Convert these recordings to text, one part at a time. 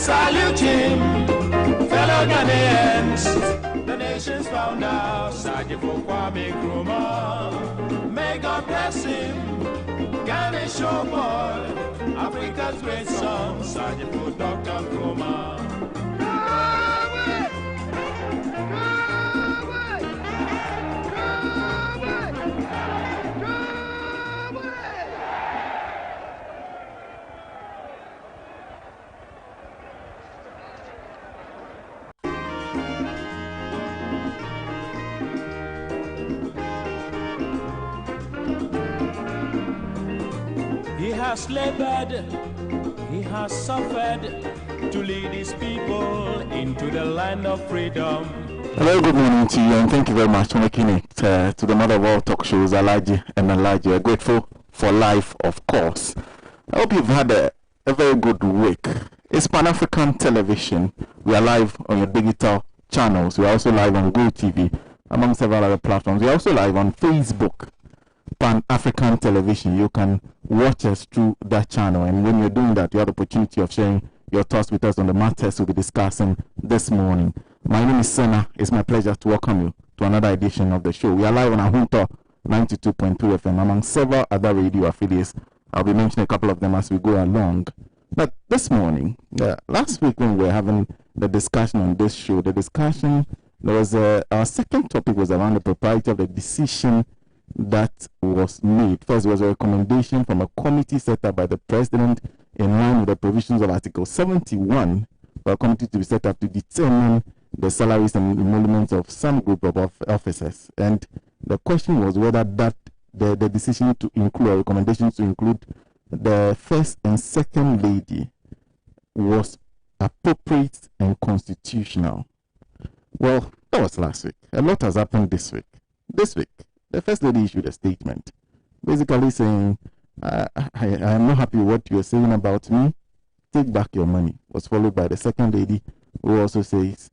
salute him, fellow Ghanaians. The nation's found out, Sergeant Kwame Nkrumah. May God bless him, Ghana showboy, Africa's great song, Sergeant Dr. Nkrumah. He has labored, he has suffered to lead his people into the land of freedom. Hello, good morning to you, and thank you very much for making it to the Mother of All Talk Shows, ALHAJI and ALHAJI. We're grateful for life, of course. I hope you've had a very good week. It's Pan-African Television. We are live on your digital channels. We are also live on GoTV, among several other platforms. We are also live on Facebook. Pan-African Television. You can watch us through that channel, and when you're doing that, you have the opportunity of sharing your thoughts with us on the matters we'll be discussing this morning. My name is Sena. It's my pleasure to welcome you to another edition of the show. We are live on Ahunto 92.2 FM among several other radio affiliates. I'll be mentioning a couple of them as we go along. But this morning, last week when we were having the discussion on this show, our second topic was around the propriety of the decision that was made. First, there was a recommendation from a committee set up by the president in line with the provisions of Article 71 for a committee to be set up to determine the salaries and emoluments of some group of officers. And the question was whether the decision to include, or recommendation to include the first and second lady was appropriate and constitutional. Well, that was last week. A lot has happened this week. This week, the first lady issued a statement basically saying, I am not happy with what you're saying about me. Take back your money. Was followed by the second lady, who also says,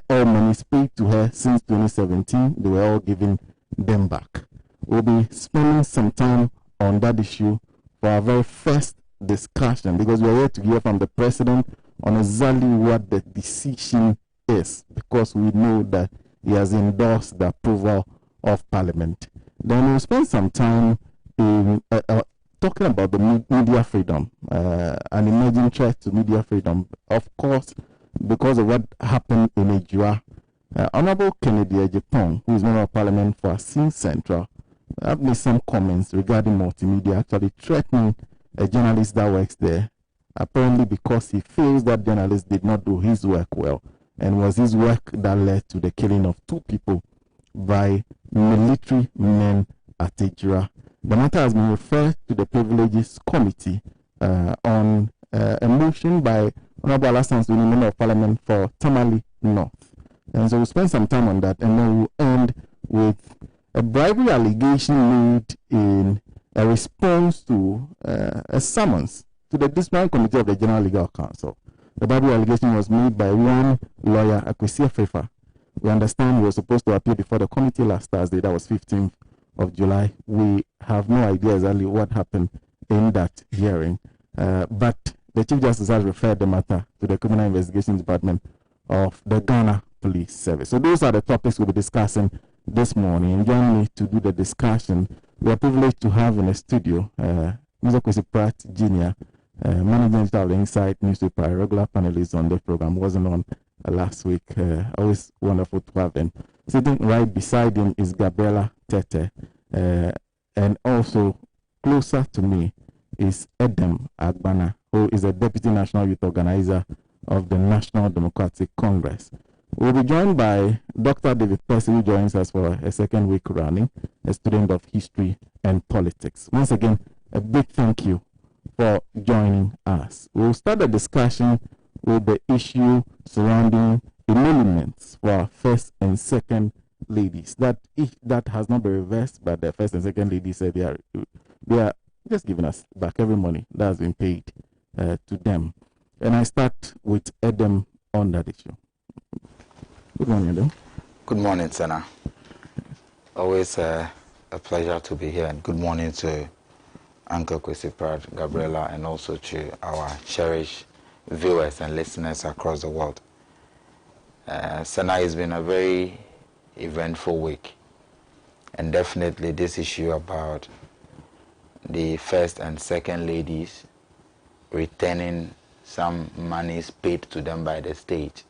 all monies paid to her since 2017, they were all given them back. We'll be spending some time on that issue for our very first discussion, because we are here to hear from the president on exactly what the decision is, because we know that he has endorsed the approval of Parliament. Then we'll spend some time in talking about the media freedom, an emerging threat to media freedom. Of course, because of what happened in Ejura, Honorable Kennedy Ejipong, who is member of Parliament for Asin Central, have made some comments regarding multimedia, actually threatening a journalist that works there, apparently because he feels that journalist did not do his work well, and was his work that led to the killing of 2 people by military men at Ejura. The matter has been referred to the Privileges Committee on a motion by Honorable Alassane Suni, member of Parliament for Tamale North. And so we'll spend some time on that, and then we'll end with a bribery allegation made in a response to a summons to the Disciplinary Committee of the General Legal Council. The bribery allegation was made by one lawyer, Akwesi Fefa. We understand he was supposed to appear before the committee last Thursday, that was 15th of July. We have no idea exactly what happened in that hearing, but the Chief Justice has referred the matter to the Criminal Investigation Department of the Ghana Police Service. So those are the topics we'll be discussing this morning. And joining me to do the discussion, we are privileged to have in the studio Mr. Kwesi Pratt Jr., Managing Editor of the Insight newspaper, a regular panelist on the program, wasn't on last week. Always wonderful to have them. Sitting right beside him is Gabriela Tete, and also closer to me is Edem Agbana, who is a Deputy National Youth Organizer of the National Democratic Congress. We'll be joined by Dr. David Percy, who joins us for a second week running, a student of history and politics. Once again, a big thank you for joining us. We'll start the discussion with the issue surrounding emoluments for our first and second ladies. That if that has not been reversed, but the first and second ladies said they are just giving us back every money that has been paid to them. And I start with Edem on that issue. Good morning, Edem. Good morning, Sena. Always a pleasure to be here, and good morning to Uncle Kwesi Pratt, Gabriela, and also to our cherished viewers and listeners across the world. Sena, has been a very eventful week, and definitely this issue about the first and second ladies returning some monies paid to them by the state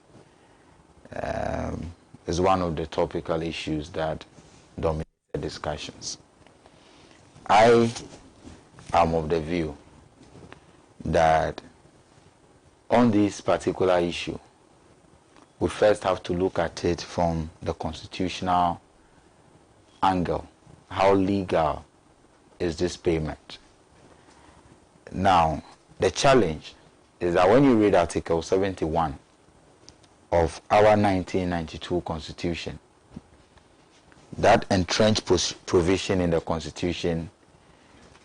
is one of the topical issues that dominate the discussions. I am of the view that on this particular issue, we first have to look at it from the constitutional angle. How legal is this payment? Now, the challenge is that when you read Article 71 of our 1992 Constitution, that entrenched provision in the Constitution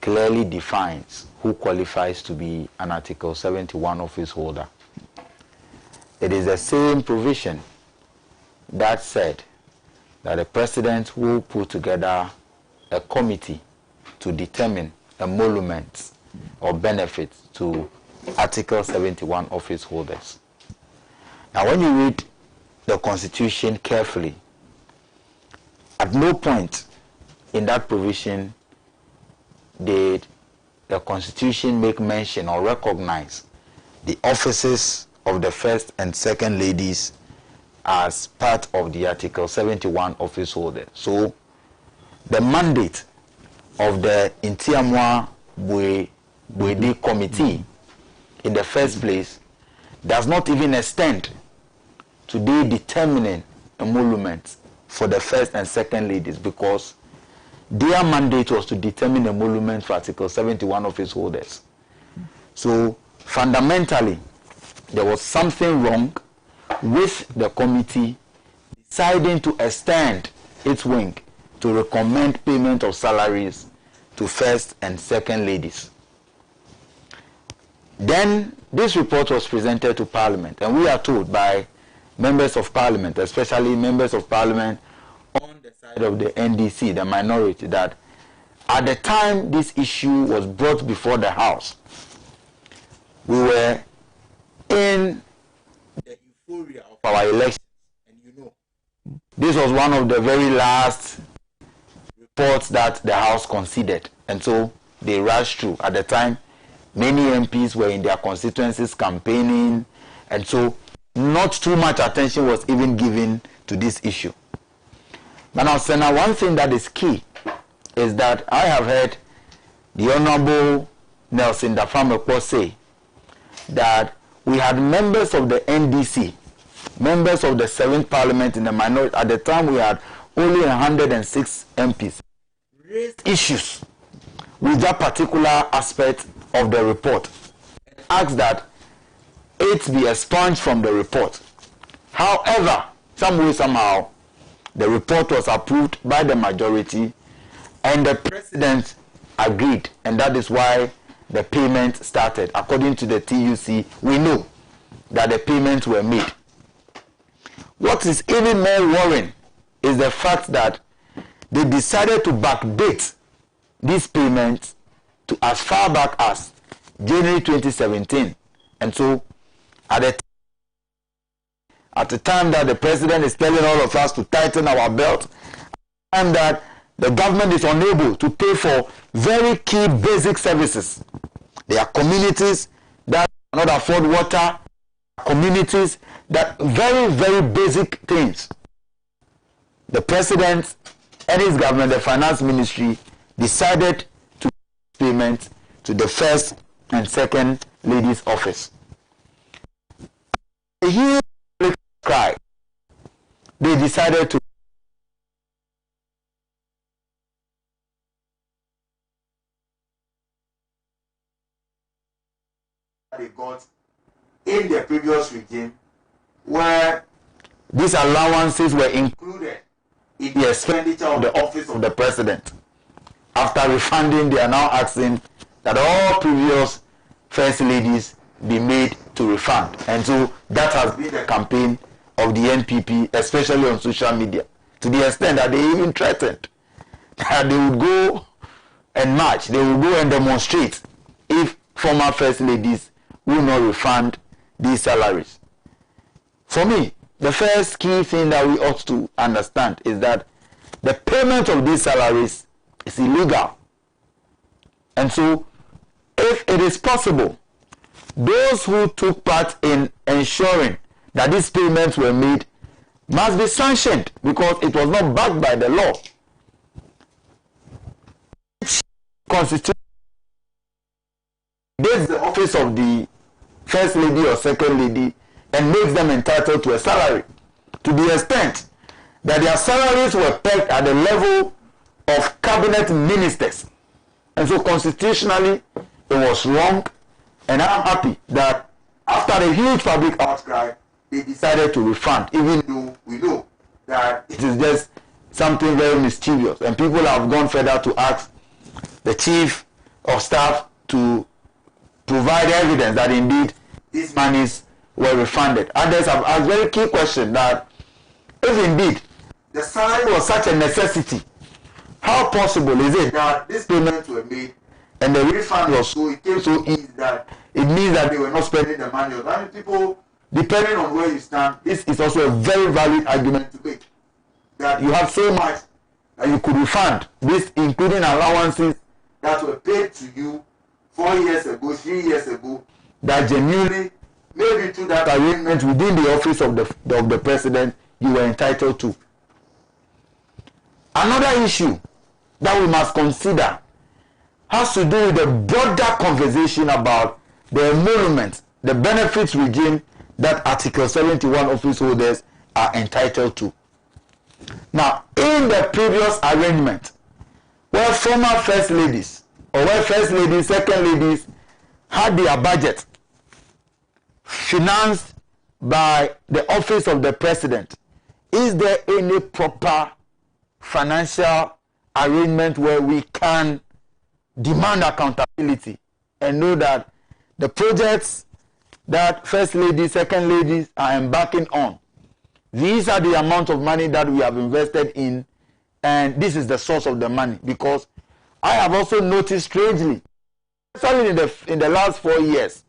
clearly defines who qualifies to be an Article 71 office holder. It is the same provision that said that the president will put together a committee to determine emoluments or benefits to Article 71 office holders. Now, when you read the Constitution carefully, at no point in that provision did the Constitution make mention or recognize the offices of the first and second ladies as part of the Article 71 office holder. So, the mandate of the Intiamwa Bwede Committee in the first place does not even extend to the determining emoluments for the first and second ladies, because their mandate was to determine emoluments for Article 71 office holders. So fundamentally, there was something wrong with the committee deciding to extend its wing to recommend payment of salaries to first and second ladies. Then this report was presented to Parliament, and we are told by members of Parliament, especially members of Parliament on the side of the NDC, the minority, that at the time this issue was brought before the House, we were in the euphoria of our elections, and you know, this was one of the very last reports that the House considered, and so they rushed through. At the time, many MPs were in their constituencies campaigning, and so not too much attention was even given to this issue. But now, Sena, one thing that is key is that I have heard the Honorable Nelson Dafamekpo say that we had members of the NDC, members of the 7th Parliament in the minority. At the time, we had only 106 MPs raised issues with that particular aspect of the report, and asked that it be expunged from the report. However, some way, somehow, the report was approved by the majority, and the president agreed, and that is why the payment started. According to the TUC, we know that the payments were made. What is even more worrying is the fact that they decided to backdate these payments to as far back as January 2017. And so, at the time that the president is telling all of us to tighten our belt, and that the government is unable to pay for very key basic services. There are communities that cannot afford water, communities that very, very basic things. The president and his government, the finance ministry, decided to pay payment to the first and second ladies' office. A huge cry. They decided to they got in the previous regime, where these allowances were included in the expenditure of the office of the president. After refunding, they are now asking that all previous first ladies be made to refund. And so that has been the campaign of the NPP, especially on social media, to the extent that they even threatened that they would go and march, they would go and demonstrate if former first ladies will not refund these salaries. For me, the first key thing that we ought to understand is that the payment of these salaries is illegal. And so, if it is possible, those who took part in ensuring that these payments were made must be sanctioned because it was not backed by the law. Each constitution gives the office of the first lady or second lady and makes them entitled to a salary to the extent that their salaries were pegged at the level of cabinet ministers. And so constitutionally, it was wrong, and I'm happy that after the huge public outcry, they decided to refund, even though we know that it is just something very mischievous, and people have gone further to ask the chief of staff to provide evidence that indeed these monies were refunded. Others have asked very key question that if indeed the salary was such a necessity, how possible is it that these payments were made and the refund was so, it came so easy that it means that they were not spending the money? I mean, people, depending on where you stand, this is also a very valid argument to make. That you have so much that you could refund, this including allowances that were paid to you 4 years ago, 3 years ago, that genuinely, maybe through that arrangement within the office of the president, you were entitled to. Another issue that we must consider has to do with the broader conversation about the emolument, the benefits regime that Article 71 office holders are entitled to. Now, in the previous arrangement, where former first ladies, or where first ladies, second ladies had their budget financed by the office of the president, is there any proper financial arrangement where we can demand accountability and know that the projects that first ladies, second ladies are embarking on, these are the amount of money that we have invested in, and this is the source of the money? Because I have also noticed strangely, especially in the last 4 years,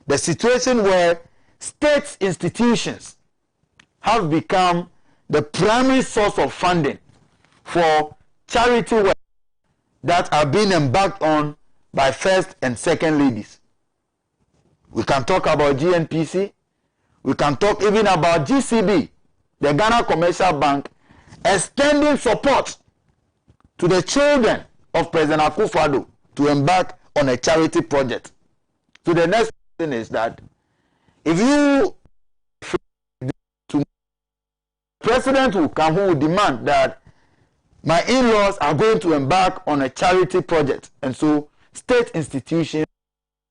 the situation where state institutions have become the primary source of funding for charity work that are being embarked on by first and second ladies. We can talk about GNPC. We can talk even about GCB, the Ghana Commercial Bank, extending support to the children of President Akufo-Addo to embark on a charity project. So the next thing is that if you, the president will come, who will demand that my in-laws are going to embark on a charity project, and so state institutions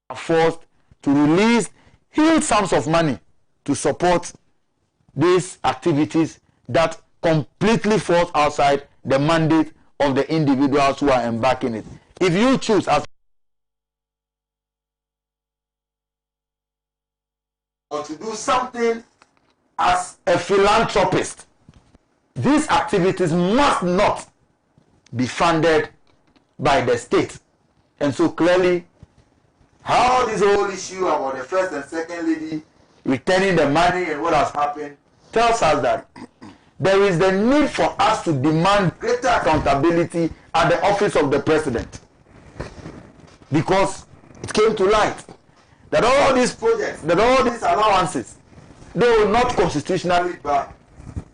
are forced to release huge sums of money to support these activities that completely falls outside the mandate of the individuals who are embarking it. If you choose as or to do something as a philanthropist, these activities must not be funded by the state. And so clearly, how this whole issue about the first and second lady returning the money and what has happened tells us that there is the need for us to demand greater accountability at the office of the president. Because it came to light that all these projects, that all these allowances, they were not constitutionally bad,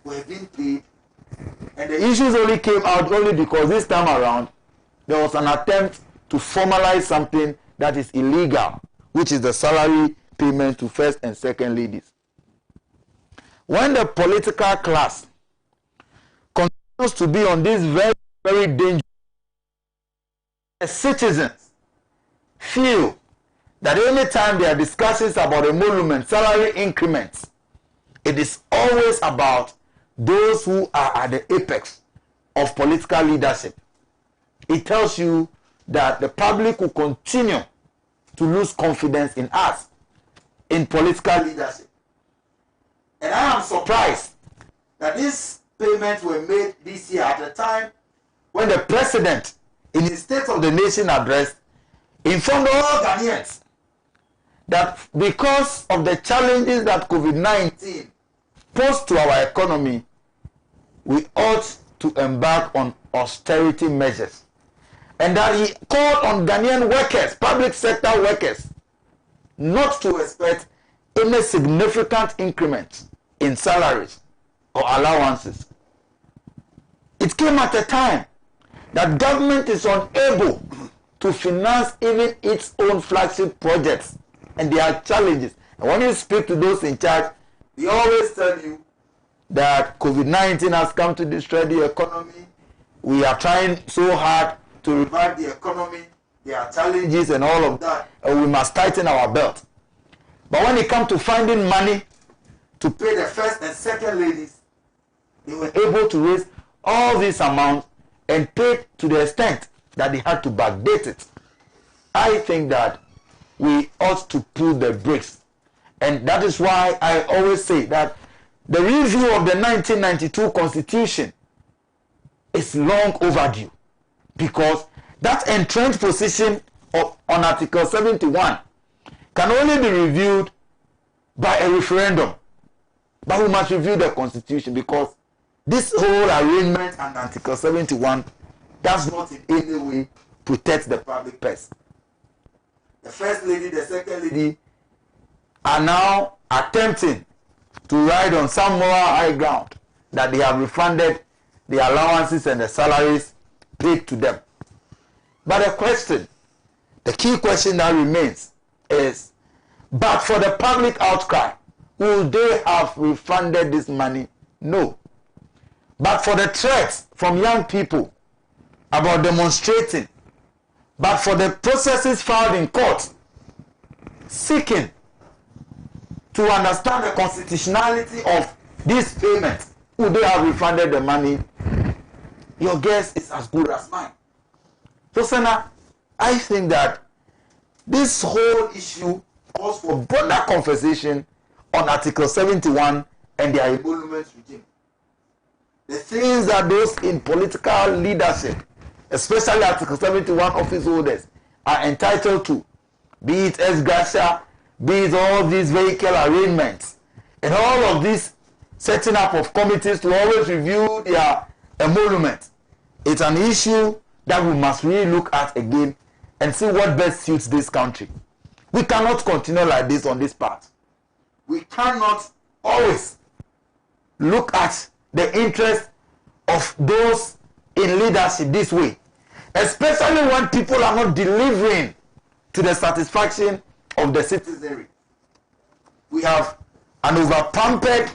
were being paid. And the issues only came out only because this time around, there was an attempt to formalize something that is illegal, which is the salary payment to first and second ladies. When the political class continues to be on this very, very dangerous, the citizens feel that any time there are discussions about emolument, salary increments, it is always about those who are at the apex of political leadership. It tells you that the public will continue to lose confidence in us, in political leadership. And I am surprised that these payments were made this year at a time when the president, in his State of the Nation address, informed all Ghanaians that because of the challenges that COVID-19 posed to our economy, we ought to embark on austerity measures. And that he called on Ghanaian workers, public sector workers, not to expect any significant increment in salaries or allowances. It came at a time that government is unable to finance even its own flagship projects, and there are challenges. And when you speak to those in charge, they always tell you that COVID-19 has come to destroy the economy. We are trying so hard to revive the economy. There are challenges and all of that, and we must tighten our belt. But when it comes to finding money to pay the first and second ladies, they were able to raise all these amounts and pay to the extent that they had to backdate it. I think that we ought to pull the brakes. And that is why I always say that the review of the 1992 Constitution is long overdue, because that entrenched position on Article 71 can only be reviewed by a referendum. But we must review the Constitution, because this whole arrangement and Article 71 does not in any way protect the public purse. The first lady, the second lady are now attempting to ride on some moral high ground that they have refunded the allowances and the salaries paid to them. But the key question that remains is, but for the public outcry, will they have refunded this money? No. But for the threats from young people about demonstrating, but for the processes filed in court seeking to understand the constitutionality of these payments, would they have refunded the money? Your guess is as good as mine. So, Sena, I think that this whole issue calls for broader conversation on Article 71 and their emoluments regime. The things that those in political leadership, especially Article 71 office holders, are entitled to, be it ex gratia, be it all these vehicle arrangements, and all of this setting up of committees to always review their emoluments. It's an issue that we must really look at again and see what best suits this country. We cannot continue like this on this path. We cannot always look at the interest of those in leadership this way, especially when people are not delivering to the satisfaction of the citizenry. We have an over-pampered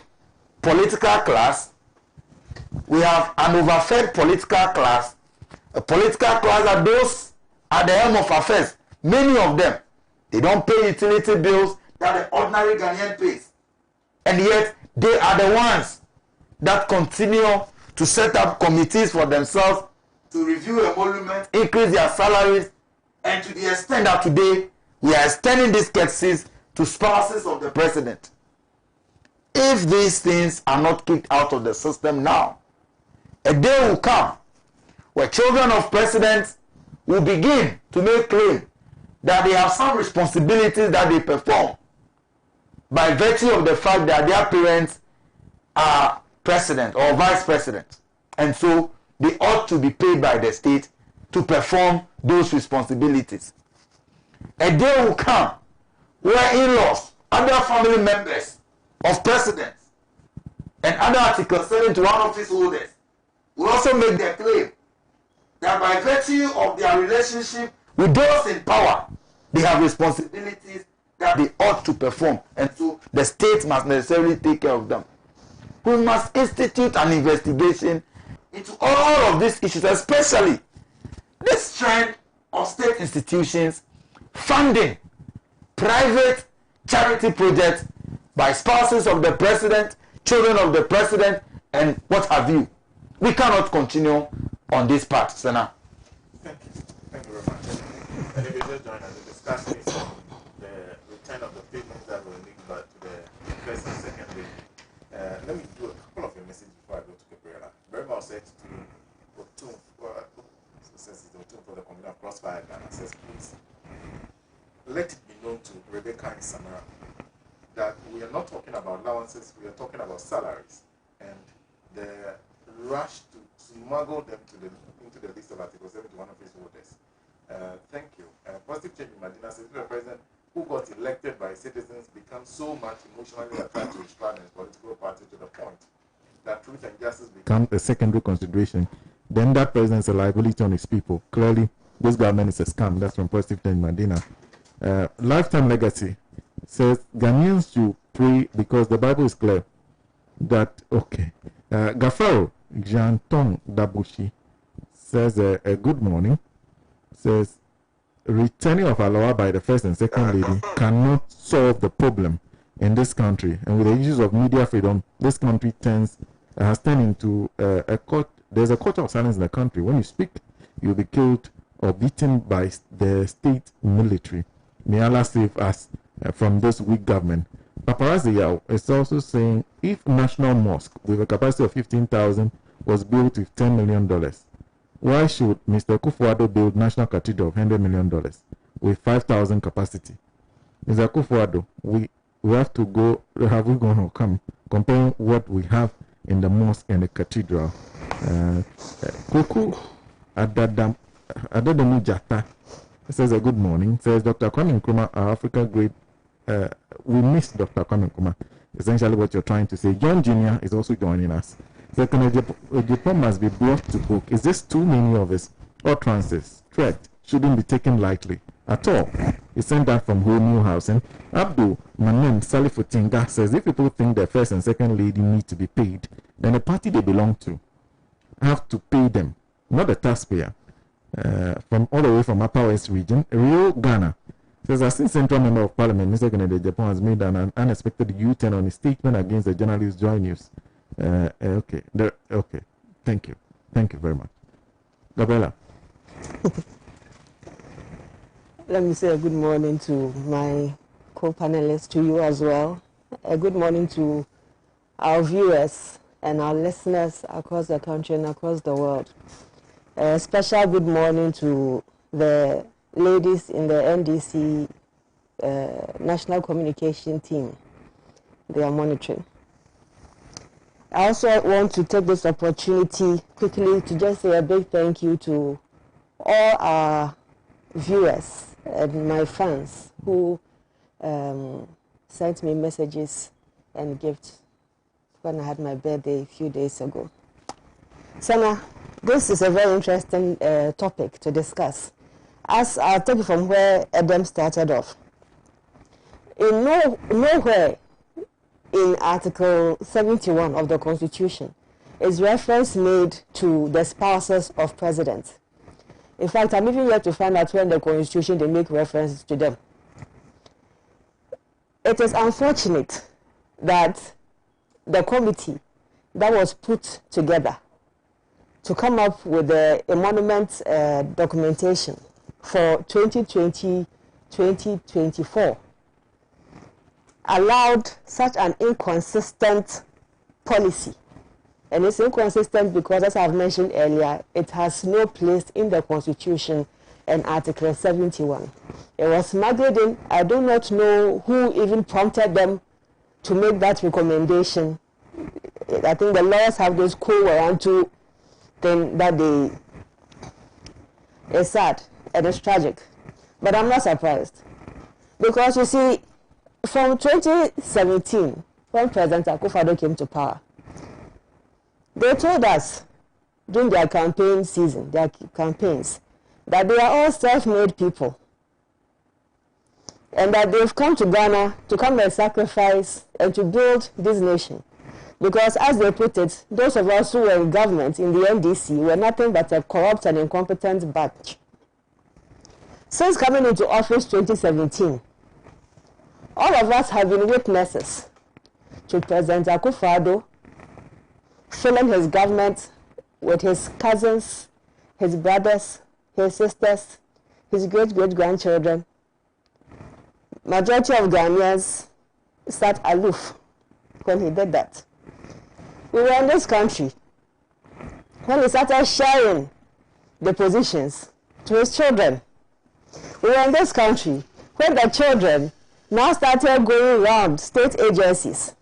political class. We have an overfed political class. A political class that those at the helm of affairs, many of them, they don't pay utility bills that the ordinary Ghanaian pays. And yet, they are the ones that continue to set up committees for themselves to review emoluments, increase their salaries, and to the extent that today we are extending these courtesies to spouses of the president. If these things are not kicked out of the system now, a day will come where children of presidents will begin to make claim that they have some responsibilities that they perform by virtue of the fact that their parents are president or vice president. And so they ought to be paid by the state to perform those responsibilities. A day will come where in-laws, other family members of presidents, and other Article 71 office holders will also make their claim that by virtue of their relationship with those in power, they have responsibilities that they ought to perform, and so the state must necessarily take care of them. We must institute an investigation into all of these issues, especially this trend of state institutions funding private charity projects by spouses of the president, children of the president, and what have you. We cannot continue on this path, Sena. Thank you. Thank you very much. And if you just join us, the discussion is on the return of the payments that were linked back to the first and second week. Let me do a couple of your messages before I go to Gabriela. Very well said to Otum for the Community of Crossfire Ghana says, please let it be known to Rebecca and Sena, that we are not talking about allowances, we are talking about salaries, and the rush to smuggle them into the list of Article 71 of his voters. Thank you. Positive Change in Medina says the president who got elected by citizens becomes so much emotionally attached to his clan and political party to the point that truth and justice become a secondary consideration. Then that president's a liability on his people. Clearly, this government is a scam. That's from Positive Change in Medina. Lifetime Legacy says Ghanaians should pray because the Bible is clear that, okay. Gafaro Jantong Dabushi says a good morning. Says returning of Aloha by the first and second lady cannot solve the problem in this country. And with the issues of media freedom, this country has turned into a court. There's a culture of silence in the country. When you speak, you'll be killed or beaten by the state military. May Allah save us from this weak government. Paparazzi Yao is also saying if National Mosque with a capacity of 15,000 was built with $10 million, why should Mr. Akufo-Addo build National Cathedral of $100 million with 5,000 capacity? Mr. Akufo-Addo, we have to go, have we gone or come, comparing what we have in the mosque and the cathedral. Kuku Adadamu Jata says a good morning, says Dr. Kwame Nkrumah, our Africa great. We miss Dr. Kwame Nkrumah. Essentially what you're trying to say. John Jr. is also joining us. Second, Japan must be brought to book. Is this too many of his utterances? Threat shouldn't be taken lightly at all. He sent that from Whole New Housing. Abdul Manem Salifutinga says if people think the first and second lady need to be paid, then the party they belong to have to pay them, not the taxpayer. From all the way from Upper West region, Rio Ghana says a Central Member of Parliament, Mr. Kennedy Japan, has made an unexpected U-turn on his statement against the journalist Joy News. Okay. Thank you very much. Gabriela. Let me say a good morning to my co-panelists, to you as well. A good morning to our viewers and our listeners across the country and across the world. A special good morning to the ladies in the NDC National Communication Team. They are monitoring. I also want to take this opportunity quickly to just say a big thank you to all our viewers and my fans who sent me messages and gifts when I had my birthday a few days ago. Sena, this is a very interesting topic to discuss. As I'll take it from where Adam started off. Nowhere in Article 71 of the Constitution is reference made to the spouses of presidents. In fact, I'm even yet to find out where in the Constitution they make reference to them. It is unfortunate that the committee that was put together to come up with a monument documentation for 2020-2024 allowed such an inconsistent policy. And it's inconsistent because, as I've mentioned earlier, it has no place in the Constitution and Article 71. It was smuggled in. I do not know who even prompted them to make that recommendation. I think the lawyers have this cool around to thing that they... It's sad and it's tragic. But I'm not surprised. Because you see, from 2017, when President Akufo-Addo came to power, they told us during their campaign season, their campaigns, that they are all self-made people. And that they've come to Ghana to come and sacrifice and to build this nation. Because as they put it, those of us who were in government in the NDC were nothing but a corrupt and incompetent batch. Since coming into office 2017, all of us have been witnesses to President Akufo-Addo filling his government with his cousins, his brothers, his sisters, his great-great-grandchildren. Majority of Ghanaians sat aloof when he did that. We were in this country when he started sharing the positions to his children. We were in this country when the children now started going around state agencies,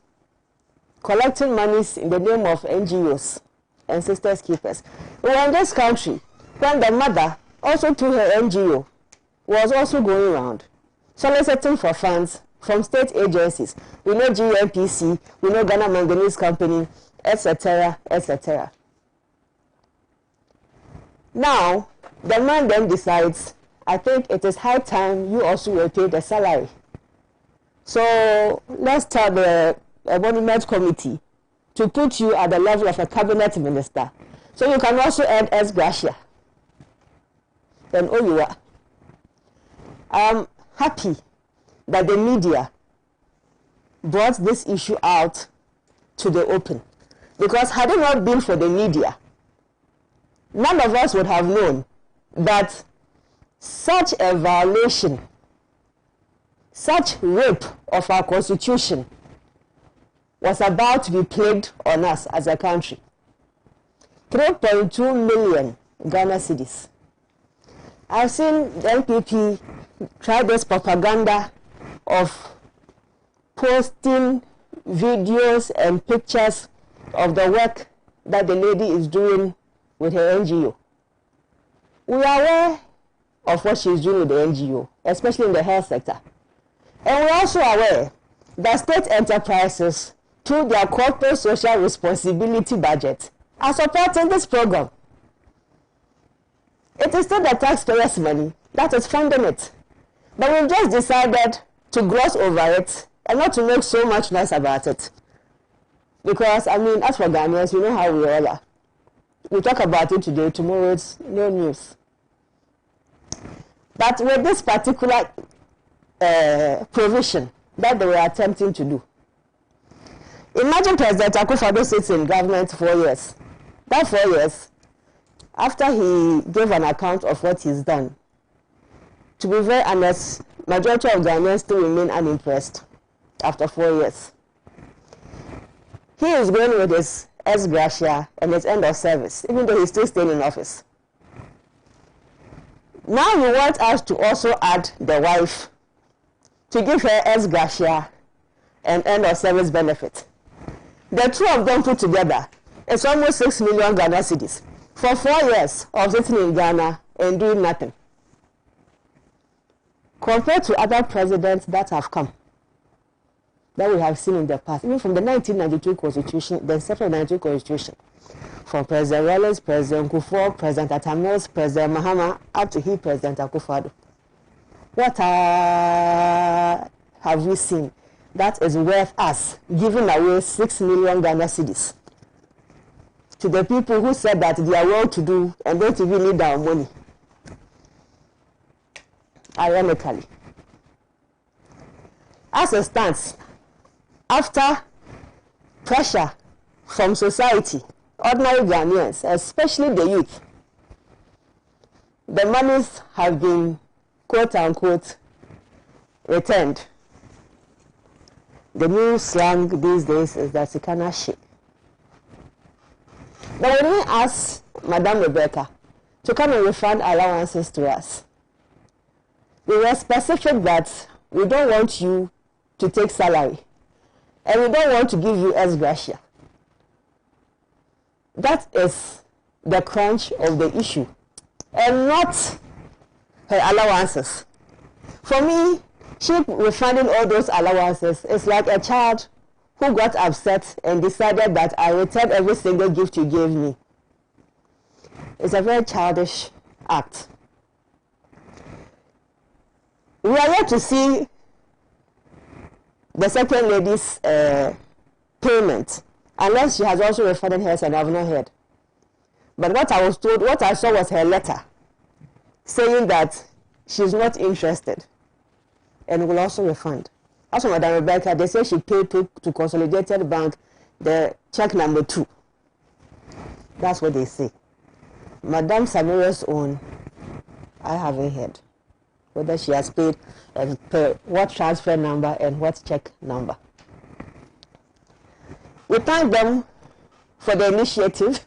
collecting monies in the name of NGOs and sisters keepers. We were in this country when the mother, also through her NGO, was also going around soliciting for funds from state agencies. We know GNPC, we know Ghana Manganese Company, etc., etc. Now, the man then decides, I think it is high time you also will pay the salary. So let's tell the Monument Committee to put you at the level of a cabinet minister, so you can also earn ex gratia. Then oh you are. I am happy that the media brought this issue out to the open, because had it not been for the media, none of us would have known that such a violation, such rape of our constitution was about to be played on us as a country. 3.2 million Ghana cedis. I've seen the NPP try this propaganda of posting videos and pictures of the work that the lady is doing with her NGO. We are aware of what she's doing with the NGO, especially in the health sector. And we're also aware that state enterprises, through their corporate social responsibility budget, are supporting this program. It is still the taxpayers' money that is funding it. But we've just decided to gloss over it and not to make so much noise about it. Because, I mean, as for Ghanaians, you know how we all are. We talk about it today, tomorrow it's no news. But with this particular provision that they were attempting to do, imagine President Akufo-Addo sits in government 4 years. That 4 years, after he gave an account of what he's done, to be very honest, majority of Ghanaians still remain unimpressed after 4 years. He is going with his ex gratia and his end of service, even though he's still staying in office. Now you want us to also add the wife to give her ex gratia and end of service benefit. The two of them put together is almost 6 million Ghana cedis for 4 years of sitting in Ghana and doing nothing. Compared to other presidents that have come, that we have seen in the past, even from the 1992 Constitution, the 1992 Constitution, from President Wallace, President Kufuor, President Atamils, President Mahama, up to he, President Akufo-Addo. What have we seen that is worth us giving away 6 million Ghana cedis to the people who said that they are well-to-do and don't even need our money? Ironically, as it stands, after pressure from society, ordinary Ghanaians, especially the youth, the monies have been, quote-unquote, returned. The new slang these days is that Sikana shit. But when we asked Madam Rebecca to come and refund allowances to us, we were specific that we don't want you to take salary and we don't want to give you ex gratia. That is the crunch of the issue, and not her allowances. For me, she refunding all those allowances is like a child who got upset and decided that I return every single gift you gave me. It's a very childish act. We are yet to see the second lady's payment, unless she has also refunded hers, and I have not heard. But what I was told, what I saw was her letter saying that she's not interested and will also refund. As for Madam Rebecca, they say she paid to Consolidated Bank the check number 2. That's what they say. Madam Samira's own, I haven't heard whether she has paid and what transfer number and what check number. We thank them for the initiative.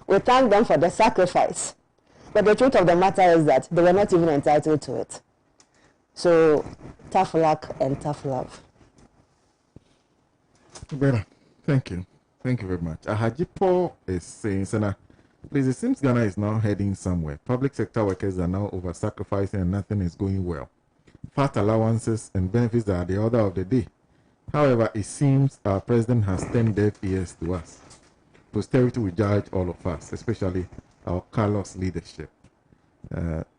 We thank them for the sacrifice. But the truth of the matter is that they were not even entitled to it. So tough luck and tough love. Better. Thank you. Thank you very much. ALHAJI Paul is saying, Sena, please, it seems Ghana is now heading somewhere. Public sector workers are now over-sacrificing and nothing is going well. Fat allowances and benefits are the order of the day. However, it seems our president has turned deaf ears to us. Posterity will judge all of us, especially our callous leadership.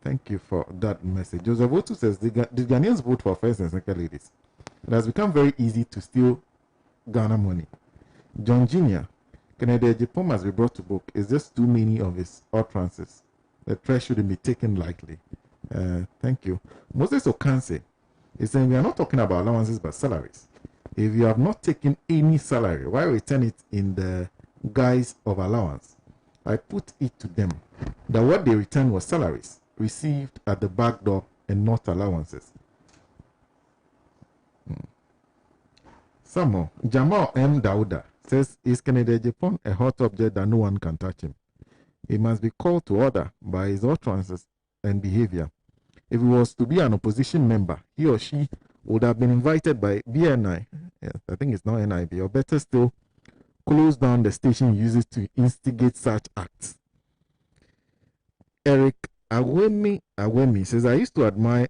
Thank you for that message. Joseph Otu says, the Ghanaians vote for first and second ladies. It has become very easy to steal Ghana money. John Jr., Kennedy Japan must be brought to book. It's just too many of his utterances. The threat shouldn't be taken lightly. Thank you. Moses Okanse is saying we are not talking about allowances but salaries. If you have not taken any salary, why return it in the guise of allowance? I put it to them that what they returned was salaries received at the back door and not allowances. Some more. Jamal M. Dauda says, is Kennedy Japan a hot object that no one can touch him? He must be called to order by his utterances and behavior. If he was to be an opposition member, he or she would have been invited by BNI, yes, I think it's now NIB, or better still, close down the station he uses to instigate such acts. Eric Awemi says, I used to admire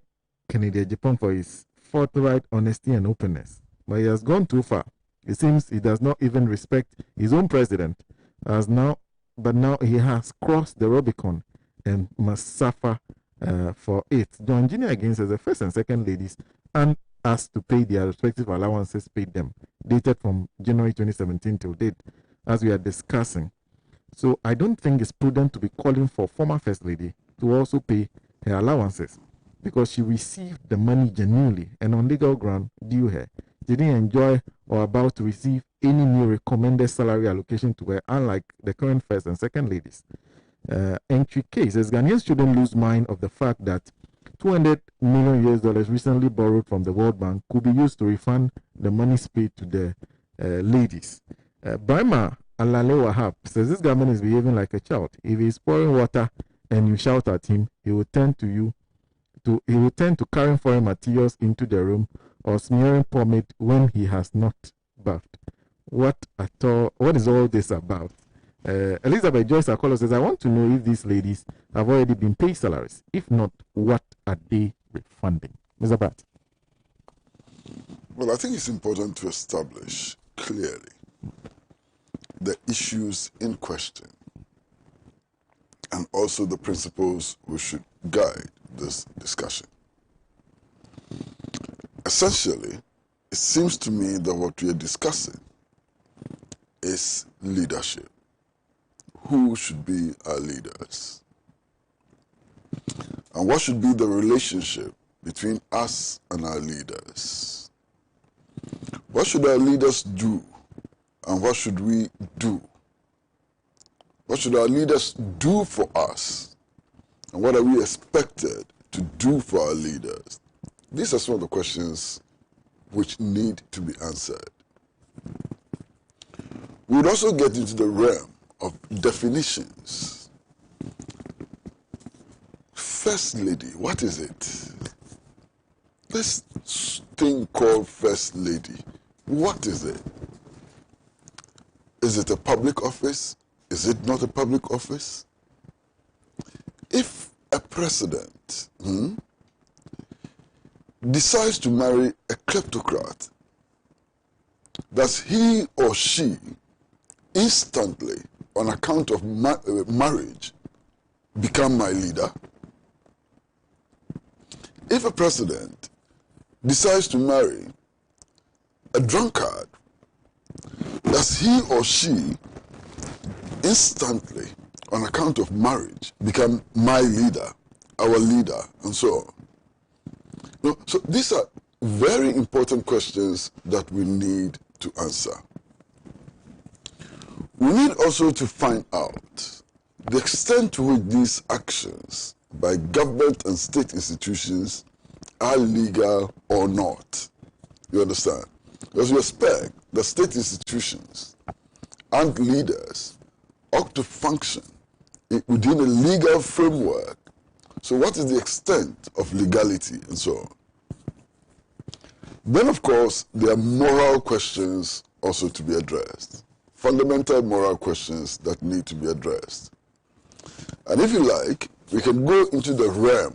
Kennedy Japan for his forthright honesty and openness, but he has gone too far. It seems he does not even respect his own president, but now he has crossed the Rubicon and must suffer for it. John Jr. again says the first and second ladies and asked to pay their respective allowances paid them, dated from January 2017 till date, as we are discussing. So I don't think it's prudent to be calling for former First Lady to also pay her allowances, because she received the money genuinely and on legal ground due her. She didn't enjoy or about to receive any new recommended salary allocation to her, unlike the current First and Second Ladies. Entry case says Ghanaians shouldn't lose mind of the fact that $200 million recently borrowed from the World Bank could be used to refund the monies paid to the ladies. Brahma Alale Wahab says this government is behaving like a child. If he is pouring water and you shout at him, he will turn to carrying foreign materials into the room or smearing pomade when he has not bathed. What is all this about? Elizabeth Joyce Akolo says, I want to know if these ladies have already been paid salaries. If not, what are they refunding? Mr. Bat. Well, I think it's important to establish clearly the issues in question and also the principles which should guide this discussion. Essentially, it seems to me that what we are discussing is leadership. Who should be our leaders? And what should be the relationship between us and our leaders? What should our leaders do? And what should we do? What should our leaders do for us? And what are we expected to do for our leaders? These are some of the questions which need to be answered. We would also get into the realm of definitions. First Lady, what is it? This thing called First Lady, what is it? Is it a public office? Is it not a public office? If a president decides to marry a kleptocrat, does he or she instantly, on account of marriage, become my leader? If a president decides to marry a drunkard, does he or she instantly, on account of marriage, become my leader, our leader, and so on? No, so these are very important questions that we need to answer. We need also to find out the extent to which these actions by government and state institutions are legal or not. You understand? Because we expect the state institutions and leaders ought to function within a legal framework. So what is the extent of legality and so on? Then, of course, there are moral questions also to be addressed. Fundamental moral questions that need to be addressed. And if you like, we can go into the realm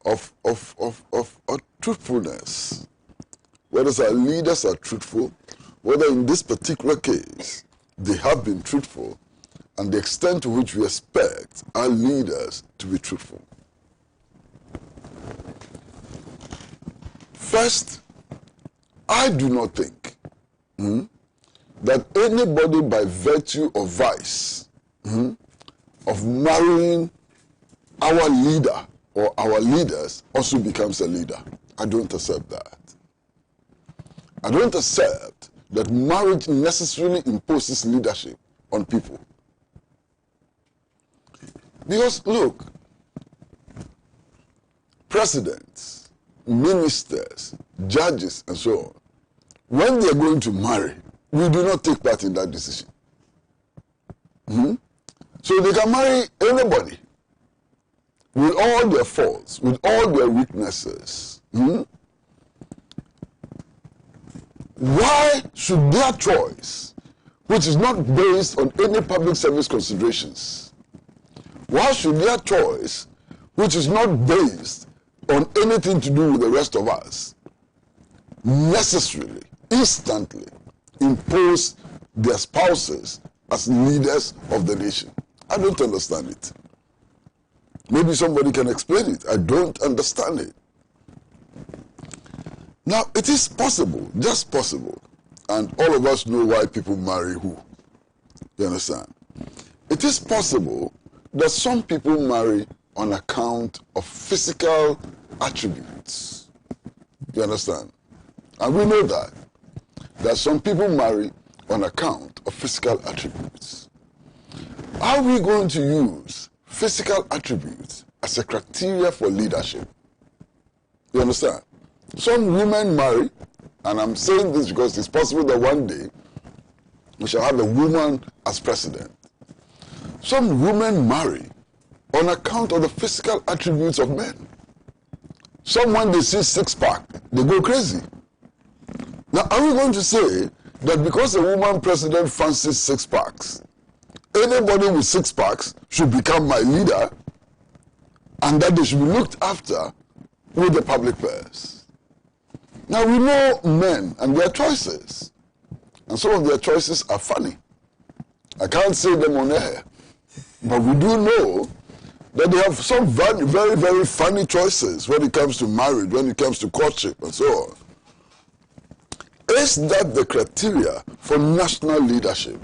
of truthfulness. Whether our leaders are truthful, whether in this particular case they have been truthful, and the extent to which we expect our leaders to be truthful. First, I do not think that anybody by virtue of vice of marrying our leader or our leaders also becomes a leader. I don't accept that. I don't accept that marriage necessarily imposes leadership on people. Because look, presidents, ministers, judges, and so on, when they are going to marry, we do not take part in that decision. So they can marry anybody with all their faults, with all their weaknesses. Why should their choice, which is not based on any public service considerations, why should their choice, which is not based on anything to do with the rest of us, necessarily, instantly impose their spouses as leaders of the nation? I don't understand it. Maybe somebody can explain it. I don't understand it. Now, it is possible, just possible, and all of us know why people marry who. You understand? It is possible that some people marry on account of physical attributes. You understand? And we know that some people marry on account of physical attributes. Are we going to use physical attributes as a criteria for leadership? You understand? Some women marry, and I'm saying this because it's possible that one day we shall have a woman as president. Some women marry on account of the physical attributes of men. Some, when they see six-pack, they go crazy. Now, are we going to say that because a woman president fancies six-packs, anybody with six-packs should become my leader, and that they should be looked after with the public purse? Now, we know men and their choices, and some of their choices are funny. I can't say them on air, but we do know that they have some very, very, very funny choices when it comes to marriage, when it comes to courtship, and so on. Is that the criteria for national leadership?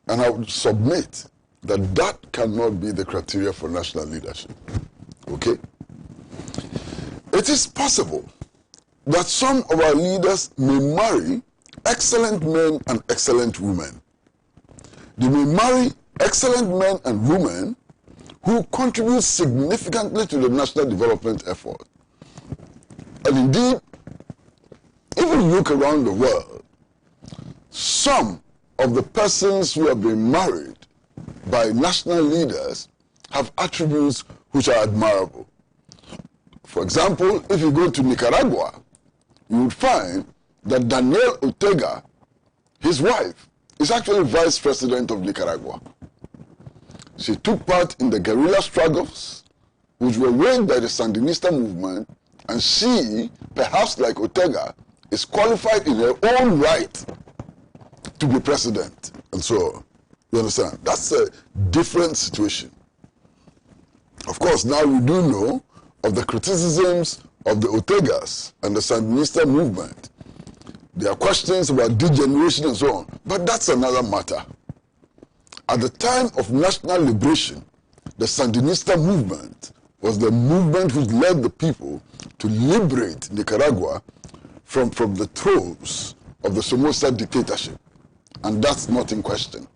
And I would submit that that cannot be the criteria for national leadership. Okay? It is possible that some of our leaders may marry excellent men and excellent women. They may marry excellent men and women who contribute significantly to the national development effort. And indeed, if you look around the world, some of the persons who have been married by national leaders have attributes which are admirable. For example, if you go to Nicaragua, you would find that Daniel Ortega, his wife, is actually vice president of Nicaragua. She took part in the guerrilla struggles, which were waged by the Sandinista movement, and she, perhaps like Ortega, is qualified in her own right to be president, and so on. You understand? That's a different situation. Of course, now we do know of the criticisms of the Ortegas and the Sandinista movement. There are questions about degeneration and so on, but that's another matter. At the time of national liberation, the Sandinista movement was the movement which led the people to liberate Nicaragua from the throes of the Somoza dictatorship. And that's not in question.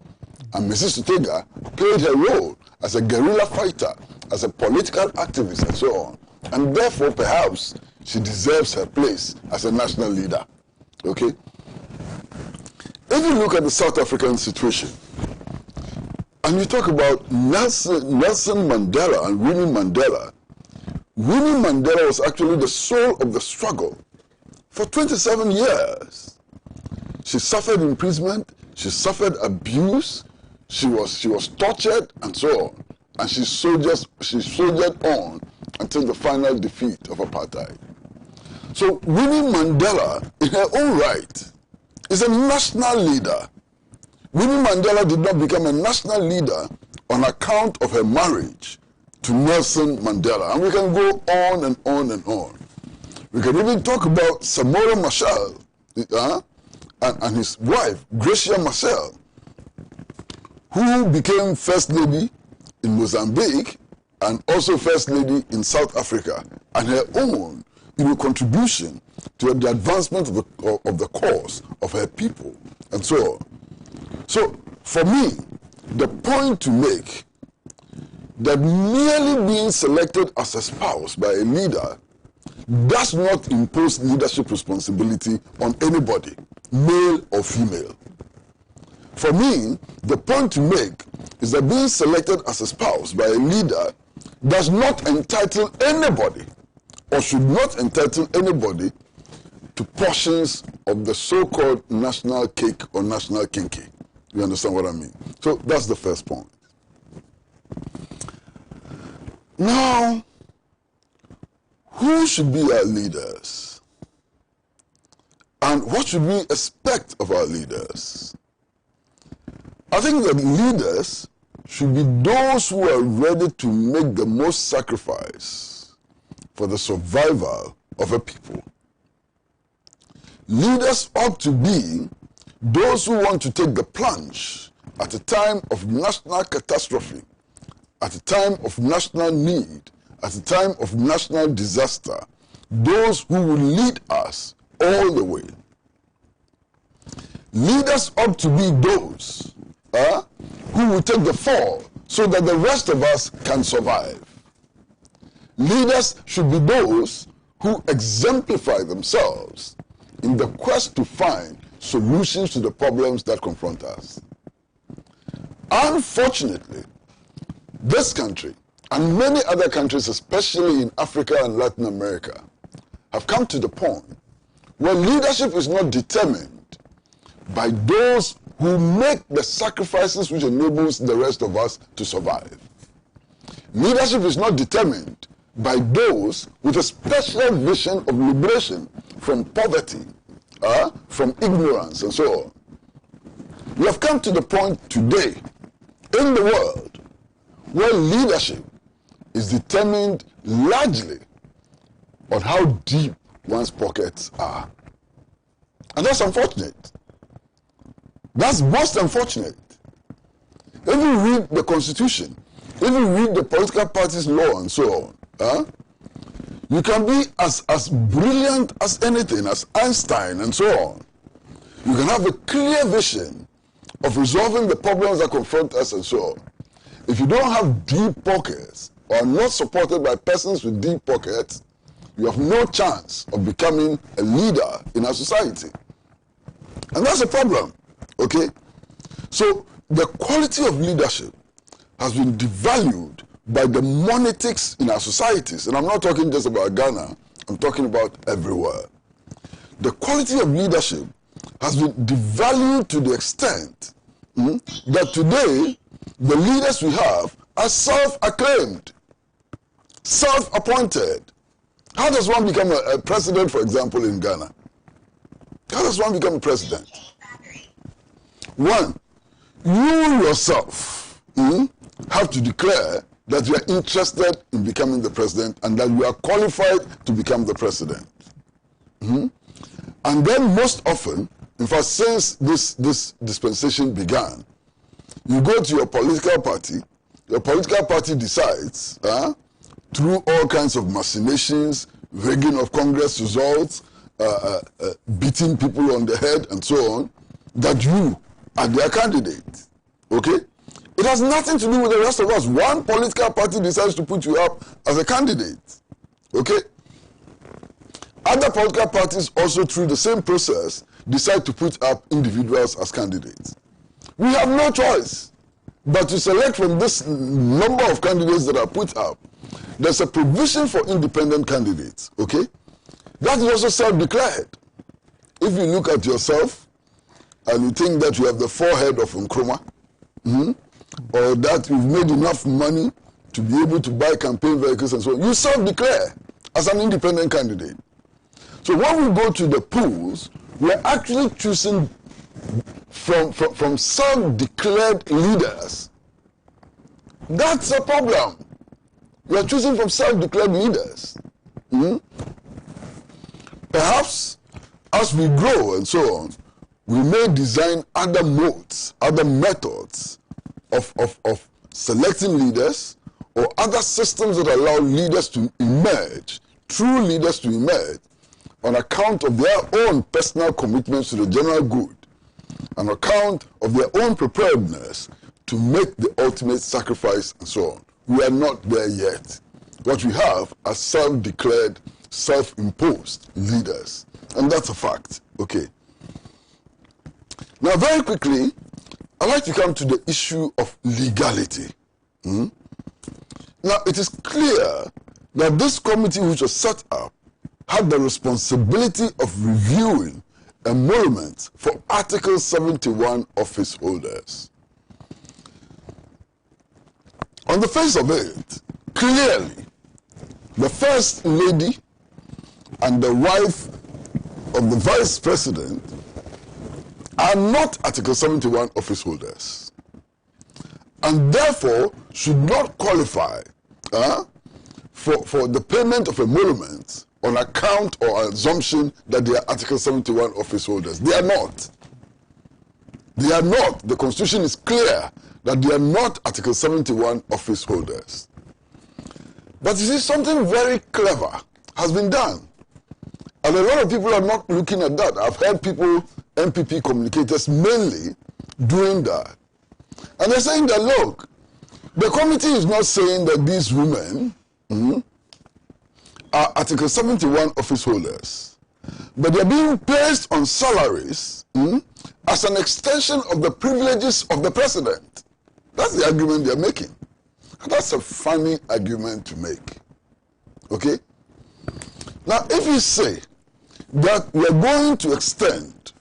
And Mrs. Ortega played her role as a guerrilla fighter, as a political activist, and so on. And therefore, perhaps, she deserves her place as a national leader. Okay? If you look at the South African situation, and you talk about Nelson Mandela and Winnie Mandela was actually the soul of the struggle for 27 years. She suffered imprisonment, she suffered abuse, she was tortured and so on. And she soldiered on until the final defeat of apartheid. So Winnie Mandela, in her own right, is a national leader. Winnie Mandela did not become a national leader on account of her marriage to Nelson Mandela. And we can go on and on and on. We can even talk about Samora Machel and his wife, Gracia Machel, who became First Lady in Mozambique and also First Lady in South Africa, and her own contribution to the advancement of the cause of her people, and so on. So, for me, the point to make that merely being selected as a spouse by a leader does not impose leadership responsibility on anybody, male or female. For me, the point to make is that being selected as a spouse by a leader does not entitle anybody, or should not entitle anybody, to portions of the so-called national cake or national kinky. You understand what I mean? So that's the first point. Now, who should be our leaders? And what should we expect of our leaders? I think that leaders should be those who are ready to make the most sacrifice for the survival of a people. Leaders ought to be those who want to take the plunge at a time of national catastrophe, at a time of national need, at a time of national disaster, those who will lead us all the way. Leaders ought to be those who will take the fall so that the rest of us can survive. Leaders should be those who exemplify themselves in the quest to find solutions to the problems that confront us. Unfortunately, this country and many other countries, especially in Africa and Latin America, have come to the point where leadership is not determined by those who make the sacrifices which enables the rest of us to survive. Leadership is not determined by those with a special vision of liberation from poverty, from ignorance, and so on. We have come to the point today in the world where leadership is determined largely on how deep one's pockets are. And that's unfortunate. That's most unfortunate. If you read the Constitution, if you read the political parties' law and so on, you can be as brilliant as anything, as Einstein and so on. You can have a clear vision of resolving the problems that confront us and so on. If you don't have deep pockets, or are not supported by persons with deep pockets, you have no chance of becoming a leader in our society. And that's a problem, okay? So the quality of leadership has been devalued by the monetics in our societies. And I'm not talking just about Ghana, I'm talking about everywhere. The quality of leadership has been devalued to the extent that today the leaders we have are self-acclaimed, self-appointed. How does one become a president, for example, in Ghana? How does one become a president? One, you yourself have to declare that you are interested in becoming the president and that you are qualified to become the president. And then most often, in fact, since this dispensation began, you go to your political party decides, through all kinds of machinations, rigging of Congress results, beating people on the head and so on, that you are their candidate, okay? It has nothing to do with the rest of us. One political party decides to put you up as a candidate, okay? Other political parties also, through the same process, decide to put up individuals as candidates. We have no choice but to select from this number of candidates that are put up. There's a provision for independent candidates, okay? That is also self-declared. if you look at yourself and you think that you have the forehead of Nkrumah, or that you've made enough money to be able to buy campaign vehicles and so on, you self-declare as an independent candidate. So when we go to the polls, we're actually choosing from self-declared leaders. That's a problem. We are choosing from self-declared leaders. Perhaps as we grow and so on, we may design other modes, other methods of selecting leaders, or other systems that allow leaders to emerge, true leaders to emerge, on account of their own personal commitments to the general good, on account of their own preparedness to make the ultimate sacrifice and so on. We are not there yet. What we have are self-declared, self-imposed leaders. And that's a fact. Okay. Now, very quickly, I'd like to come to the issue of legality. Now, it is clear that this committee which was set up had the responsibility of reviewing emoluments for Article 71 office holders. On the face of it, clearly, the First Lady and the wife of the Vice President are not Article 71 office holders, and therefore should not qualify for the payment of emoluments on account or assumption that they are Article 71 office holders. They are not. They are not. The Constitution is clear that they are not Article 71 office holders. But you see, something very clever has been done. And a lot of people are not looking at that. I've heard people, MPP communicators mainly, doing that. And they're saying that, look, the committee is not saying that these women are Article 71 office holders, but they're being placed on salaries as an extension of the privileges of the president. That's the argument they're making. And that's a funny argument to make. Okay? Now, if you say that we're going to extend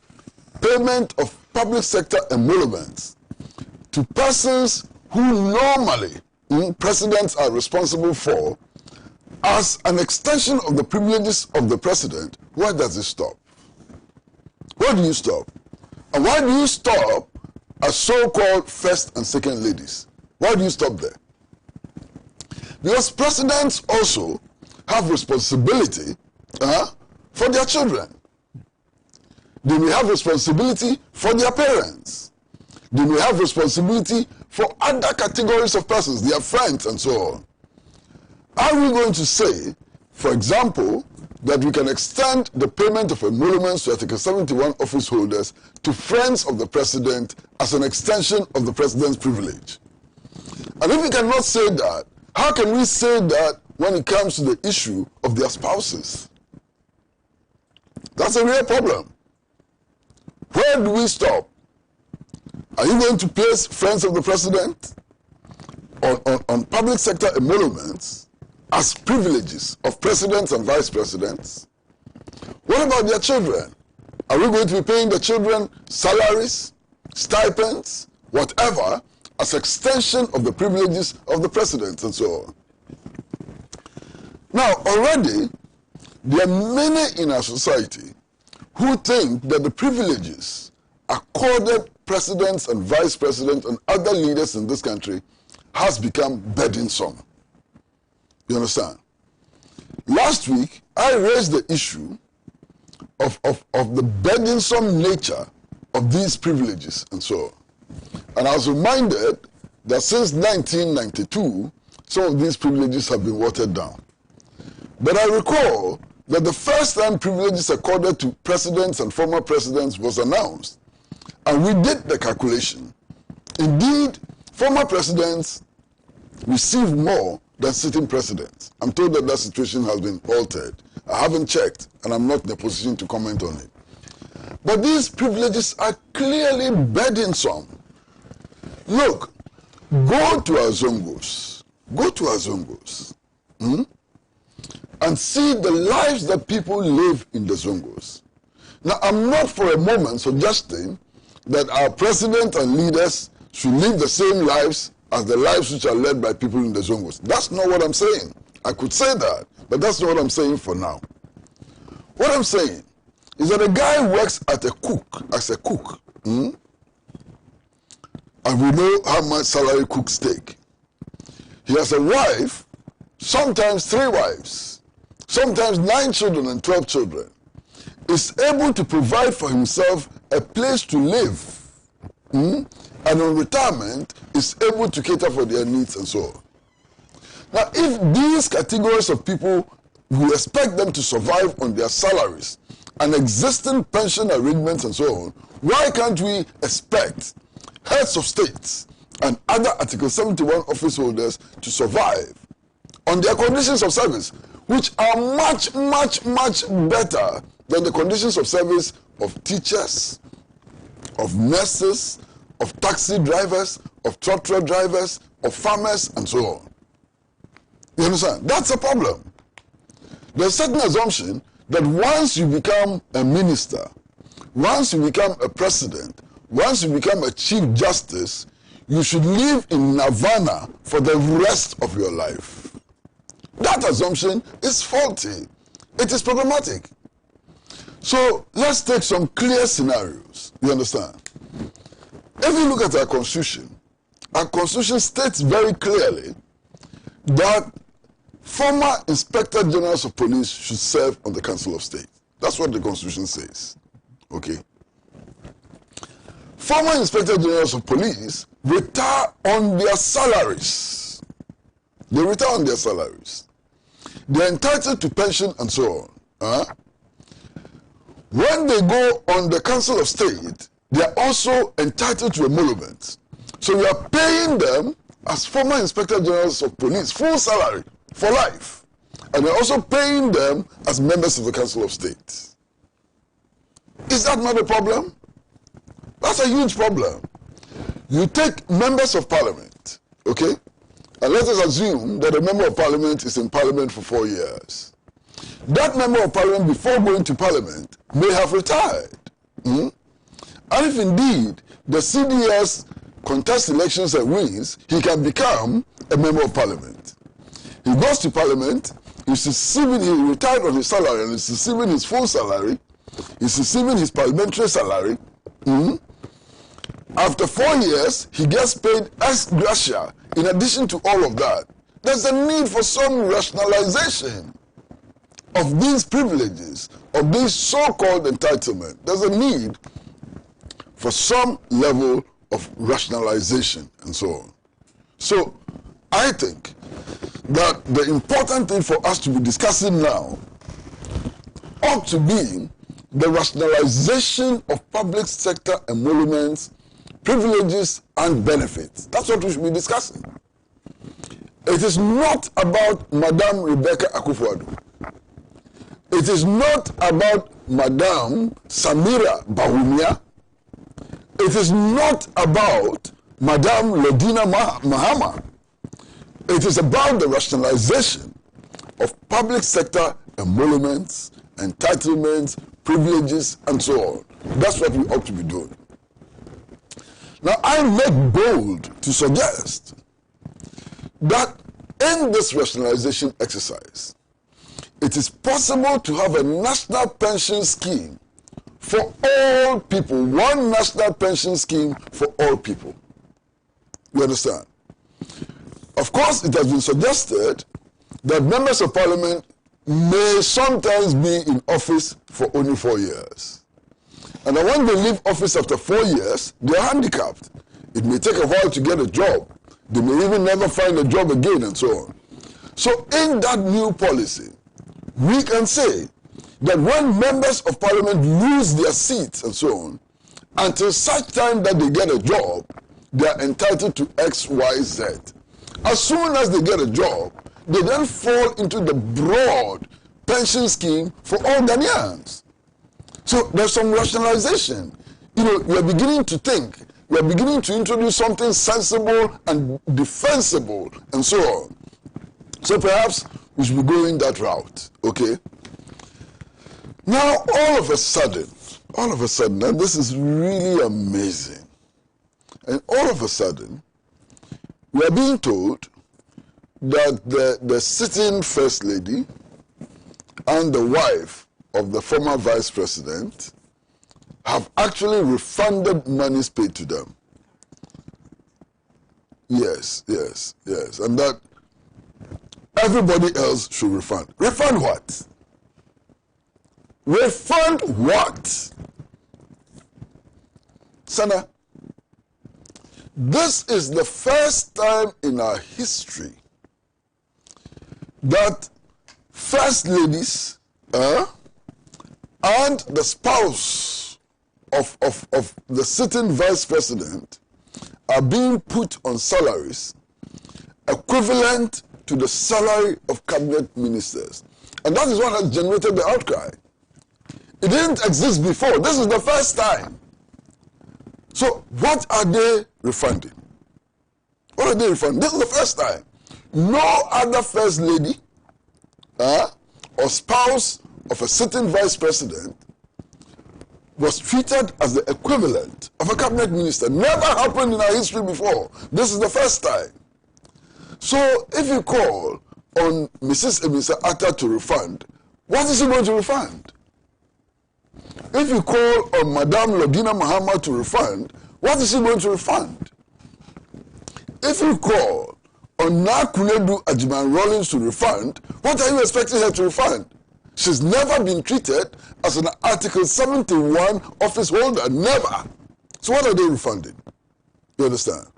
payment of public sector emoluments to persons who normally presidents are responsible for as an extension of the privileges of the president, where does it stop? Where do you stop? And why do you stop as so-called first and second ladies? Why do you stop there? Because presidents also have responsibility for their children. They may have responsibility for their parents. They may have responsibility for other categories of persons, their friends and so on. Are we going to say, for example, that we can extend the payment of emoluments to Article 71 office holders to friends of the president as an extension of the president's privilege? And if we cannot say that, how can we say that when it comes to the issue of their spouses? That's a real problem. Where do we stop? Are you going to place friends of the president on public sector emoluments as privileges of presidents and vice presidents? What about their children? Are we going to be paying the children salaries, stipends, whatever, as extension of the privileges of the president and so on? Now, already, there are many in our society who think that the privileges accorded presidents and vice presidents and other leaders in this country has become burdensome. You understand? Last week, I raised the issue of the burdensome nature of these privileges and so on. And I was reminded that since 1992, some of these privileges have been watered down. But I recall that the first time privileges accorded to presidents and former presidents was announced, and we did the calculation. Indeed, former presidents receive more than sitting presidents. I'm told that that situation has been altered. I haven't checked, and I'm not in a position to comment on it. But these privileges are clearly burdensome. Look, go to Azongos. Go to Azongos. And see the lives that people live in the Zongos. Now, I'm not for a moment suggesting that our president and leaders should live the same lives as the lives which are led by people in the Zongos. That's not what I'm saying. I could say that, but that's not what I'm saying for now. What I'm saying is that a guy works as a cook, and we know how much salary cooks take. He has a wife, sometimes 3 wives, sometimes 9 children and 12 children, is able to provide for himself a place to live, and in retirement is able to cater for their needs and so on. Now, if these categories of people, we expect them to survive on their salaries and existing pension arrangements and so on, why can't we expect heads of states and other Article 71 office holders to survive on their conditions of service, which are much, much, much better than the conditions of service of teachers, of nurses, of taxi drivers, of truck drivers, of farmers, and so on? You understand? That's a problem. There's a certain assumption that once you become a minister, once you become a president, once you become a chief justice, you should live in nirvana for the rest of your life. That assumption is faulty. It is problematic. So let's take some clear scenarios. You understand? If you look at our constitution states very clearly that former Inspector Generals of Police should serve on the Council of State. That's what the Constitution says. Okay. Former Inspector Generals of Police retire on their salaries. They retire on their salaries. They're entitled to pension and so on. When they go on the Council of State, they're also entitled to emolument. So you are paying them as former Inspector Generals of Police full salary for life. And you're also paying them as members of the Council of State. Is that not a problem? That's a huge problem. You take members of parliament, okay? And let us assume that a member of parliament is in parliament for 4 years. That member of parliament, before going to parliament, may have retired. And if indeed the CDS contests elections and wins, he can become a member of parliament. He goes to parliament, he retired on his salary and he's receiving his full salary, he's receiving his parliamentary salary. After 4 years, he gets paid ex gratia. In addition to all of that, there's a need for some rationalization of these privileges, of this so-called entitlement. There's a need for some level of rationalization and so on. So I think that the important thing for us to be discussing now ought to be the rationalization of public sector emoluments, privileges, and benefits. That's what we should be discussing. It is not about Madame Rebecca Akufo-Addo. It is not about Madame Samira Bawumia. It is not about Madame Ledina Mahama. It is about the rationalization of public sector emoluments, entitlements, privileges, and so on. That's what we ought to be doing. Now, I make bold to suggest that in this rationalization exercise, it is possible to have a national pension scheme for all people, one national pension scheme for all people. You understand? Of course, it has been suggested that members of parliament may sometimes be in office for only 4 years. And when they leave office after 4 years, they are handicapped. It may take a while to get a job. They may even never find a job again and so on. So in that new policy, we can say that when members of parliament lose their seats and so on, until such time that they get a job, they are entitled to X, Y, Z. As soon as they get a job, they then fall into the broad pension scheme for all Ghanaians. So there's some rationalization. You know, we are beginning to think, we are beginning to introduce something sensible and defensible and so on. So perhaps we should be going that route, okay? Now, all of a sudden, all of a sudden, and this is really amazing, and all of a sudden, we are being told that the sitting First Lady and the wife of the former Vice President have actually refunded monies paid to them. Yes, yes, yes. And that everybody else should refund. Refund what? Refund what? Sena, this is the first time in our history that First Ladies and the spouse of the sitting Vice President are being put on salaries equivalent to the salary of cabinet ministers. And that is what has generated the outcry. It didn't exist before. This is the first time. So what are they refunding? What are they refunding? This is the first time. No other First Lady or spouse of a sitting Vice President was treated as the equivalent of a cabinet minister. Never happened in our history before. This is the first time. So if you call on Mrs. Emisa Atta to refund, what is she going to refund? If you call on Madame Lodina Mahama to refund, what is she going to refund? If you call on Nakunedu Ajiman Rollins to refund, what are you expecting her to refund? She's never been treated as an Article 71 office holder. Never. So what are they refunding? You understand?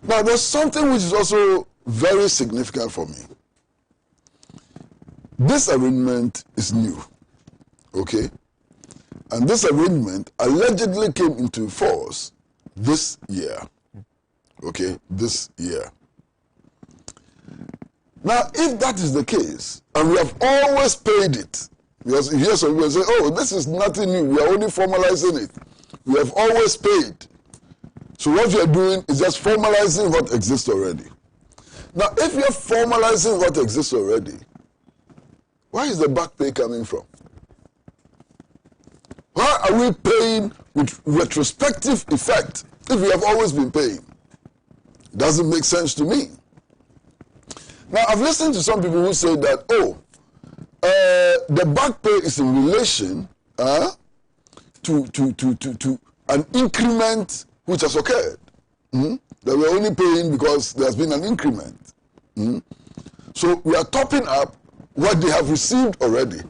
Now, there's something which is also very significant for me. This arrangement is new. Okay? And this arrangement allegedly came into force this year. Okay? This year. Now, if that is the case, and we have always paid it, because you hear some people say, oh, this is nothing new, we are only formalizing it. We have always paid. So what you are doing is just formalizing what exists already. Now, if you are formalizing what exists already, where is the back pay coming from? Why are we paying with retrospective effect if we have always been paying? It doesn't make sense to me. Now, I've listened to some people who say that, the back pay is in relation to an increment which has occurred. That we're only paying because there's been an increment. So we are topping up what they have received already.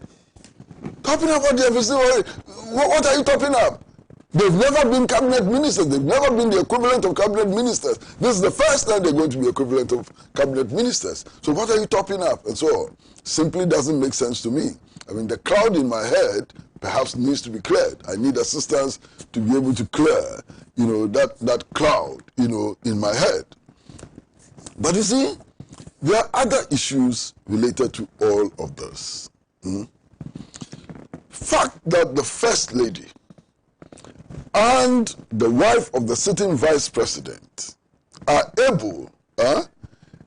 Topping up what they have received already. What are you topping up? They've never been cabinet ministers. They've never been the equivalent of cabinet ministers. This is the first time they're going to be equivalent of cabinet ministers. So what are you topping up? And so on. Simply doesn't make sense to me. I mean, the cloud in my head perhaps needs to be cleared. I need assistance to be able to clear, that cloud, in my head. But you see, there are other issues related to all of this. Fact that the First Lady and the wife of the sitting Vice President are able,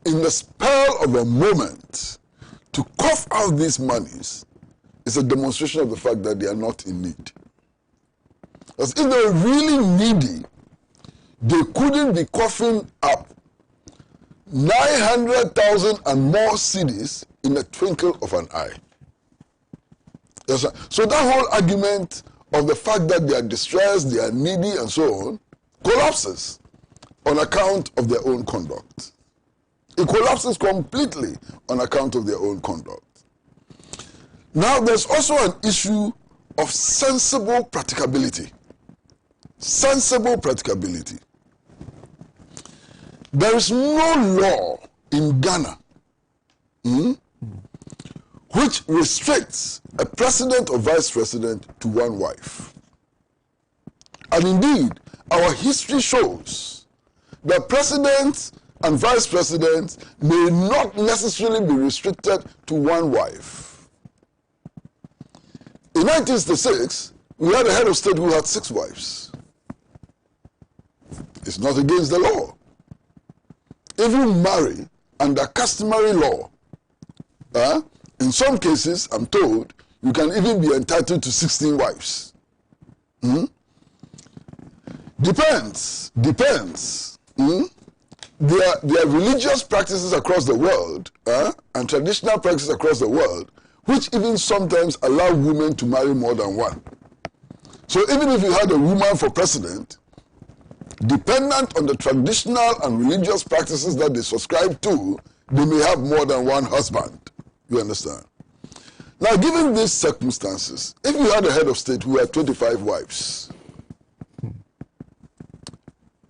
in the spell of a moment, to cough out these monies is a demonstration of the fact that they are not in need. Because if they were really needy, they couldn't be coughing up 900,000 and more cedis in a twinkle of an eye. Yes, so that whole argument of the fact that they are distressed, they are needy, and so on, collapses on account of their own conduct. It collapses completely on account of their own conduct. Now, there's also an issue of sensible practicability. Sensible practicability. There is no law in Ghana which restricts a president or vice president to one wife. And indeed, our history shows that presidents and vice presidents may not necessarily be restricted to one wife. In 1966, we had a head of state who had 6 wives. It's not against the law. If you marry under customary law, in some cases, I'm told, you can even be entitled to 16 wives. Depends. There are religious practices across the world and traditional practices across the world which even sometimes allow women to marry more than one. So even if you had a woman for president, dependent on the traditional and religious practices that they subscribe to, they may have more than one husband. You understand? Now, given these circumstances, if you had a head of state who had 25 wives,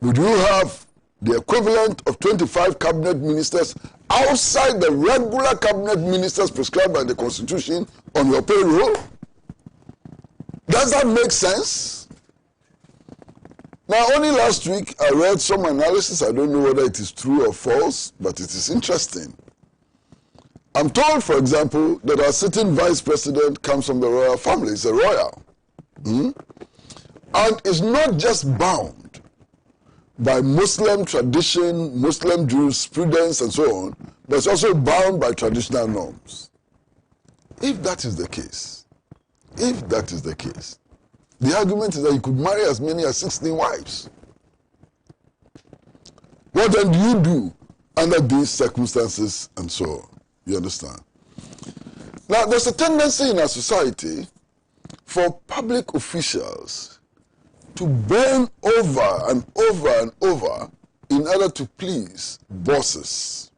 would you have the equivalent of 25 cabinet ministers outside the regular cabinet ministers prescribed by the Constitution on your payroll? Does that make sense? Now, only last week I read some analysis. I don't know whether it is true or false, but it is interesting. I'm told, for example, that our sitting vice president comes from the royal family. He's a royal. And is not just bound by Muslim tradition, Muslim jurisprudence, and so on, but it's also bound by traditional norms. If that is the case, the argument is that you could marry as many as 16 wives. What then do you do under these circumstances and so on? You understand? Now, there's a tendency in our society for public officials to bend over and over and over in order to please bosses.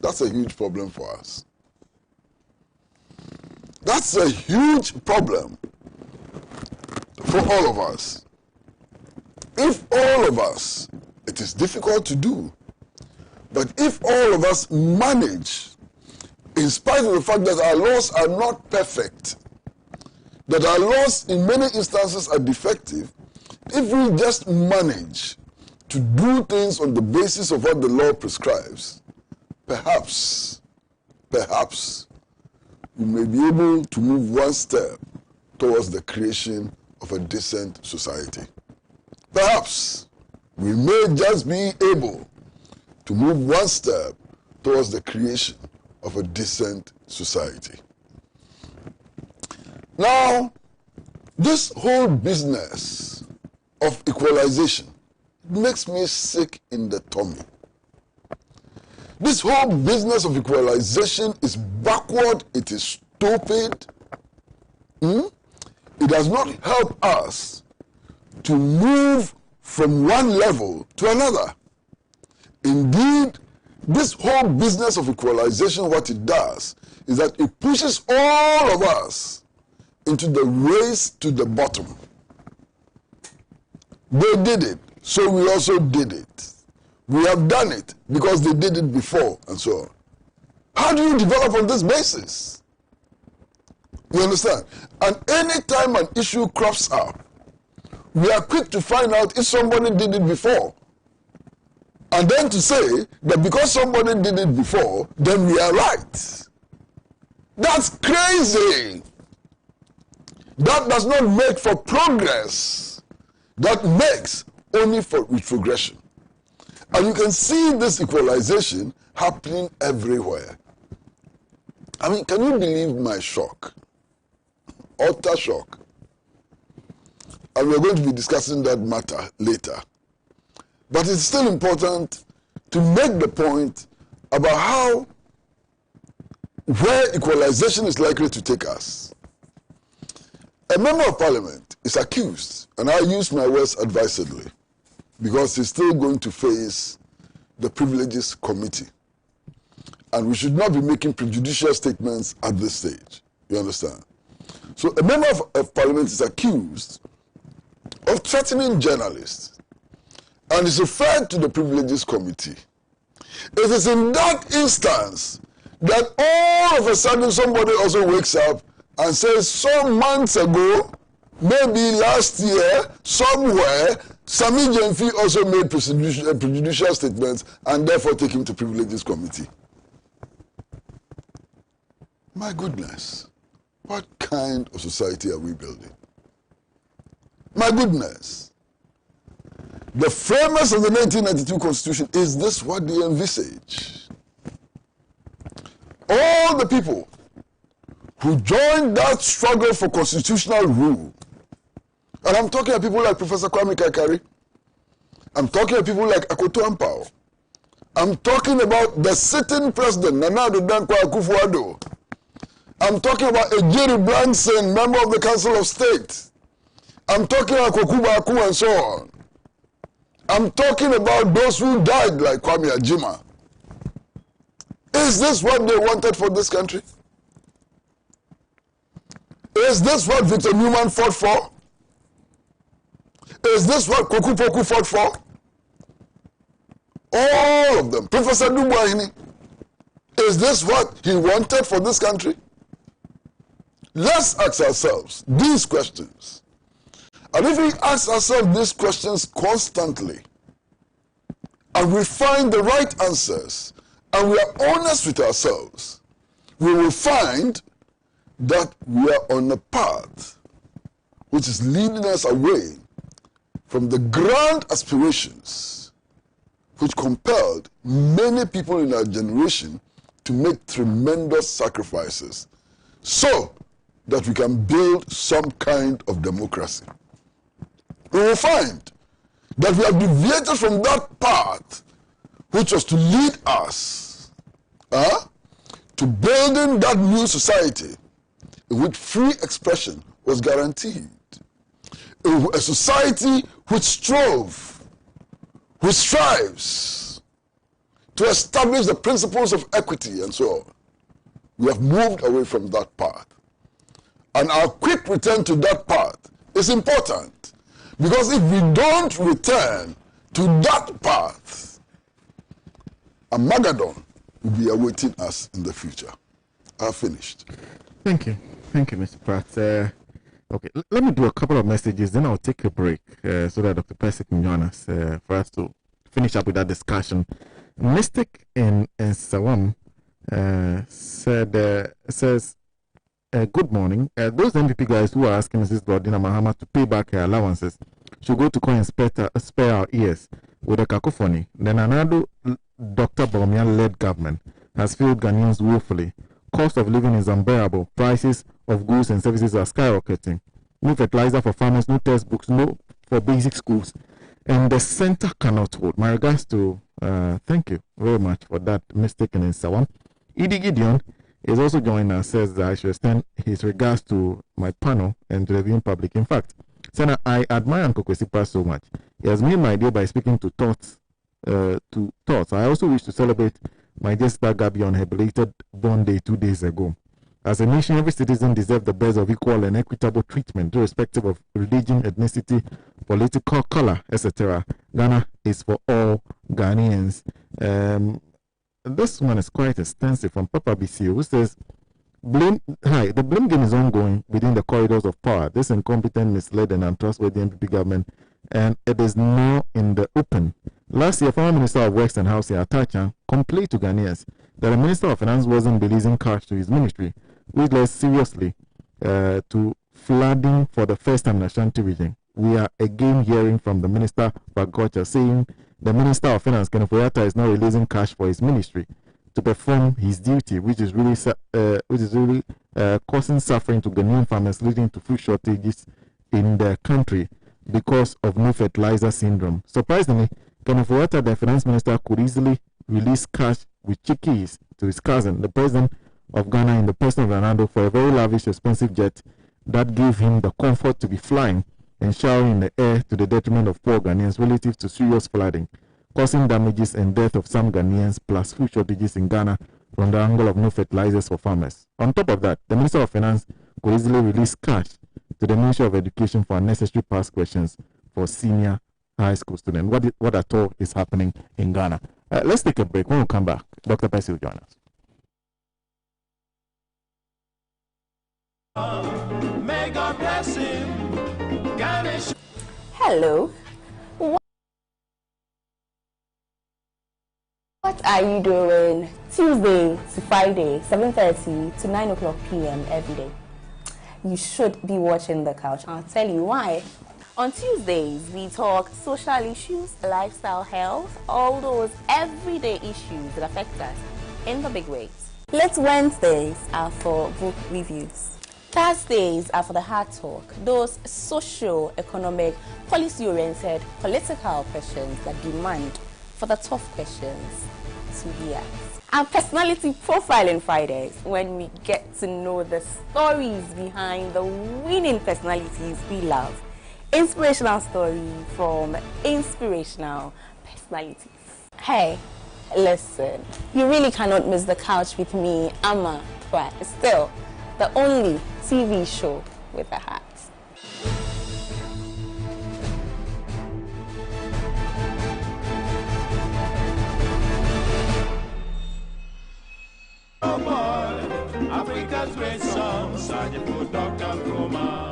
That's a huge problem for us. That's a huge problem for all of us. If all of us, it is difficult to do, but if all of us manage, in spite of the fact that our laws are not perfect, that our laws in many instances are defective, if we just manage to do things on the basis of what the law prescribes, perhaps we may be able to move one step towards the creation of a decent society. Perhaps we may just be able to move one step towards the creation of a decent society. Now, this whole business of equalization makes me sick in the tummy. This whole business of equalization is backward, it is stupid. It does not help us to move from one level to another. Indeed, this whole business of equalization, what it does is that it pushes all of us into the race to the bottom. They did it, so we also did it. We have done it because they did it before, and so on. How do you develop on this basis? You understand? And any time an issue crops up, we are quick to find out if somebody did it before. And then to say that because somebody did it before, then we are right. That's crazy. That does not make for progress. That makes only for retrogression. And you can see this equalization happening everywhere. I mean, can you believe my shock? Utter shock. And we're going to be discussing that matter later. But it's still important to make the point about where equalization is likely to take us. A member of parliament is accused, and I use my words advisedly, because he's still going to face the Privileges Committee. And we should not be making prejudicial statements at this stage. You understand? So a member of parliament is accused of threatening journalists and is referred to the Privileges Committee. It is in that instance that all of a sudden somebody also wakes up and says, some months ago, maybe last year, somewhere, Sami Jemfi also made prejudicial statements and therefore take him to Privileges Committee. My goodness, what kind of society are we building? My goodness. The framers of the 1992 Constitution, is this what they envisage? All the people who joined that struggle for constitutional rule And I'm talking about people like Professor Kwame Kaikari. I'm talking about people like Akoto Ampao. I'm talking about the sitting president, Nana Addo Dankwa Akufo-Addo. I'm talking about Ejiri Branson, member of the Council of State. I'm talking about Kokuba Aku and so on. I'm talking about those who died like Kwame Ajima. Is this what they wanted for this country? Is this what Victor Newman fought for? Is this what Koku Poku fought for? All of them. Professor Dubois, is this what he wanted for this country? Let's ask ourselves these questions. And if we ask ourselves these questions constantly, and we find the right answers, and we are honest with ourselves, we will find that we are on a path which is leading us away from the grand aspirations which compelled many people in our generation to make tremendous sacrifices so that we can build some kind of democracy. We will find that we have deviated from that path which was to lead us to building that new society in which free expression was guaranteed. A society which strives to establish the principles of equity and so on. We have moved away from that path. And our quick return to that path is important, because if we don't return to that path, Armageddon will be awaiting us in the future. I've finished. Thank you, Mr. Pratt. Okay, let me do a couple of messages, then I'll take a break so that Dr. Percy can join us for us to finish up with that discussion. Mystic in Sawam says, good morning. Those MPP guys who are asking Mrs. Brodina Mahama to pay back her allowances should go to court and spare our ears with a cacophony. Then another Dr. Bawumia-led government has failed Ghanaians woefully. Cost of living is unbearable. Prices of goods and services are skyrocketing. No fertilizer for farmers, no textbooks, no for basic schools. And the center cannot hold. My regards to, thank you very much for that mistake in Sawam. Edie Gideon is also joining us, says that I should extend his regards to my panel and to the viewing public. In fact, Sena, I admire Uncle Kwesipa so much. He has made my day by speaking to thoughts. I also wish to celebrate my dear sister Gabi on her belated born day 2 days ago. As a nation, every citizen deserves the best of equal and equitable treatment, irrespective of religion, ethnicity, political color, etc. Ghana is for all Ghanaians. This one is quite extensive from Papa BC, who says, the blame game is ongoing within the corridors of power. This incompetent, misled, and untrustworthy MPP government, and it is now in the open. Last year, former Minister of Works and Housing, Atachan, complained to Ghanaians that the Minister of Finance wasn't releasing cash to his ministry, which led seriously to flooding for the first time in Ashanti region. We are again hearing from the Minister of Agriculture saying the Minister of Finance, Kenneth Oyata, is not releasing cash for his ministry to perform his duty, which is really causing suffering to Ghanaian farmers, leading to food shortages in the country because of no fertilizer syndrome. Surprisingly, Kenneth Oyata, the finance minister, could easily release cash with chickies to his cousin, the president of Ghana, in the person of Ronaldo, for a very lavish, expensive jet that gave him the comfort to be flying and showering in the air to the detriment of poor Ghanaians relative to serious flooding, causing damages and death of some Ghanaians, plus food shortages in Ghana from the angle of no fertilizers for farmers. On top of that, the Minister of Finance could easily release cash to the Ministry of Education for unnecessary past questions for senior high school students. What at all is happening in Ghana? Let's take a break. When we come back, Dr. Percy will join us. May God bless him. Hello. What are you doing Tuesday to Friday, 7:30 to 9 o'clock p.m. every day? You should be watching The Couch. I'll tell you why. On Tuesdays, we talk social issues, lifestyle, health, all those everyday issues that affect us in the big ways. Late Wednesdays are for book reviews. Thursdays are for the hard talk, those socio-economic, policy-oriented, political questions that demand for the tough questions to be asked. And Personality Profiling Fridays, when we get to know the stories behind the winning personalities we love. Inspirational story from inspirational personalities. Hey, listen, you really cannot miss The Couch with me, Amma, but still, the only TV show with a hat. Oh boy, Africa's great song, Sergeant for Dr. Chroma.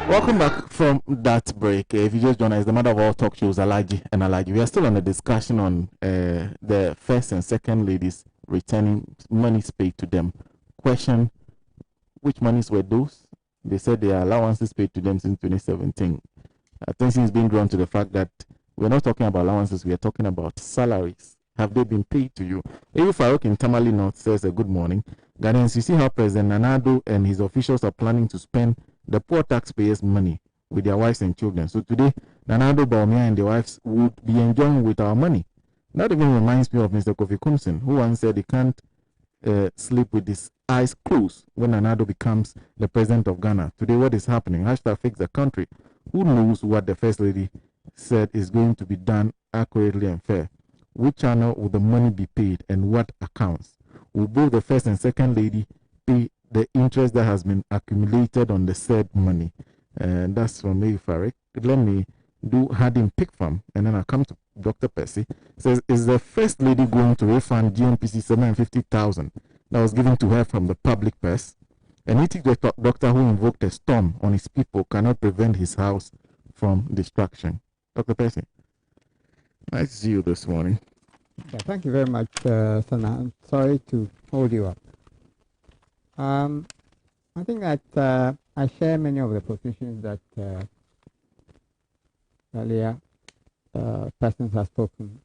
Welcome back from that break. If you just joined us, the mother of all talk shows, ALHAJI and ALHAJI. We are still on a discussion on the first and second ladies returning monies paid to them. Question, which monies were those? They said their allowances paid to them since 2017. Attention is being drawn to the fact that we're not talking about allowances, we are talking about salaries. Have they been paid to you? Ewu Farouk in Tamale North says, good morning. Ghanaians, you see how President Nanado and his officials are planning to spend the poor taxpayers' money with their wives and children. So today, Nanado, Baumia and their wives would be enjoying with our money. That even reminds me of Mr. Kofi Kumsin, who once said he can't sleep with his eyes closed when Nanado becomes the president of Ghana. Today, what is happening? Hashtag fix the country. Who knows what the first lady said is going to be done accurately and fair? Which channel will the money be paid and what accounts? Will both the first and second lady pay the interest that has been accumulated on the said money? And that's from me, Farik. Let me do Hadim Pick Farm and then I'll come to Dr. Percy. It says, is the first lady going to refund GNPC 750,000 that was given to her from the public purse? A native doctor who invoked a storm on his people cannot prevent his house from destruction. Dr. Percy, nice to see you this morning. Yeah, thank you very much, Sena. I'm sorry to hold you up. I think that I share many of the positions that earlier persons have spoken.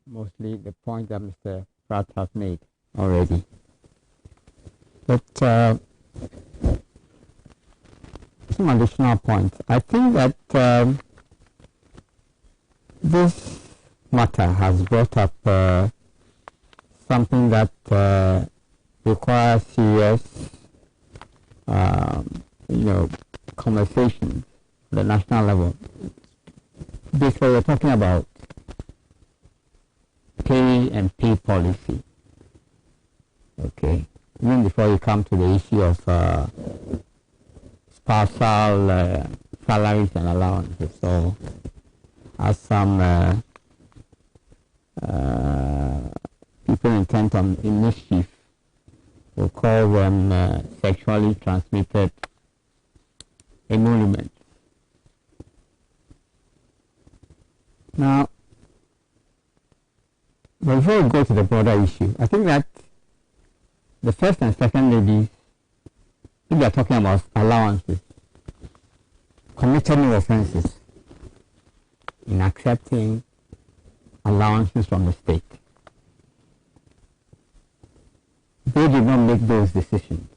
Mostly the point that Mr. Pratt has made already. But some additional points. I think that this matter has brought up something that requires serious, conversation at the national level. Basically, we're talking about pay and pay policy. Okay. Even before you come to the issue of spousal salaries and allowances, so as some people intent on mischief will call them sexually transmitted emoluments. Now, before we go to the broader issue, I think that the first and second ladies, if they are talking about allowances, committed no offenses in accepting allowances from the state. They did not make those decisions.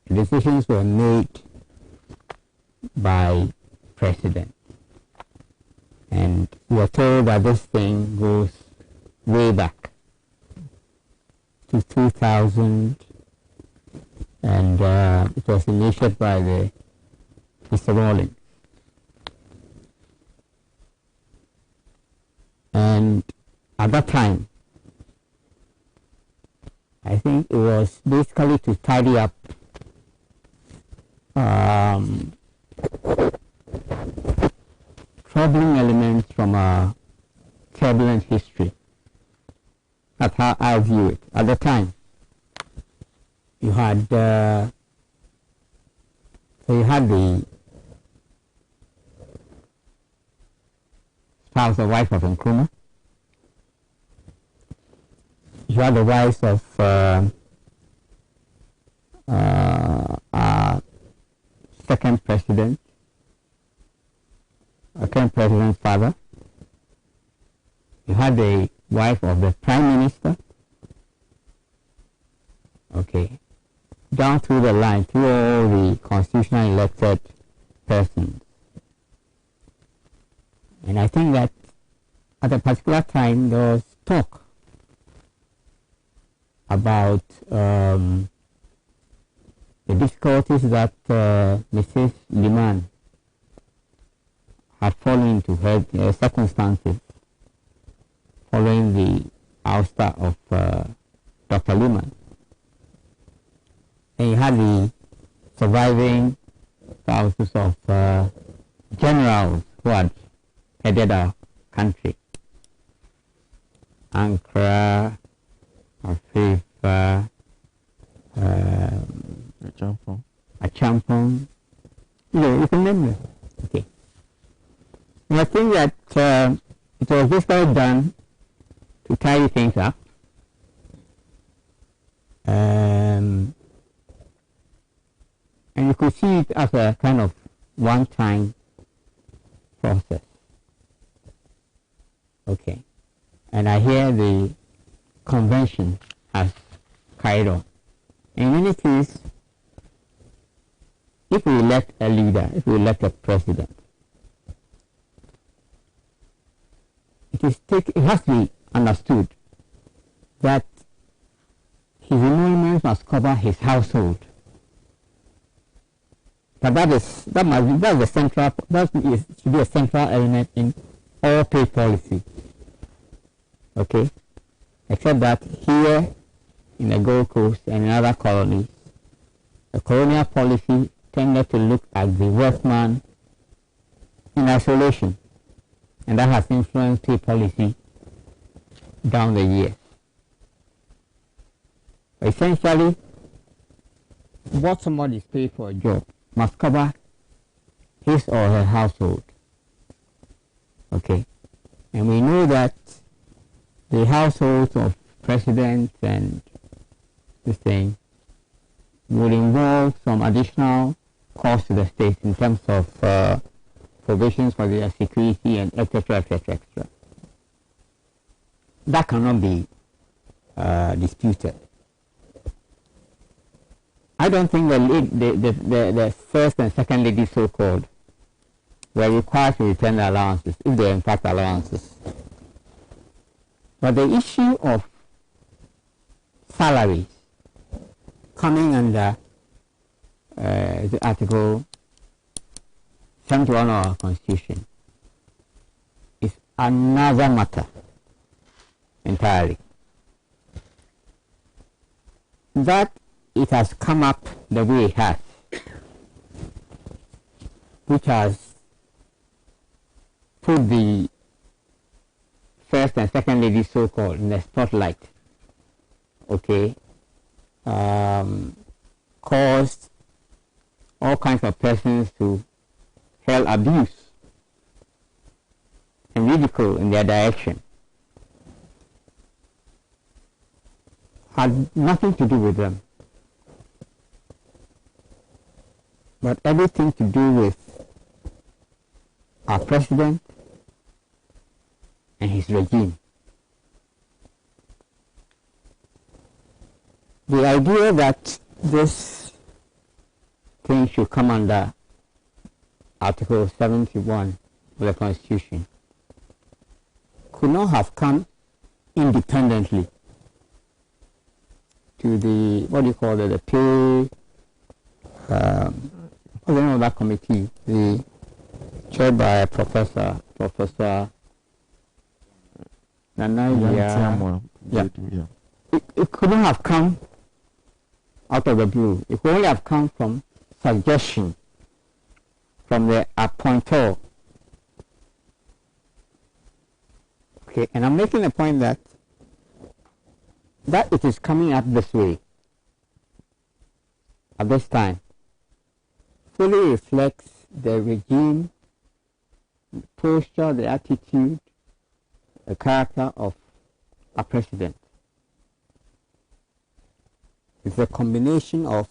The decisions were made by President. And we are told that this thing goes way back to 2000, and it was initiated by Mr. Rawlings. And at that time, I think it was basically to tidy up troubling elements from a turbulent history. That's how I view it. At the time, you had the spouse or wife of Nkrumah. You had the wives of our second president's father, You had the wife of the Prime Minister. Okay. Down through the line, through all the constitutionally elected persons. And I think that at a particular time there was talk about the difficulties that Mrs. Liman had fallen into her circumstances following the ouster of Dr. Liman. And you had the surviving thousands of generals who had headed our country. Ankara, Afifa, Achampong. You can name them. Okay. And I think that it was just done to tidy things up. And you could see it as a kind of one-time process. Okay. And I hear the convention has carried on. In any case, if we elect a leader, if we elect a president, it has to be understood that his emoluments must cover his household. But that's the central, should be a central element in all pay policy. Okay? Except that here in the Gold Coast and in other colonies, the colonial policy tended to look at the workman in isolation, and that has influenced pay policy down the years. Essentially, what somebody is paid for a job must cover his or her household. Okay? And we know that the households of presidents and this thing would involve some additional cost to the state in terms of provisions for their security and etc., etc., etc. That cannot be disputed. I don't think the first and second lady, so-called, were required to return the allowances, if they are in fact allowances. But the issue of salaries coming under the Article 71 of our Constitution is another matter entirely. That it has come up the way it has, which has put the first and second lady, so-called, in the spotlight, okay, caused all kinds of persons to hurl abuse and ridicule in their direction. Had nothing to do with them, but everything to do with our president and his regime. The idea that this thing should come under Article 71 of the Constitution could not have come independently to the, what do you call it, the pay, what's the name of that committee, chaired by Professor Nanaya. Yeah. It couldn't have come out of the blue. It could only have come from suggestion from the appointer. Okay, and I'm making the point that it is coming up this way at this time fully reflects the regime, the posture, the attitude, the character of a president. It's a combination of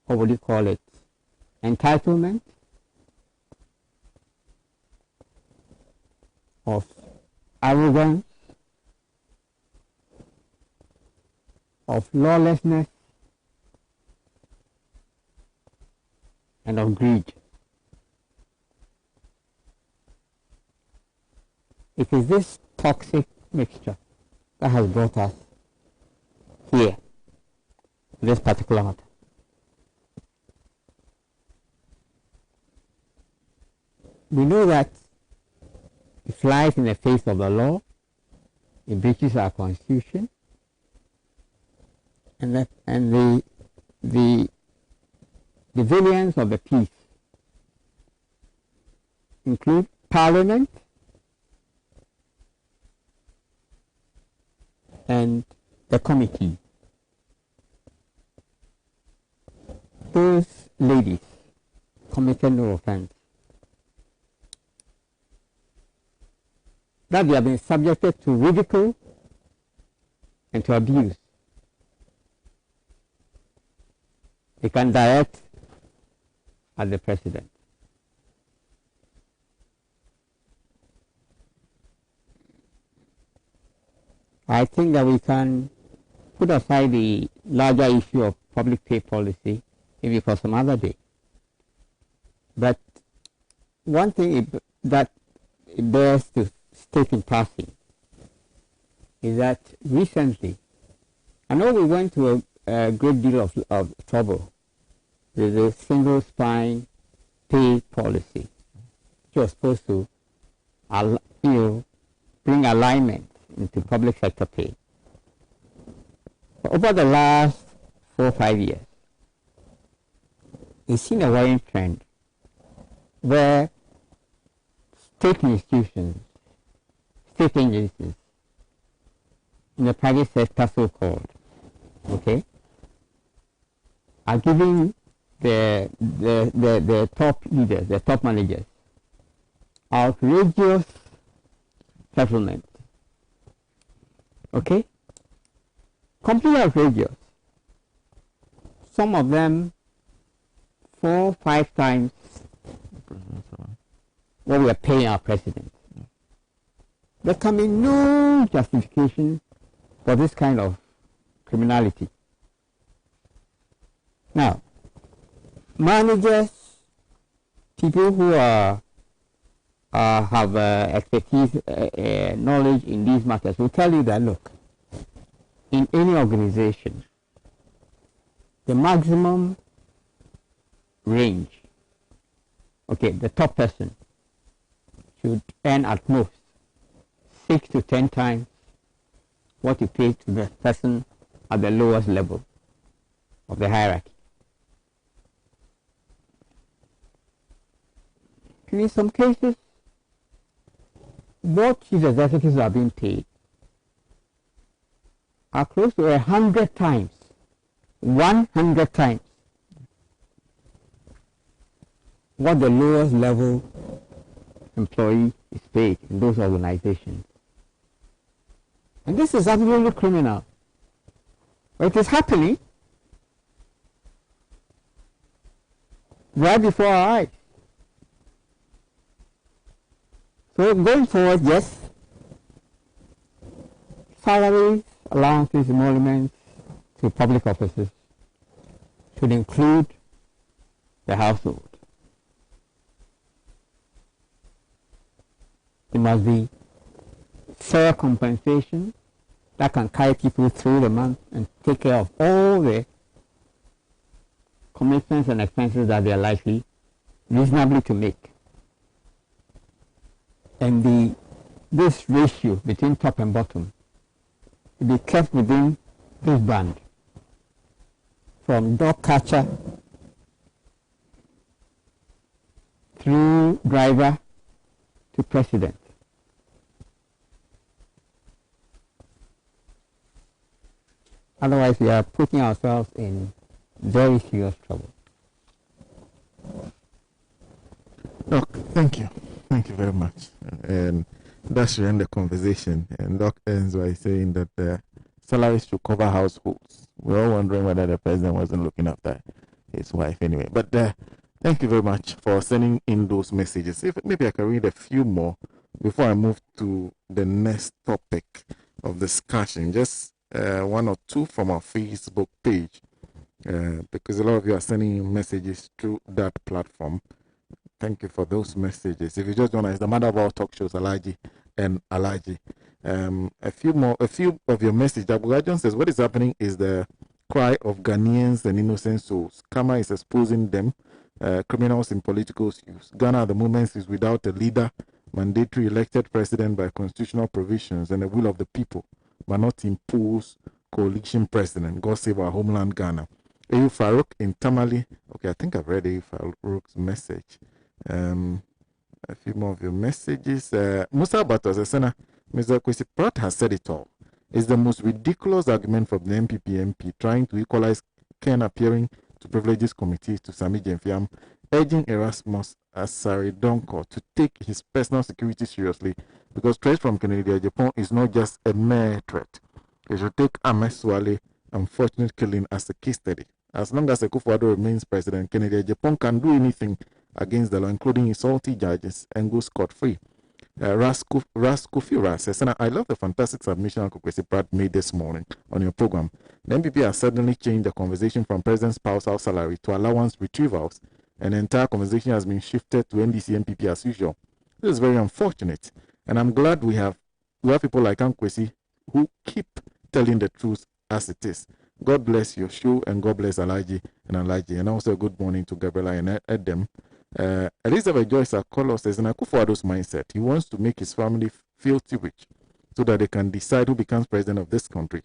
what would you call it, entitlement, of arrogance, of lawlessness, and of greed. It is this toxic mixture that has brought us here, this particular matter. We know that it flies in the face of the law, it breaches our constitution, and the civilians of the peace include Parliament and the committee. Those ladies committed no offense. That they have been subjected to ridicule and to abuse. They can direct at the president. I think that we can put aside the larger issue of public pay policy maybe for some other day. But one thing that it bears to state in passing is that recently, I know we went to a great deal of trouble with the single spine pay policy, which was supposed to bring alignment into public sector pay. But over the last 4 or 5 years, we've seen a worrying trend where state institutions, state agencies, in the private sector so-called, okay, are giving the top leaders, the top managers, outrageous settlements. Okay? Completely outrageous. Some of them 4 or 5 times what we are paying our president. There can be no justification for this kind of criminality. Now, managers, people who have expertise, knowledge in these matters will tell you that, look, in any organization, the maximum range, okay, the top person should earn at most 6 to 10 times what you pay to the person at the lowest level of the hierarchy. And in some cases, what chief executives are being paid are close to 100 times, 100 times what the lowest level employee is paid in those organizations. And this is absolutely criminal. But it is happening right before our eyes. So going forward, yes, salaries, allowances, emoluments to public offices should include the household. It must be fair compensation that can carry people through the month and take care of all the commitments and expenses that they are likely reasonably to make. And this ratio between top and bottom to be kept within this band, from dog catcher through driver to president. Otherwise, we are putting ourselves in very serious trouble. Doc, thank you. Thank you very much. And that should end the conversation. And Doc ends by saying that the salaries should cover households. We're all wondering whether the president wasn't looking after his wife anyway. But thank you very much for sending in those messages. If maybe I can read a few more before I move to the next topic of discussion, just one or two from our Facebook page, because a lot of you are sending messages through that platform. Thank you for those messages. If you just join us, the matter of our talk shows, ALHAJI and ALHAJI. A few of your messages. Abu John says, what is happening is the cry of Ghanaians and innocent souls. Kama is exposing them, criminals in political issues. Ghana at the moment is without a leader, mandatory elected president by constitutional provisions and the will of the people, but not impose coalition president. God save our homeland, Ghana. Ayu Farouk in Tamale. Okay, I think I've read Ayu Farouk's message. A few more of your messages. Musa Bato says, Sena, Mr. Kwesi Pratt has said it all. It's the most ridiculous argument from the MPP MP trying to equalize Ken appearing to privileges committees to Sami Jemfiam, urging Erasmus Asaridonko to take his personal security seriously because threats from Kennedy Japan is not just a mere threat. He should take Ameswale unfortunate killing as a case study. As long as Akufo-Addo remains president, Kennedy Japan can do anything against the law, including insulting judges, and go scot-free. Raskufira says, I love the fantastic submission Uncle Kwesi Pratt made this morning on your program. The MPP has suddenly changed the conversation from president's spousal salary to allowance retrievals, and the entire conversation has been shifted to NDC MPP as usual. This is very unfortunate, and I'm glad we have people like Uncle Kwesi who keep telling the truth as it is. God bless your show, and God bless ALHAJI and ALHAJI, and also good morning to Gabriela and Edem. Elizabeth Joyce Akolo says, in Akufo-Addo's mindset, he wants to make his family filthy rich so that they can decide who becomes president of this country.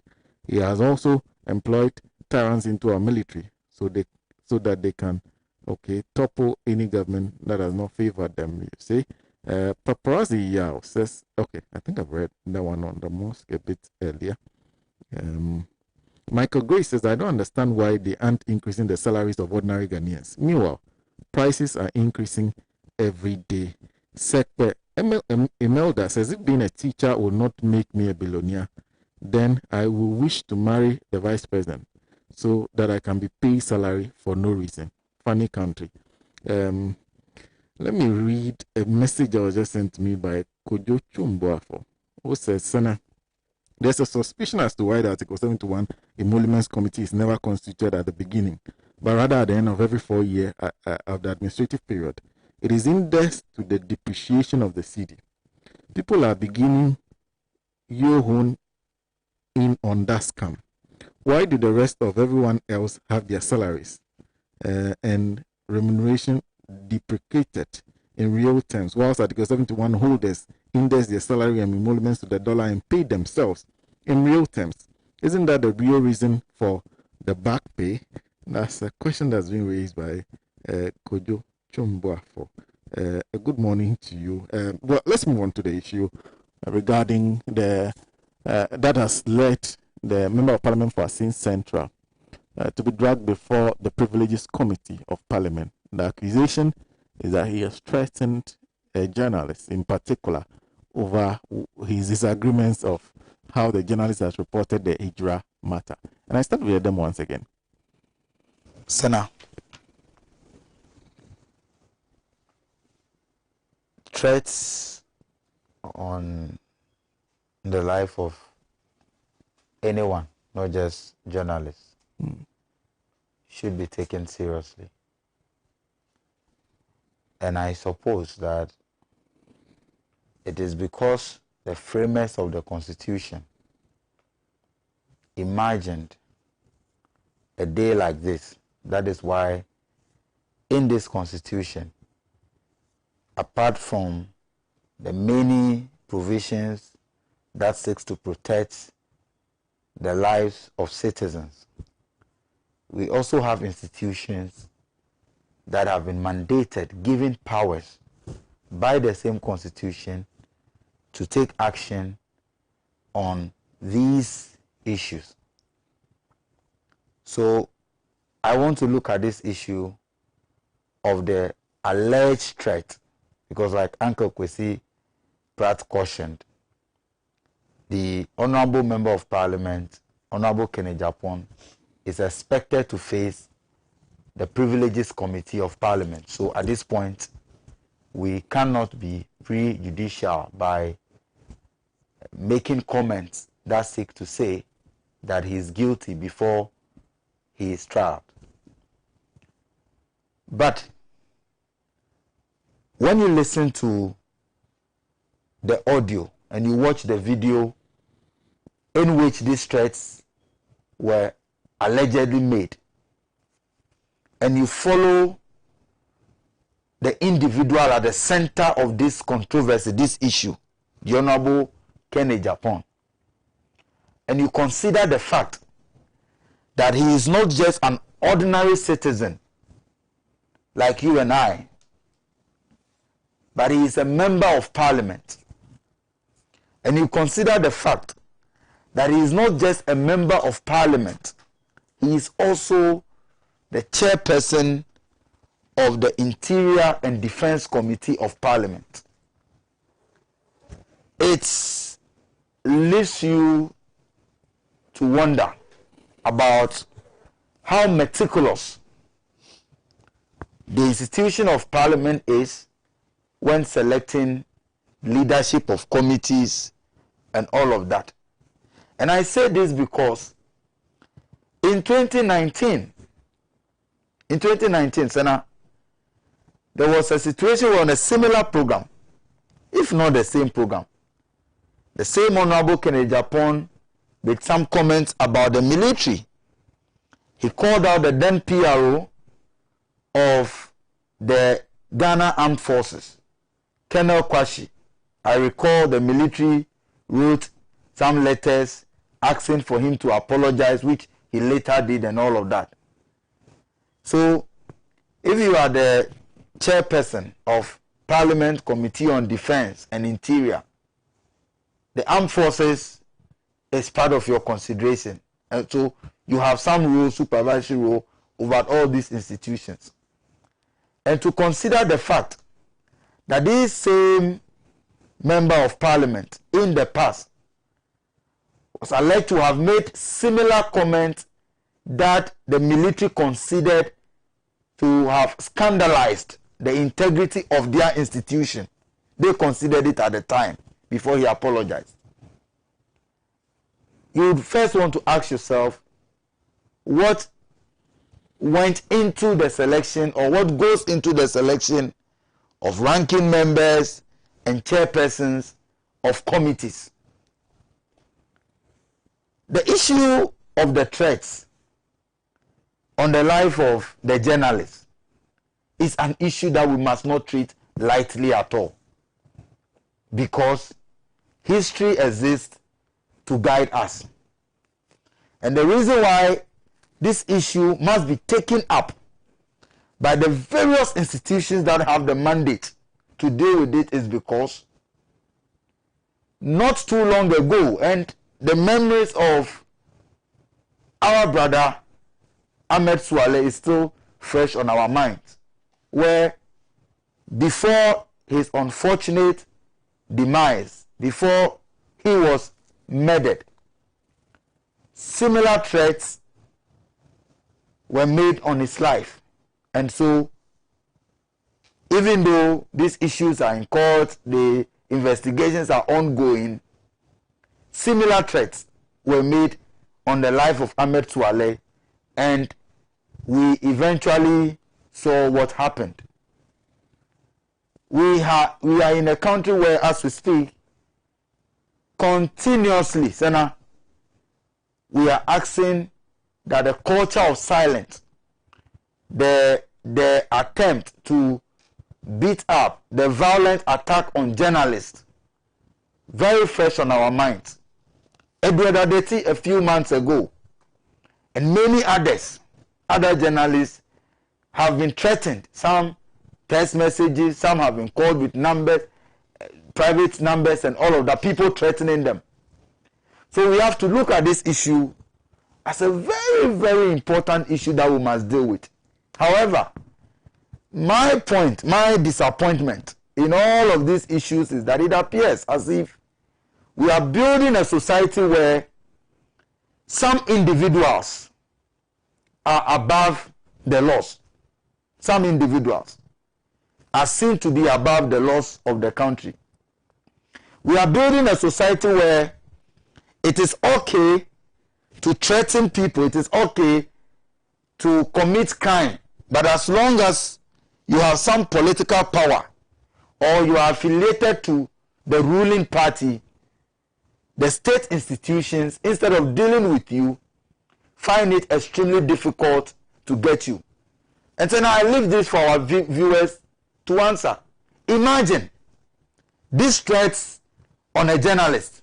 He has also employed tyrants into our military so that they can topple any government that has not favored them, you see. Paparazzi Yao says, okay, I think I've read that one on the mosque a bit earlier. Michael Gray says, I don't understand why they aren't increasing the salaries of ordinary Ghanaians. Meanwhile, prices are increasing every day. Sekpe Imelda says, if being a teacher will not make me a billionaire, then I will wish to marry the vice president so that I can be paid salary for no reason. Funny country. Let me read a message that was just sent to me by Kojo Chumboafo, who says, Sena, there's a suspicion as to why the Article 71 Emoluments Committee is never constituted at the beginning, but rather at the end of every 4 years of the administrative period. It is indexed to the depreciation of the cedi. People are beginning hone in on that scam. Why do the rest of everyone else have their salaries and remuneration depreciated in real terms, whilst Article 71 holders index their salary and emoluments to the dollar and pay themselves in real terms? Isn't that the real reason for the back pay? That's a question that's been raised by Kojo Chumboafo. A good morning to you. Well, let's move on to the issue regarding the that has led the Member of Parliament for Asin Central to be dragged before the Privileges Committee of Parliament. The accusation is that he has threatened a journalist in particular over his disagreements of how the journalist has reported the Hijra matter. And I start with them once again. Sena, threats on the life of anyone, not just journalists, should be taken seriously. And I suppose that it is because the framers of the Constitution imagined a day like this. That is why in this Constitution, apart from the many provisions that seeks to protect the lives of citizens, we also have institutions that have been mandated, given powers by the same Constitution to take action on these issues. So I want to look at this issue of the alleged threat, because like Uncle Kwesi Pratt cautioned, the Honorable Member of Parliament, Honorable Kennedy Japan, is expected to face the Privileges Committee of Parliament. So at this point, we cannot be prejudicial by making comments that seek to say that he is guilty before he is tried. But when you listen to the audio and you watch the video in which these threats were allegedly made, and you follow the individual at the center of this controversy, this issue, the Honorable Kenneth Japan, and you consider the fact that he is not just an ordinary citizen like you and I, but he is a member of parliament, and you consider the fact that he is not just a member of parliament, he is also the chairperson of the Interior and Defense Committee of Parliament. It leads you to wonder about how meticulous the institution of Parliament is when selecting leadership of committees and all of that. And I say this because in 2019, Sena, there was a situation where on a similar program, if not the same program, the same Honorable Kenneth Japan made some comments about the military. He called out the then PRO of the Ghana Armed Forces, Colonel Kwashi. I recall the military wrote some letters asking for him to apologize, which he later did and all of that. So, if you are the chairperson of Parliament Committee on Defense and Interior, the Armed Forces is part of your consideration. And so, you have some role, supervisory role, over all these institutions. And to consider the fact that this same member of Parliament in the past was alleged to have made similar comments that the military considered to have scandalized the integrity of their institution. They considered it at the time before he apologized. You would first want to ask yourself what went into the selection, or what goes into the selection of ranking members and chairpersons of committees. The issue of the threats on the life of the journalists is an issue that we must not treat lightly at all, because history exists to guide us. And the reason why this issue must be taken up by the various institutions that have the mandate to deal with it is because not too long ago, and the memories of our brother Ahmed Suale is still fresh on our minds, where before his unfortunate demise, before he was murdered, similar threats were made on his life. And so, even though these issues are in court, the investigations are ongoing, similar threats were made on the life of Ahmed Suale, and we eventually saw what happened. We are in a country where, as we speak, continuously, Sena, we are asking that the culture of silence, the attempt to beat up, the violent attack on journalists, very fresh on our minds. Edward Adeti a few months ago, and many other journalists have been threatened. Some text messages, some have been called with numbers, private numbers and all of that, people threatening them. So we have to look at this issue as a very, very important issue that we must deal with. However, my point, my disappointment in all of these issues is that it appears as if we are building a society where some individuals are above the laws. Some individuals. are seen to be above the laws of the country. We are building a society where it is okay to threaten people, it is okay to commit crime, but as long as you have some political power or you are affiliated to the ruling party, the state institutions, instead of dealing with you, find it extremely difficult to get you. And so now I leave this for our viewers to answer. Imagine these threats on a journalist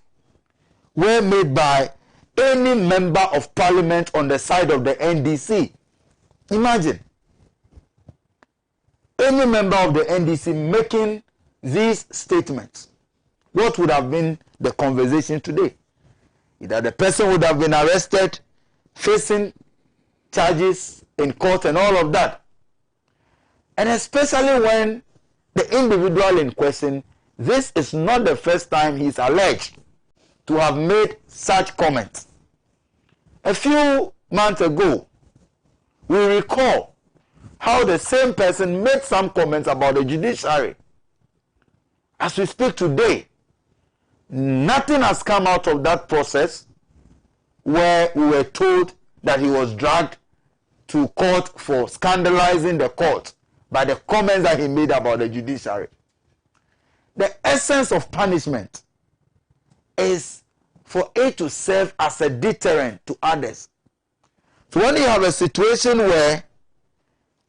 were made by any member of parliament on the side of the NDC. Imagine any member of the NDC making these statements. What would have been the conversation today? Either the person would have been arrested, facing charges in court and all of that. And especially when the individual in question, this is not the first time he is alleged to have made such comments. A few months ago, we recall how the same person made some comments about the judiciary. As we speak today, nothing has come out of that process where we were told that he was dragged to court for scandalizing the court by the comments that he made about the judiciary. The essence of punishment is for it to serve as a deterrent to others. So when you have a situation where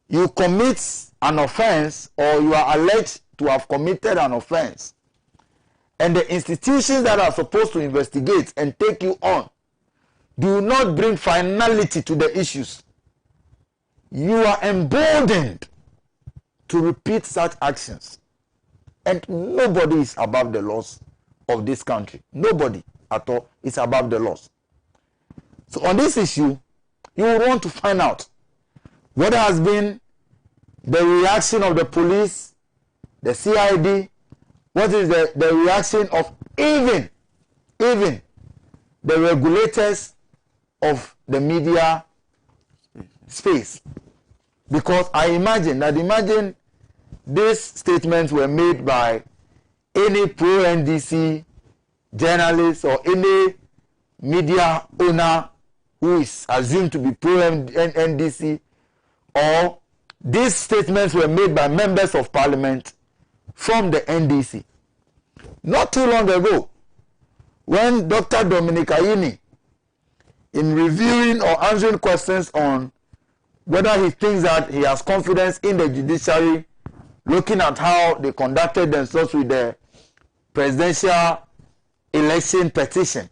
you commit an offense or you are alleged to have committed an offense, and the institutions that are supposed to investigate and take you on do not bring finality to the issues, you are emboldened to repeat such actions. And nobody is above the laws of this country. Nobody at all is above the laws. So on this issue, you will want to find out what has been the reaction of the police, the CID, what is the reaction of even the regulators of the media space. Because I imagine these statements were made by any pro-NDC journalist or any media owner who is assumed to be pro-NDC, or these statements were made by members of parliament from the NDC. Not too long ago, when Dr. Dominic Ayini, in reviewing or answering questions on whether he thinks that he has confidence in the judiciary, looking at how they conducted themselves with the presidential election petition,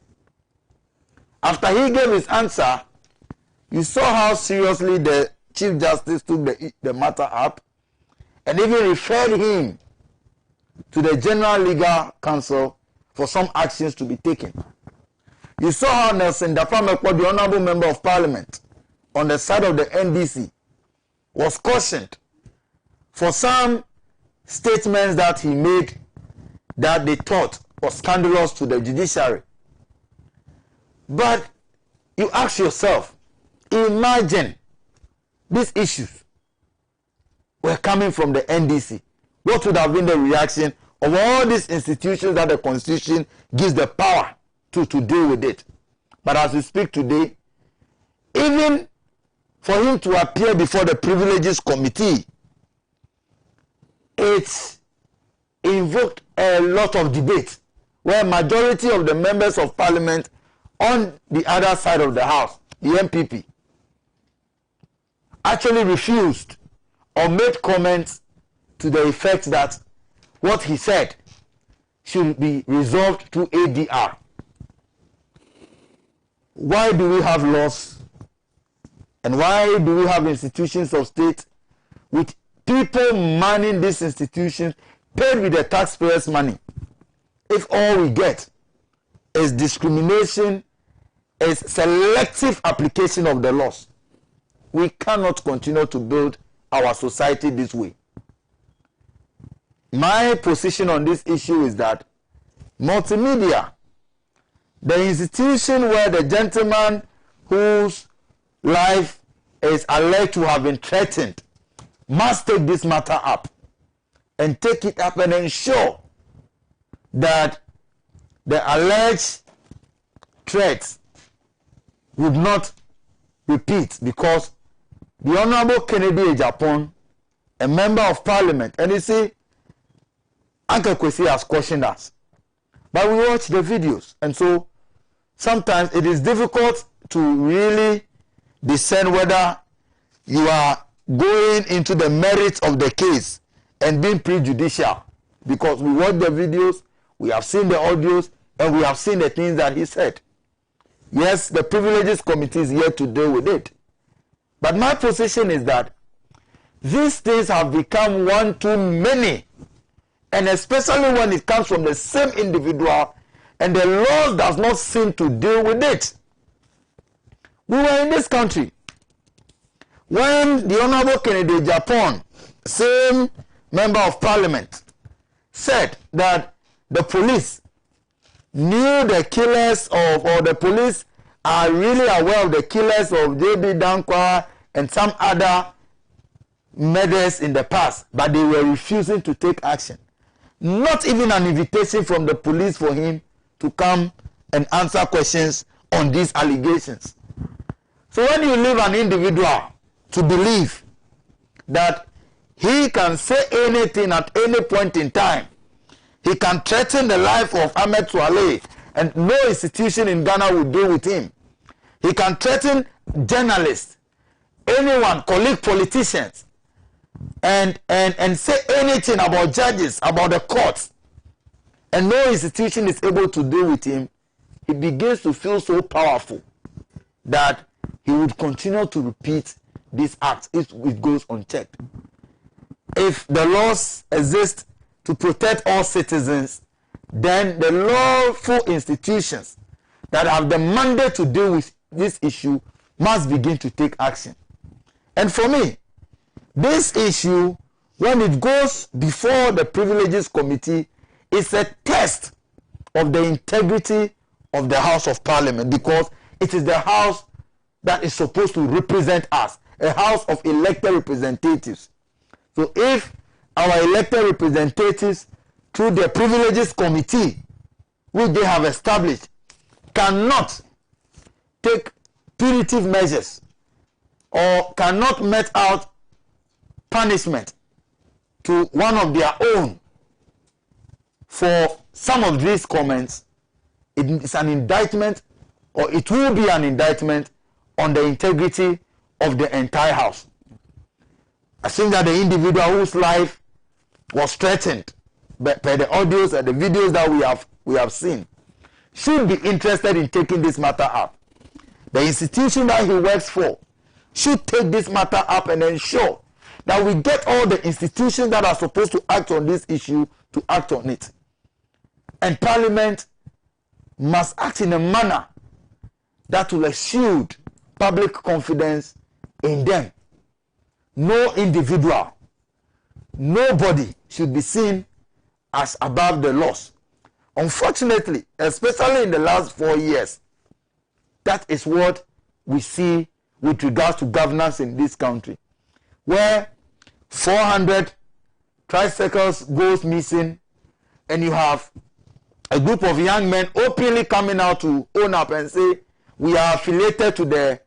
after he gave his answer, you saw how seriously the Chief Justice took the matter up and even referred him to the General Legal Council for some actions to be taken. You saw how Nelson Dafamekwa, the Honorable Member of Parliament, on the side of the NDC, was cautioned for some statements that he made that they thought was scandalous to the judiciary. But you ask yourself, imagine these issues were coming from the NDC. What would have been the reaction of all these institutions that the Constitution gives the power to deal with it? But as we speak today, even for him to appear before the Privileges Committee, it invoked a lot of debate, where majority of the members of parliament on the other side of the house, the MPP, actually refused or made comments to the effect that what he said should be resolved through ADR. Why do we have laws? And why do we have institutions of state with people manning these institutions paid with the taxpayers' money, if all we get is discrimination, is selective application of the laws? We cannot continue to build our society this way. My position on this issue is that multimedia, the institution where the gentleman whose life is alleged to have been threatened, must take this matter up and take it up and ensure that the alleged threats would not repeat, because the Honorable Kennedy Japan, a member of parliament, and you see, Uncle Kwesi has questioned us, but we watch the videos, and so sometimes it is difficult to really discern whether you are going into the merits of the case and being prejudicial, because we watch the videos, we have seen the audios, and we have seen the things that he said. Yes, the Privileges Committee is here to deal with it. But my position is that these things have become one too many, and especially when it comes from the same individual, and the law does not seem to deal with it. We were in this country when the Honorable Kennedy Japan, same member of parliament, said that the police knew the killers of, or the police are really aware of the killers of J.B. Dankwa and some other murders in the past, but they were refusing to take action. Not even an invitation from the police for him to come and answer questions on these allegations. So when you leave an individual to believe that he can say anything at any point in time, he can threaten the life of Ahmed Swaleh, and no institution in Ghana will deal with him. He can threaten journalists, anyone, colleague politicians, and say anything about judges, about the courts, and no institution is able to deal with him. He begins to feel so powerful that he would continue to repeat these acts if it goes unchecked. If the laws exist to protect all citizens, then the lawful institutions that have the mandate to deal with this issue must begin to take action. And for me, this issue, when it goes before the Privileges Committee, is a test of the integrity of the House of Parliament, because it is the House that is supposed to represent us, a House of elected representatives. So if our elected representatives, through the Privileges Committee, which they have established, cannot take punitive measures or cannot mete out punishment to one of their own for some of these comments, it is an indictment, or it will be an indictment on the integrity of the entire House. I think that the individual whose life was threatened by the audios and the videos that we have seen should be interested in taking this matter up. The institution that he works for should take this matter up and ensure that we get all the institutions that are supposed to act on this issue to act on it. And Parliament must act in a manner that will exude public confidence in them. No individual, nobody should be seen as above the laws. Unfortunately, especially in the last 4 years, that is what we see with regards to governance in this country, where 400 tricycles goes missing, and you have a group of young men openly coming out to own up and say, we are affiliated to the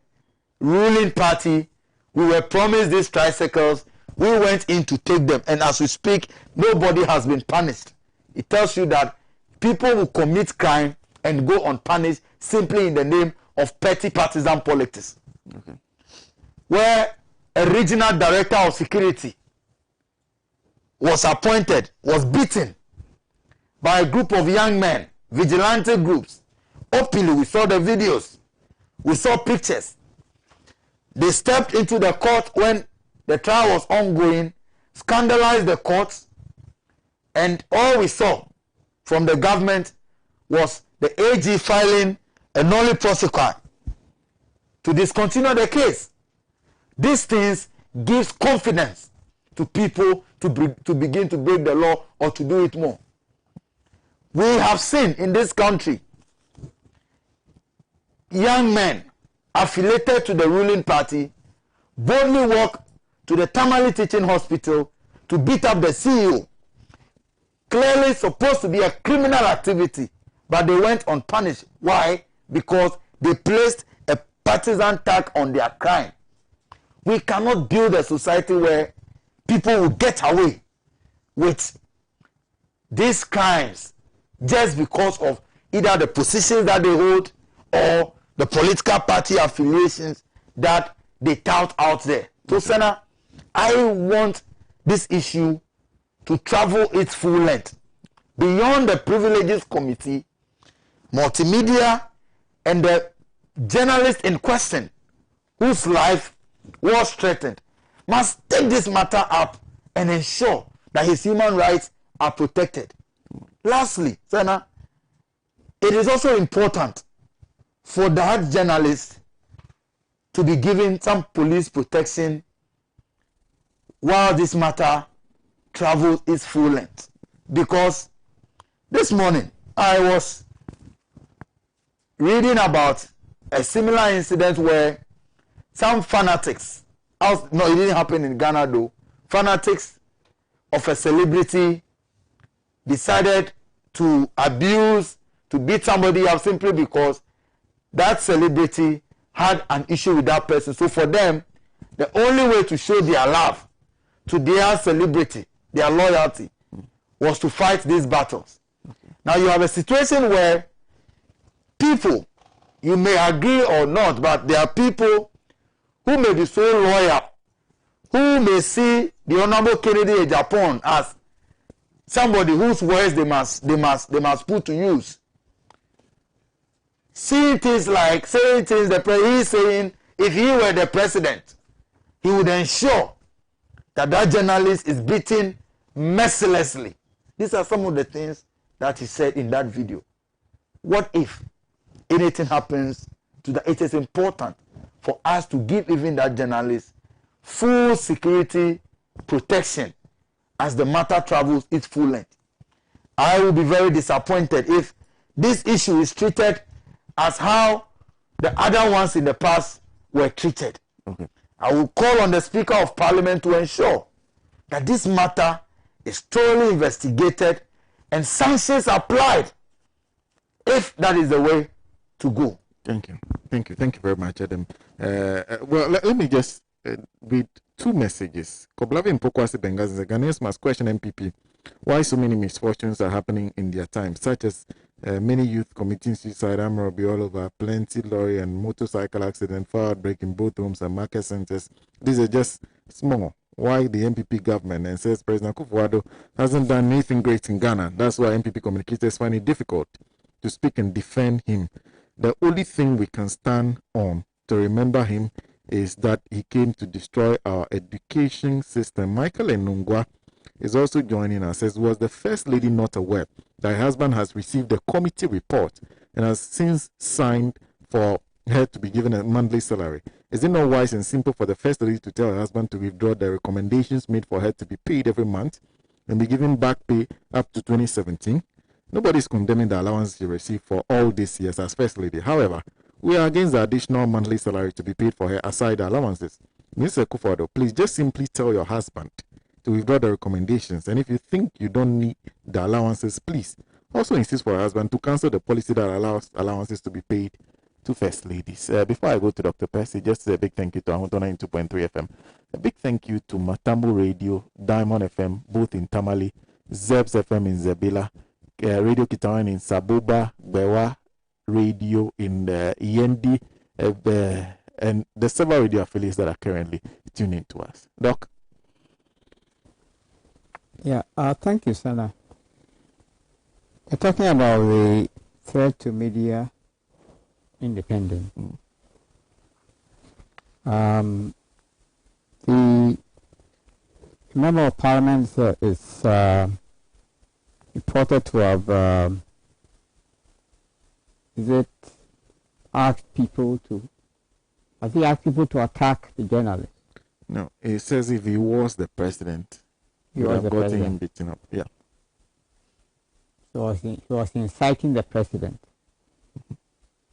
ruling party, we were promised these tricycles, we went in to take them, and as we speak, nobody has been punished. It tells you that people will commit crime and go unpunished simply in the name of petty partisan politics. Okay. Where a regional director of security was appointed, was beaten by a group of young men, vigilante groups. Openly, we saw the videos, we saw pictures. They stepped into the court when the trial was ongoing, scandalized the courts, and all we saw from the government was the AG filing a nolle prosequi to discontinue the case. These things gives confidence to people to begin to break the law or to do it more. We have seen in this country young men affiliated to the ruling party boldly walk to the Tamale Teaching Hospital to beat up the CEO clearly supposed to be a criminal activity, but they went unpunished. Why? Because they placed a partisan tag on their crime. We cannot build a society where people will get away with these crimes just because of either the positions that they hold or the political party affiliations that they tout out there. So, Sena, I want this issue to travel its full length beyond the privileges committee, multimedia, and the journalist in question whose life was threatened must take this matter up and ensure that his human rights are protected. Lastly, Sena, it is also important for that journalist to be given some police protection while this matter travels its full length. Because this morning I was reading about a similar incident where some fanatics, no, it didn't happen in Ghana though, fanatics of a celebrity decided to abuse, to beat somebody up simply because that celebrity had an issue with that person. So for them, the only way to show their love to their celebrity, their loyalty, was to fight these battles. Now you have a situation where people, you may agree or not, but there are people who may be so loyal, who may see the Honorable Kennedy in Japan as somebody whose words they must put to use. Seeing things like saying things he's saying if he were the president, he would ensure that that journalist is beaten mercilessly. These are some of the things that he said in that video. What if anything happens to that? It is important for us to give even that journalist full security protection as the matter travels its full length. I will be very disappointed if this issue is treated as how the other ones in the past were treated. Okay. I will call on the Speaker of Parliament to ensure that this matter is thoroughly investigated and sanctions applied if that is the way to go. Thank you. Thank you. Thank you very much, Adam. Well, let me just read two messages. Koblavi Mpokwasi Bengazi, the Ghanaians must question MPP why so many misfortunes are happening in their time, such as many youth committing suicide, armed robbery all over, plenty lorry and motorcycle accident, fire outbreak in both homes and market centers. These are just small. Why the MPP government and says President Akufo-Addo hasn't done anything great in Ghana. That's why MPP communicators find it difficult to speak and defend him. The only thing we can stand on to remember him is that he came to destroy our education system. Michael Enungwa is also joining us. Says, was the First Lady not aware that her husband has received a committee report and has since signed for her to be given a monthly salary? Is it not wise and simple for the First Lady to tell her husband to withdraw the recommendations made for her to be paid every month and be given back pay up to 2017? Nobody is condemning the allowance she received for all these years as First Lady. However, we are against the additional monthly salary to be paid for her aside the allowances. Mr. Akufo-Addo, please just simply tell your husband to withdraw the recommendations. And if you think you don't need the allowances, please also insist for her husband to cancel the policy that allows allowances to be paid to First Ladies. Before I go to Dr. Percy, just a big thank you to Ahotona 2.3 FM. A big thank you to Matambo Radio, Diamond FM, both in Tamale, Zebs FM in Zebila, Radio Kitawan in Saboba, Bewa Radio in Yendi, and the several radio affiliates that are currently tuning to us. Doc? Yeah, thank you, Sena. We're talking about the threat to media independence. The member of parliament is reported to have asked people to attack the journalist? No, it says if he was the president, he would have gotten him beaten up. Yeah. So he was inciting the president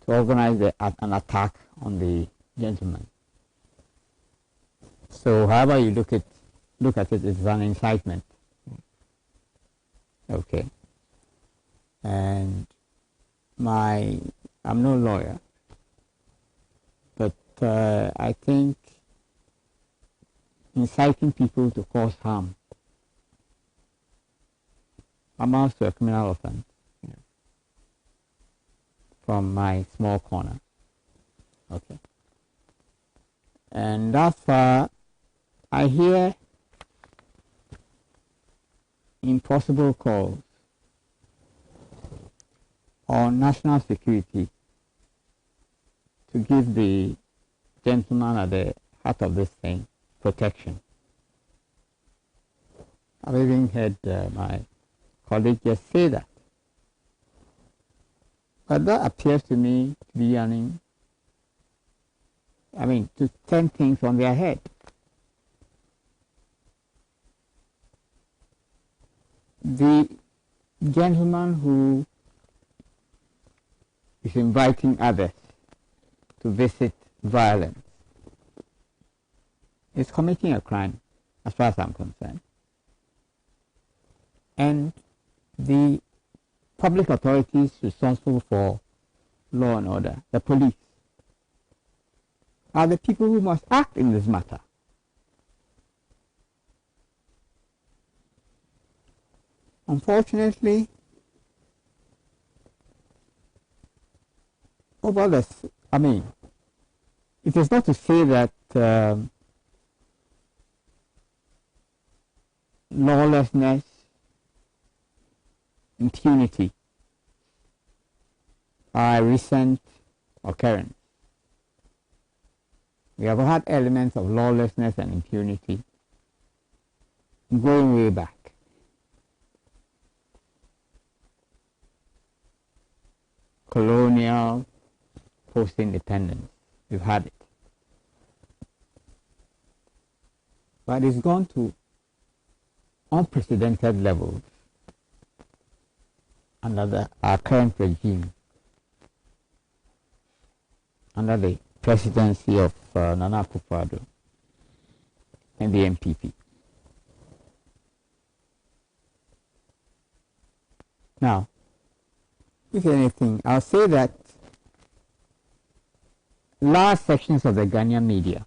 to organize an attack on the gentleman. So however you look at it, it's an incitement. Okay. And I'm no lawyer, but I think inciting people to cause harm amounts to a criminal offense from my small corner. Okay. And thus far, I hear impossible calls on national security to give the gentleman at the heart of this thing protection. I've even heard my colleague just say that. But that appears to me to be to turn things on their head. The gentleman who is inviting others to visit violence is committing a crime, as far as I'm concerned. And the public authorities responsible for law and order, the police, are the people who must act in this matter. Unfortunately, it is not to say that lawlessness, impunity are a recent occurrence. We have had elements of lawlessness and impunity going way back. Colonial, post-independence, we've had it. But it's gone to unprecedented levels under our current regime, under the presidency of Nana Akufo-Addo and the MPP. Now, if anything, I'll say that large sections of the Ghanaian media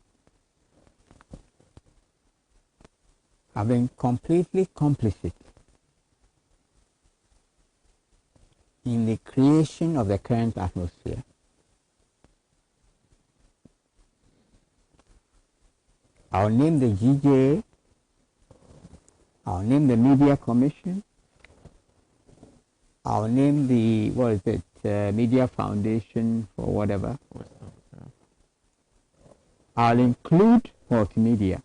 have been completely complicit in the creation of the current atmosphere. I'll name the GJA, I'll name the Media Commission, I'll name the, Media Foundation or whatever. I'll include multimedia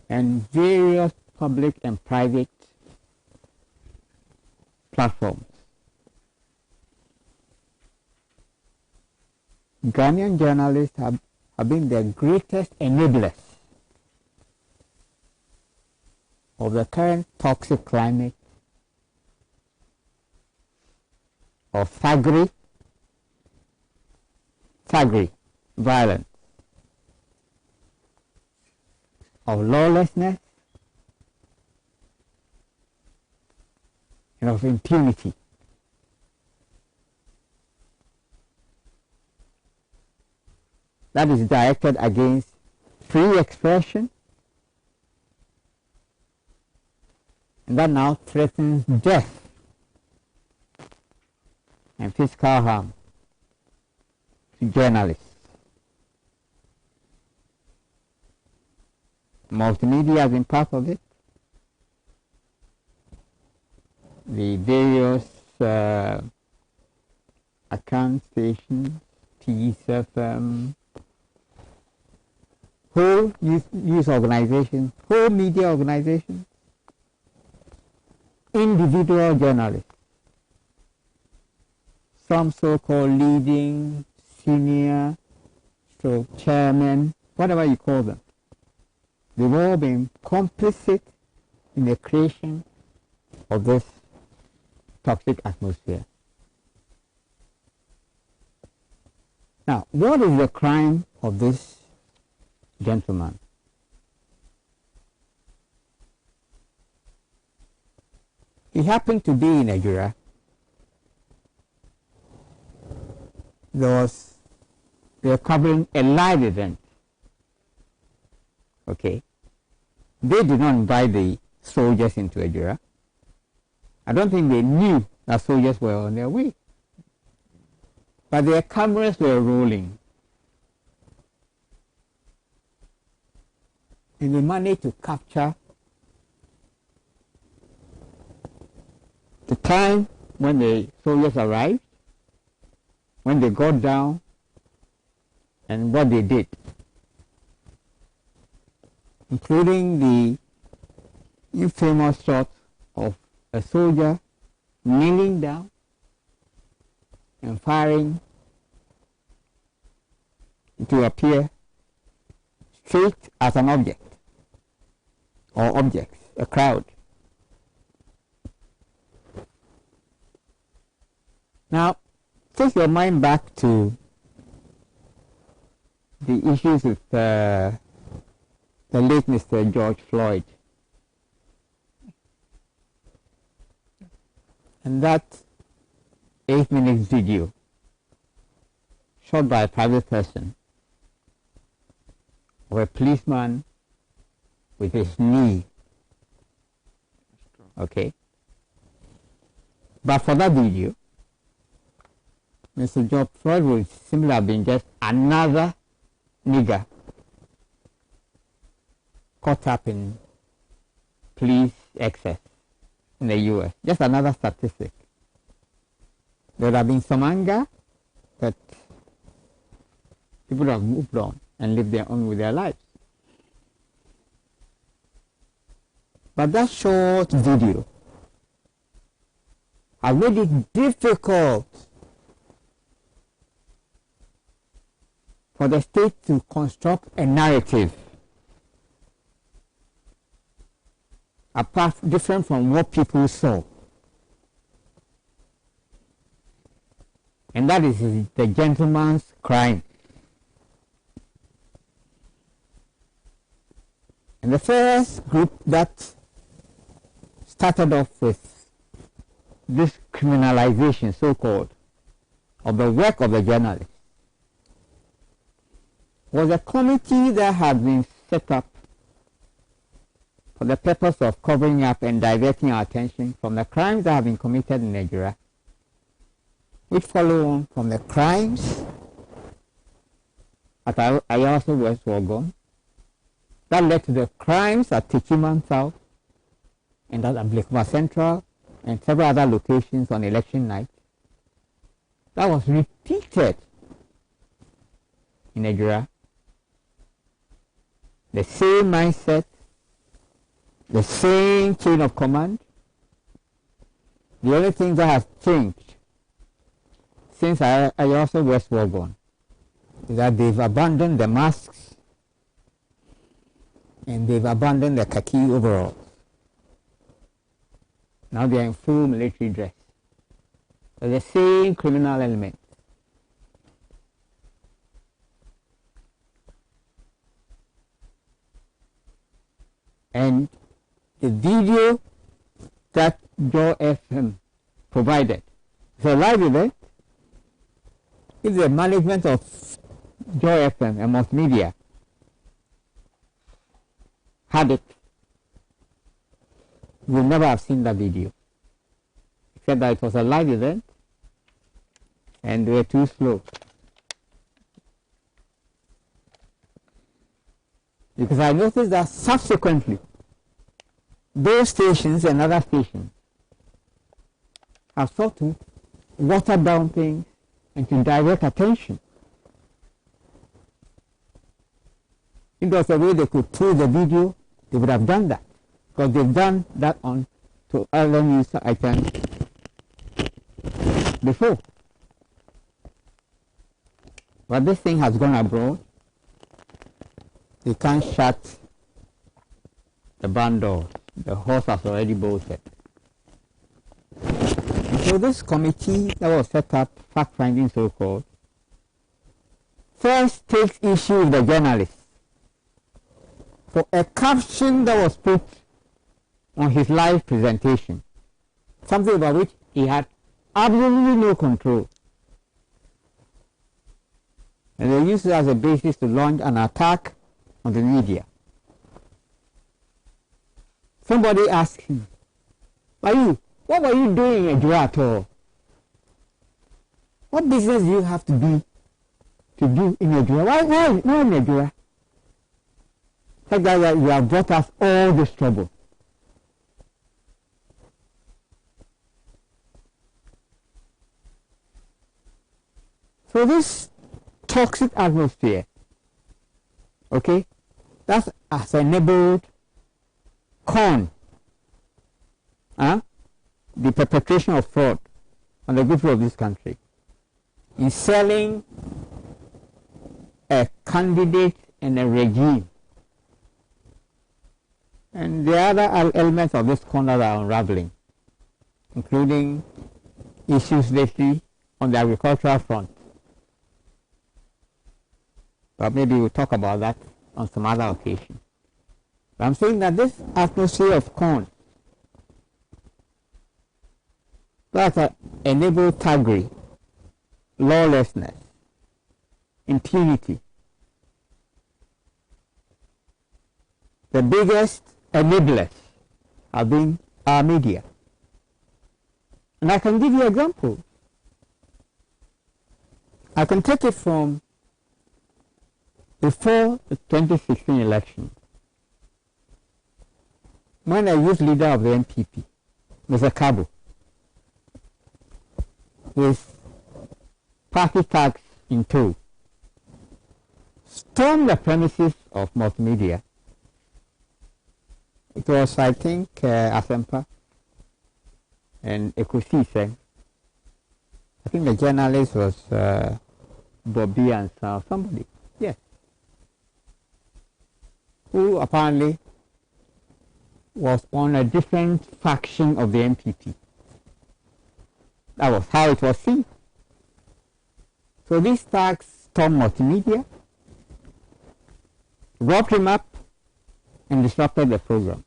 and various public and private platforms. Ghanaian journalists have been the greatest enablers of the current toxic climate of thuggery, violence, of lawlessness, and of impunity. That is directed against free expression, and that now threatens death and physical harm to journalists. Multimedia has been part of it. The various account stations, TSFM, whole news organizations, whole media organizations, individual journalists, some so-called leading, senior, chairman, whatever you call them. They've all been complicit in the creation of this toxic atmosphere. Now, what is the crime of this gentleman? He happened to be in Nigeria. They were covering a live event. Okay. They did not invite the soldiers into Nigeria. I don't think they knew that soldiers were on their way. But their cameras were rolling. And they managed to capture the time when the soldiers arrived, when they got down, and what they did, including the infamous shot of a soldier kneeling down and firing to appear straight as an object or objects, a crowd. Now, take your mind back to the issues with the late Mr. George Floyd. And that 8-minute video shot by a private person of a policeman with his knee. Okay? But for that video, Mr. George Floyd would simply have been just another nigger caught up in police excess in the US. Just another statistic. There would have been some anger, but people have moved on and lived their own with their lives. But that short video has made it difficult for the state to construct a narrative different from what people saw. And that is the gentleman's crime. And the first group that started off with this criminalization, so-called, of the work of the journalist was a committee that had been set up for the purpose of covering up and diverting our attention from the crimes that have been committed in Nigeria, which follow on from the crimes at Ayawaso West Wogon, that led to the crimes at Tichiman South and at Blakema Central and several other locations on election night. That was repeated in Nigeria. The same mindset, the same chain of command. The only thing that has changed since Ayawaso West Wogon is that they've abandoned the masks and they've abandoned the khaki overalls. Now they are in full military dress. So the same criminal element. And the video that Joe FM provided, it's a live event. If the management of Joe FM and multimedia had it, you would never have seen that video. Except that it was a live event and they were too slow. Because I noticed that subsequently, those stations and other stations have sought to water down things and to divert attention. If there was a way they could pull the video, they would have done that. Because they've done that on to other news items before. But this thing has gone abroad. They can't shut the barn door. The horse has already bolted. And so this committee that was set up, fact-finding so-called, first takes issue with the journalist for a caption that was put on his live presentation something about which he had absolutely no control. And they used it as a basis to launch an attack on the media. Somebody asked him, what were you doing in Nigeria at all? What business do you have to do in Nigeria? Why Nigeria? That guy, you have brought us all this trouble. So this toxic atmosphere, okay, that has enabled the perpetration of fraud on the people of this country in selling a candidate and a regime. And the other elements of this conduct are unraveling, including issues lately on the agricultural front. But maybe we'll talk about that on some other occasion. But I'm saying that this atmosphere of that enables thuggery, lawlessness, impunity. The biggest enablers have been our media. And I can give you an example. I can take it from before the 2016 election, when a youth leader of the NPP, Mr. Cabo, with party tags in tow, stormed the premises of multimedia. It was, I think, Asempa and Ekusi Seng. I think the journalist was Bobby and somebody. Yes. Who apparently was on a different faction of the NPP. That was how it was seen. So these tags stormed multimedia, robbed him up, and disrupted the program.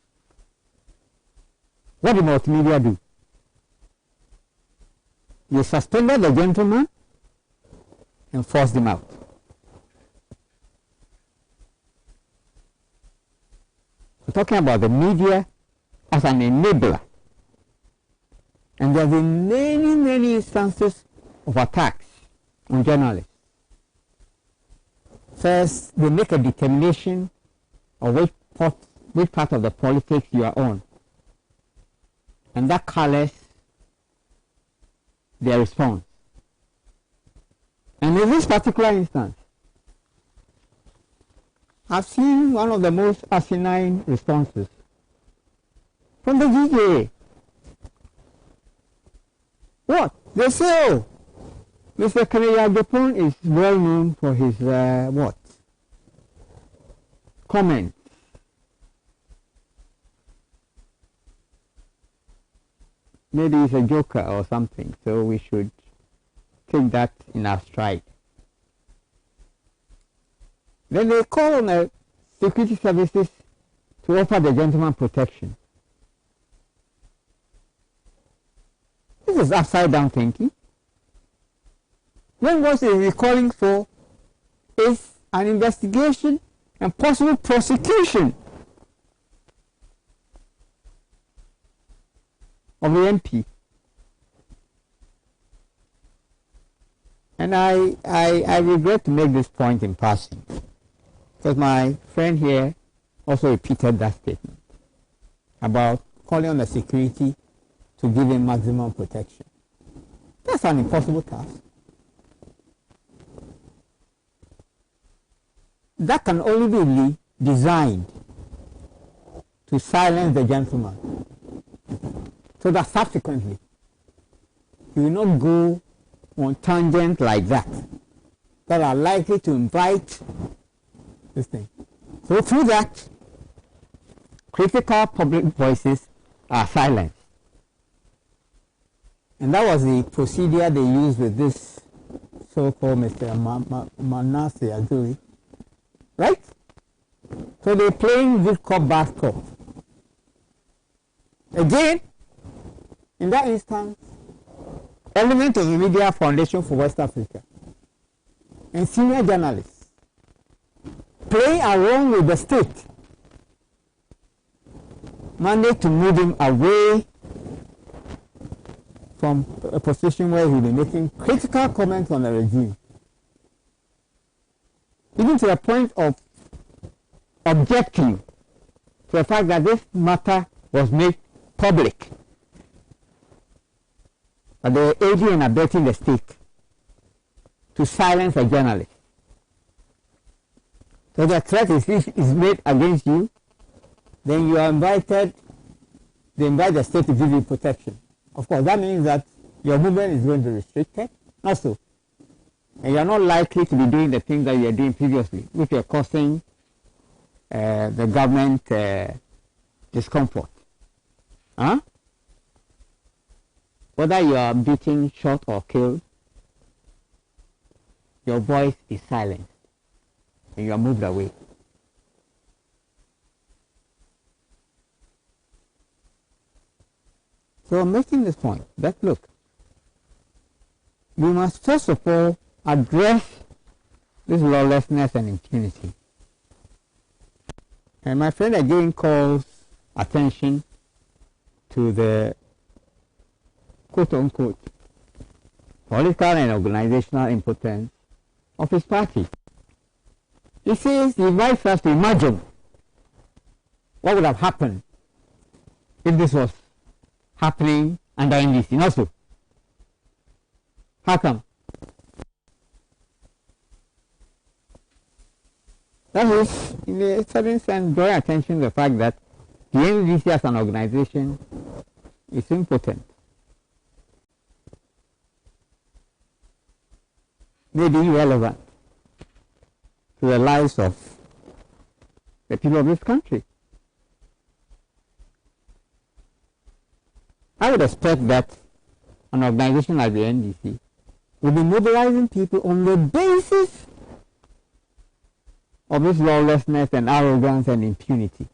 What did multimedia do? They suspended the gentleman and forced him out. We're talking about the media as an enabler. And there have been many, many instances of attacks on journalists. First, they make a determination of which part of the politics you are on. And that colors their response. And in this particular instance, I've seen one of the most asinine responses from the GJA. What? They say, oh, Mr. Kanaya Japan is well known for his, what? Comments. Maybe he's a joker or something, so we should take that in our stride. Then they call on the security services to offer the gentleman protection. This is upside down thinking. Then what they're calling for is an investigation and possible prosecution of the MP. And I regret to make this point in passing, because my friend here also repeated that statement about calling on the security to give him maximum protection. That's an impossible task. That can only be designed to silence the gentleman, so that subsequently he will not go on tangent like that are likely to invite this thing. So through that, critical public voices are silenced. And that was the procedure they used with this so-called Mr. Manasseh Aguri. Right? So they're playing good cop, bad cop. Again, in that instance, element of the Media Foundation for West Africa and senior journalists playing along with the state managed to move him away from a position where he'll be making critical comments on the regime, even to the point of objecting to the fact that this matter was made public, that they were aiding and abetting the state to silence a journalist. So the threat is made against you, then you are invited, they invite the state to give you protection. Of course, that means that your movement is going to be restricted, not so. And you are not likely to be doing the things that you were doing previously, which are causing the government discomfort. Huh? Whether you are beaten, shot, or killed, your voice is silenced and you are moved away. So I'm making this point that look, we must first of all address this lawlessness and impunity. And my friend again calls attention to the quote-unquote political and organizational impotence of his party. He says he invites us to imagine what would have happened if this was happening under NDC. Also, how come? That is, in a certain sense, drawing attention to the fact that the NDC as an organization is impotent. Maybe irrelevant to the lives of the people of this country. I would expect that an organization like the NDC will be mobilizing people on the basis of this lawlessness and arrogance and impunity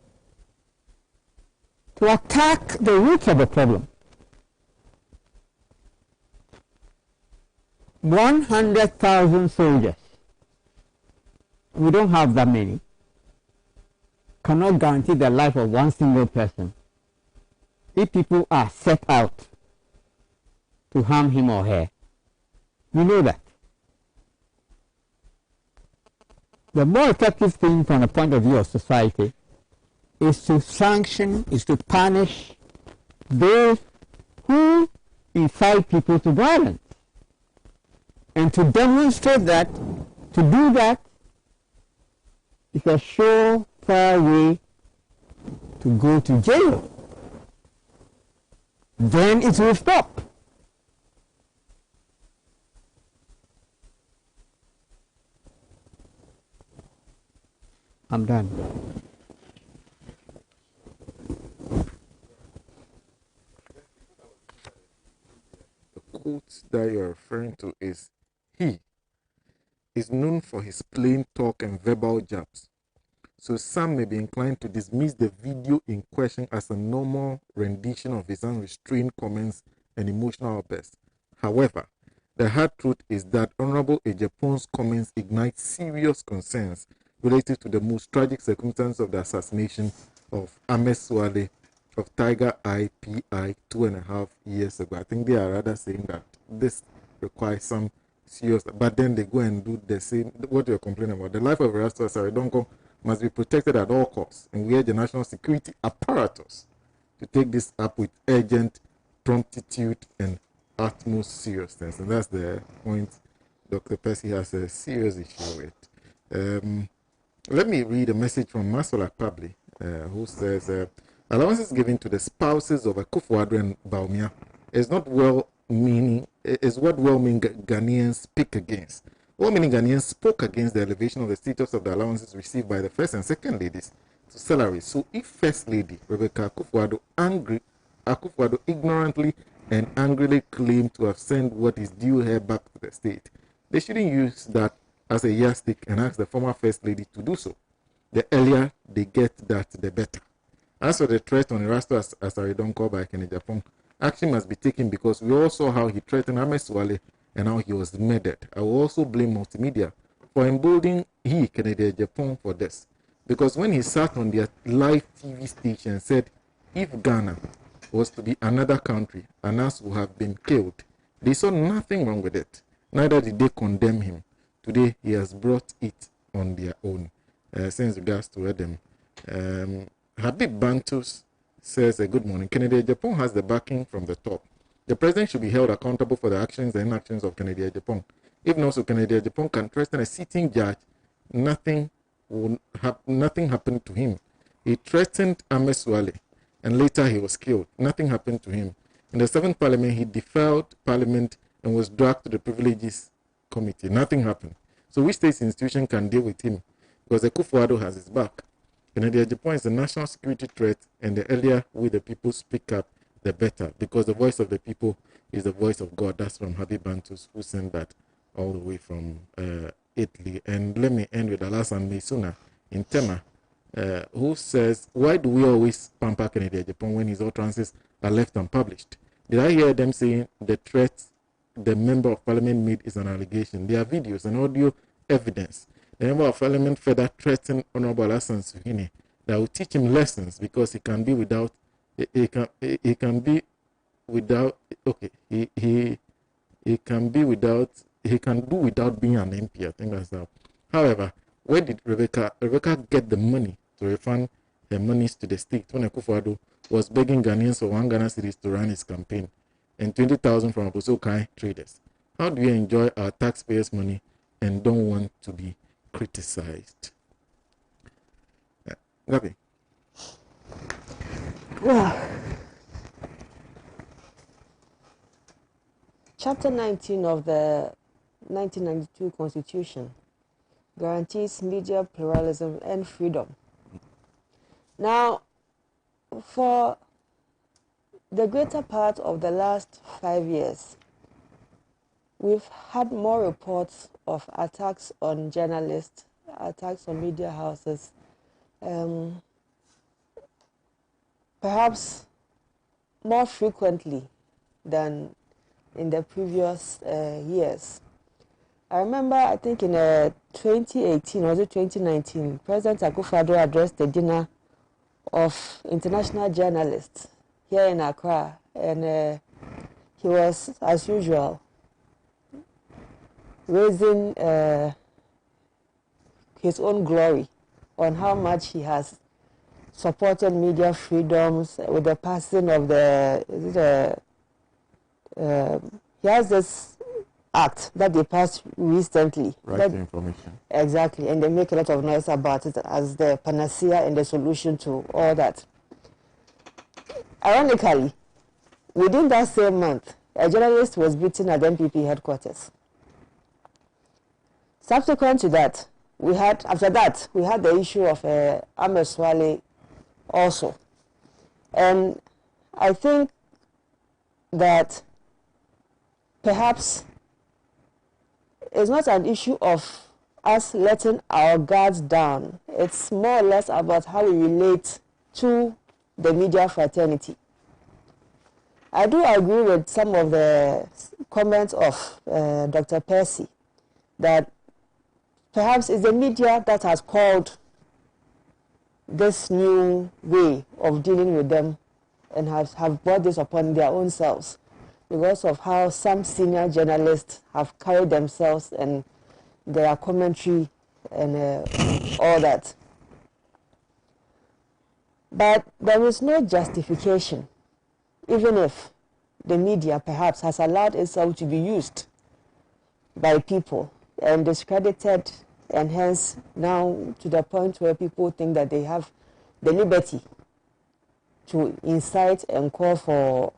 to attack the roots of the problem. 100,000 soldiers, we don't have that many, cannot guarantee the life of one single person if people are set out to harm him or her. We know that. The more effective thing from the point of view of society is to sanction, is to punish those who incite people to violence. And to demonstrate that, to do that, is a surefire way to go to jail. Then it will stop. I'm done. The quote that you're referring to is, "He is known for his plain talk and verbal jabs. So some may be inclined to dismiss the video in question as a normal rendition of his unrestrained comments and emotional outbursts. However, the hard truth is that Honorable Ejepon's comments ignite serious concerns related to the most tragic circumstance of the assassination of Ahmed Suale of Tiger IPI 2.5 years ago. I think they are rather saying that this requires some serious, but then they go and do the same, what you're complaining about. The life of Erastus Aridonko must be protected at all costs, and we urge the national security apparatus to take this up with urgent promptitude and utmost seriousness. And that's the point Dr. Percy has a serious issue with. Let me read a message from Masola Pabli, who says, allowances given to the spouses of Akufo-Addo and Bawumia is not well-meaning, is what well-meaning Ghanaians speak against. Well-meaning Ghanaians spoke against the elevation of the status of the allowances received by the first and second ladies to salaries. So if First Lady Rebecca Akufo-Addo ignorantly and angrily claimed to have sent what is due her back to the state, they shouldn't use that as a yardstick and ask the former First Lady to do so. The earlier they get that, the better. As for the threat on Erastus Asaridonko by Kennedy Japan, Action must be taken because we all saw how he threatened Ahmed Swale and how he was murdered. I will also blame multimedia for emboldening Kennedy Japan for this. Because when he sat on their live TV station and said, if Ghana was to be another country and us would have been killed, they saw nothing wrong with it. Neither did they condemn him. Today, he has brought it on their own. Since regards to Adam, Habib Bantus says, good morning. Kennedy Japan has the backing from the top. The president should be held accountable for the actions and inactions of Kennedy Japan. If not so, Kennedy Japan can threaten a sitting judge. Nothing happened to him. He threatened Ahmed Swale, and later he was killed. Nothing happened to him. In the 7th Parliament, he defiled Parliament and was dragged to the Privileges Committee. Nothing happened. So which state institution can deal with him? Because the Kufuor has his back. Kennedy Japan is a national security threat, and the earlier we the people speak up, the better. Because the voice of the people is the voice of God. That's from Habib Bantus, who sent that all the way from Italy. And let me end with Alassane Meisuna in Tema, who says, why do we always pamper Kennedy Japan when his utterances are left unpublished? Did I hear them saying the threat the member of parliament made is an allegation? There are videos and audio evidence. The member of parliament further threatened Honorable Alassane Suhine that will teach him lessons because he can be without, he can do without being an MP. I think that's how. However, where did Rebecca get the money to refund her monies to the state when Akufo-Addo was begging Ghanaians for 1 Ghana cedis to run his campaign and 20,000 from Abosokai traders? How do you enjoy our taxpayers' money and don't want to be criticized? Gabi. Well, Chapter 19 of the 1992 Constitution guarantees media pluralism and freedom. Now, for the greater part of the last 5 years, we've had more reports of attacks on journalists, attacks on media houses, perhaps more frequently than in the previous years. I remember, I think in 2018 or 2019, President Akufo-Addo addressed the dinner of international journalists here in Accra, and he was, as usual, raising his own glory on how much he has supported media freedoms with the passing of he has this act that they passed recently. Right to information. Exactly, and they make a lot of noise about it as the panacea and the solution to all that. Ironically, within that same month, a journalist was beaten at the NPP headquarters. Subsequent to that, after that, we had the issue of Ahmed Swale also. And I think that perhaps it's not an issue of us letting our guards down. It's more or less about how we relate to the media fraternity. I do agree with some of the comments of Dr. Percy that perhaps it's the media that has called this new way of dealing with them and have brought this upon their own selves because of how some senior journalists have carried themselves and their commentary and all that. But there is no justification, even if the media perhaps has allowed itself to be used by people and discredited, and hence now to the point where people think that they have the liberty to incite and call for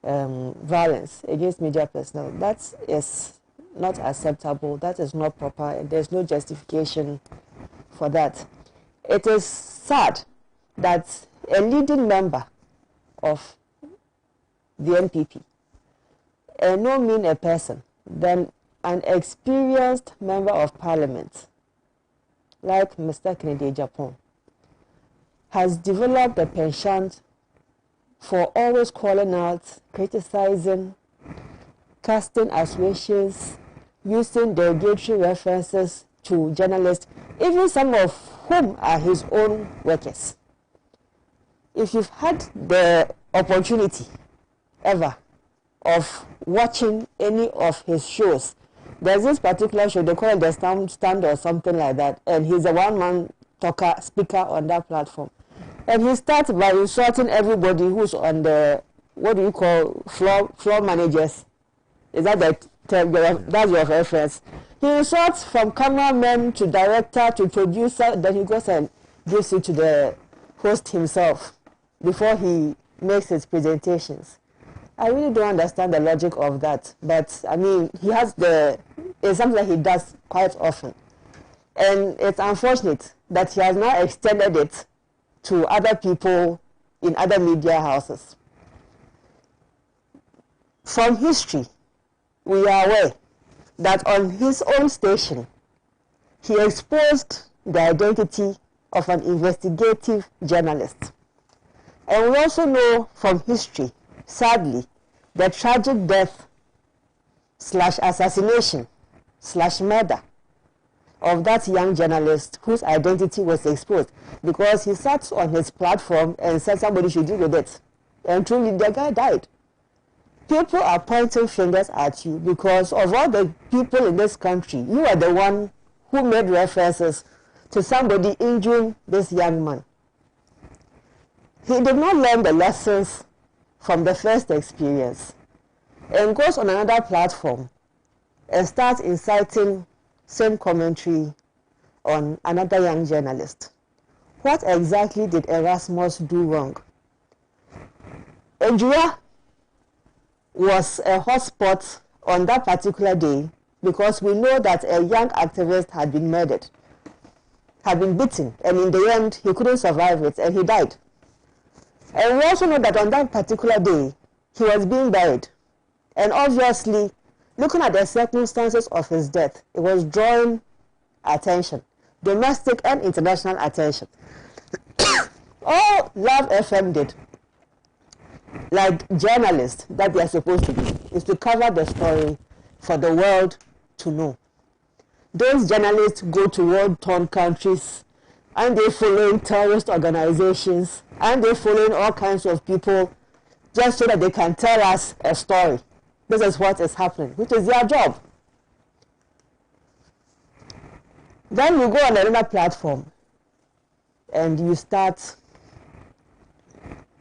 violence against media personnel. That is not acceptable. That is not proper. And there's no justification for that. It is sad that a leading member of the NPP, and no mean a person, then an experienced member of parliament like Mr. Kennedy Japan has developed a penchant for always calling out, criticizing, casting aspersions, using derogatory references to journalists, even some of whom are his own workers. If you've had the opportunity ever of watching any of his shows, there's this particular show, they call it the stand or something like that, and he's a one-man speaker on that platform. And he starts by insulting everybody who's on the, what do you call, floor managers. Is that the term? That's your reference. He insults from cameraman to director to producer, then he goes and gives it to the host himself before he makes his presentations. I really don't understand the logic of that, but I mean, it's something that he does quite often. And it's unfortunate that he has now extended it to other people in other media houses. From history, we are aware that on his own station, he exposed the identity of an investigative journalist. And we also know from history, sadly, the tragic death / assassination / murder of that young journalist whose identity was exposed because he sat on his platform and said somebody should deal with it. And truly, the guy died. People are pointing fingers at you because of all the people in this country, you are the one who made references to somebody injuring this young man. He did not learn the lessons from the first experience and goes on another platform and starts inciting same commentary on another young journalist. What exactly did Erasmus do wrong? Ejura was a hotspot on that particular day because we know that a young activist had been murdered, had been beaten, and in the end he couldn't survive it and he died. And we also know that on that particular day he was being buried, and obviously looking at the circumstances of his death, it was drawing attention, domestic and international attention. All Love FM did, like journalists that they are supposed to do, is to cover the story for the world to know. Those journalists go to war-torn countries and they're following terrorist organizations and they're following all kinds of people just so that they can tell us a story. This is what is happening, which is their job. Then you go on another platform and you start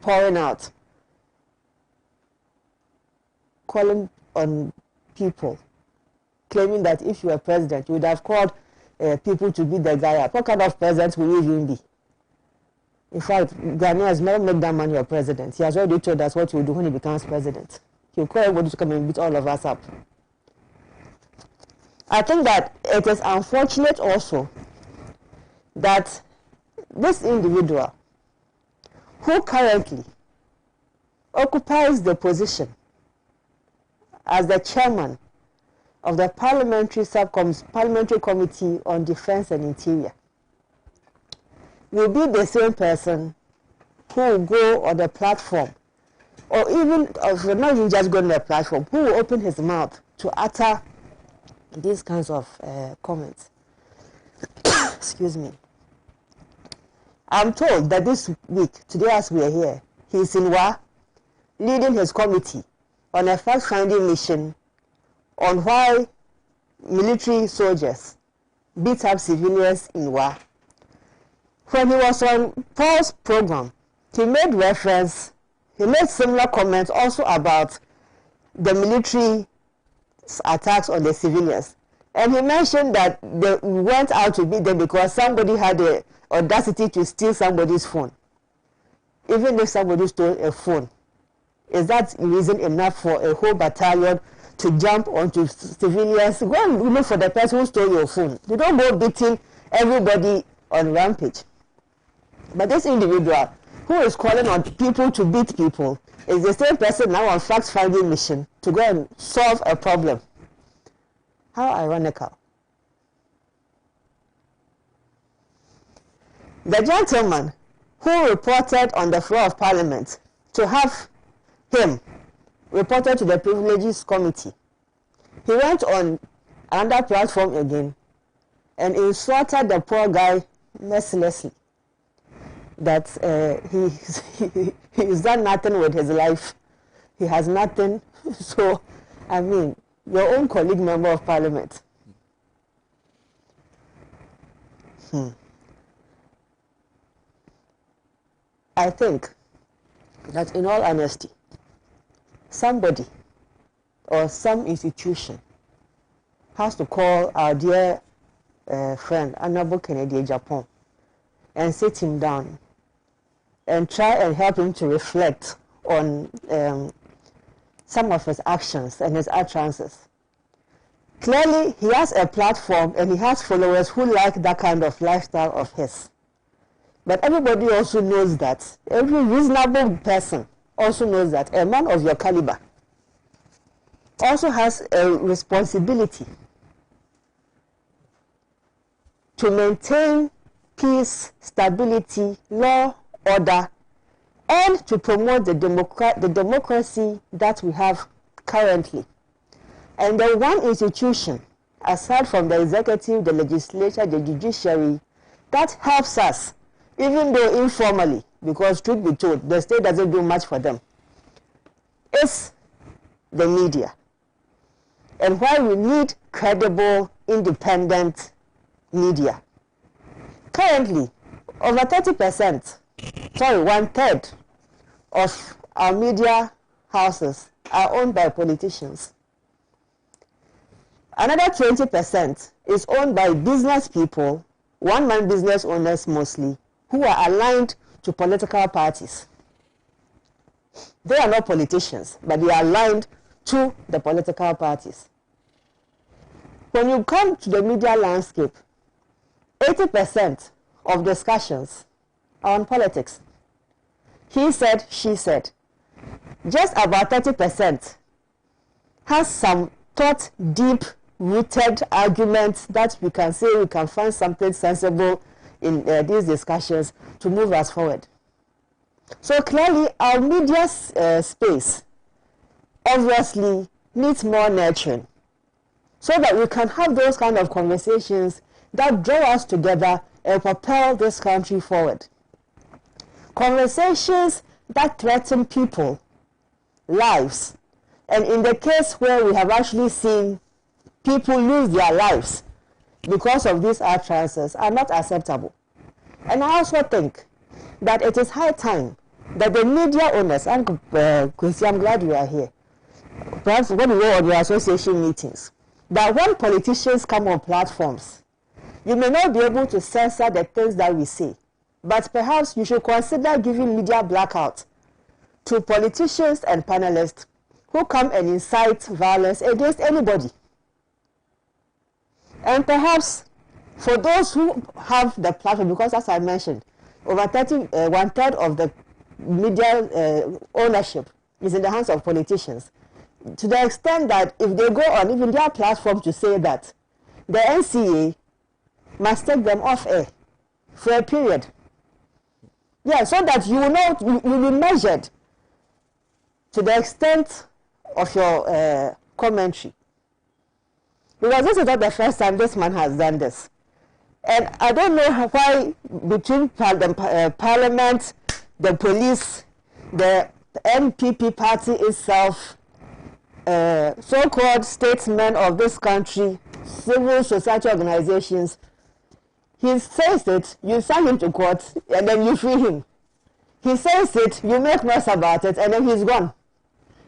pouring out, calling on people, claiming that if you were president, you would have called people to beat the guy up. What kind of president will you even be? In fact, Ghana has never made that man your president. He has already told us what he will do when he becomes president. He'll call everybody to come and beat all of us up. I think that it is unfortunate also that this individual who currently occupies the position as the chairman of the Parliamentary Committee on Defense and Interior will be the same person who will go on the platform, or even, not even just go on the platform, who will open his mouth to utter these kinds of comments. Excuse me. I'm told that this week, today as we are here, he's in Wa, leading his committee on a fact-finding mission on why military soldiers beat up civilians in Wa. When he was on Paul's program, he made similar comments also about the military attacks on the civilians. And he mentioned that they went out to beat them because somebody had the audacity to steal somebody's phone. Even if somebody stole a phone, is that reason enough for a whole battalion to jump onto civilians? Go and look for the person who stole your phone. You don't go beating everybody on rampage. But this individual who is calling on people to beat people is the same person now on fact-finding mission to go and solve a problem. How ironical. The gentleman who reported on the floor of Parliament to have him reported to the Privileges Committee. He went on another platform again and insulted the poor guy mercilessly, that he's done nothing with his life. He has nothing. So, I mean, your own colleague member of parliament. I think that in all honesty, somebody or some institution has to call our dear friend, Honorable Kennedy Japan, and sit him down and try and help him to reflect on some of his actions and his utterances. Clearly, he has a platform and he has followers who like that kind of lifestyle of his. But everybody also knows that, every reasonable person also knows that a man of your caliber also has a responsibility to maintain peace, stability, law, order, and to promote the democracy that we have currently. And the one institution, aside from the executive, the legislature, the judiciary, that helps us, even though informally, because truth be told, the state doesn't do much for them, is the media. And why we need credible, independent media. Currently, over 30%, sorry, 1/3 of our media houses are owned by politicians. Another 20% is owned by business people, one-man business owners mostly, who are aligned to political parties. They are not politicians, but they are aligned to the political parties. When you come to the media landscape, 80% of discussions are on politics. He said, she said. Just about 30% has some thought deep rooted arguments that we can say we can find something sensible in these discussions to move us forward. So clearly our media space obviously needs more nurturing so that we can have those kind of conversations that draw us together and propel this country forward. Conversations that threaten people, lives, and in the case where we have actually seen people lose their lives because of these utterances are not acceptable. And I also think that it is high time that the media owners, and Kwesi, I'm glad you are here, perhaps when you go on your association meetings, that when politicians come on platforms, you may not be able to censor the things that we say, but perhaps you should consider giving media blackout to politicians and panelists who come and incite violence against anybody. And perhaps for those who have the platform, because as I mentioned, over 1/3 of the media ownership is in the hands of politicians, to the extent that if they go on even their platform to say that the NCA must take them off air for a period. Yeah, so that you will not, you will be measured to the extent of your commentary. Because this is not the first time this man has done this. And I don't know why between Parliament, the police, the NPP party itself, so-called statesmen of this country, civil society organizations, he says it, you send him to court, and then you free him. He says it, you make noise about it, and then he's gone.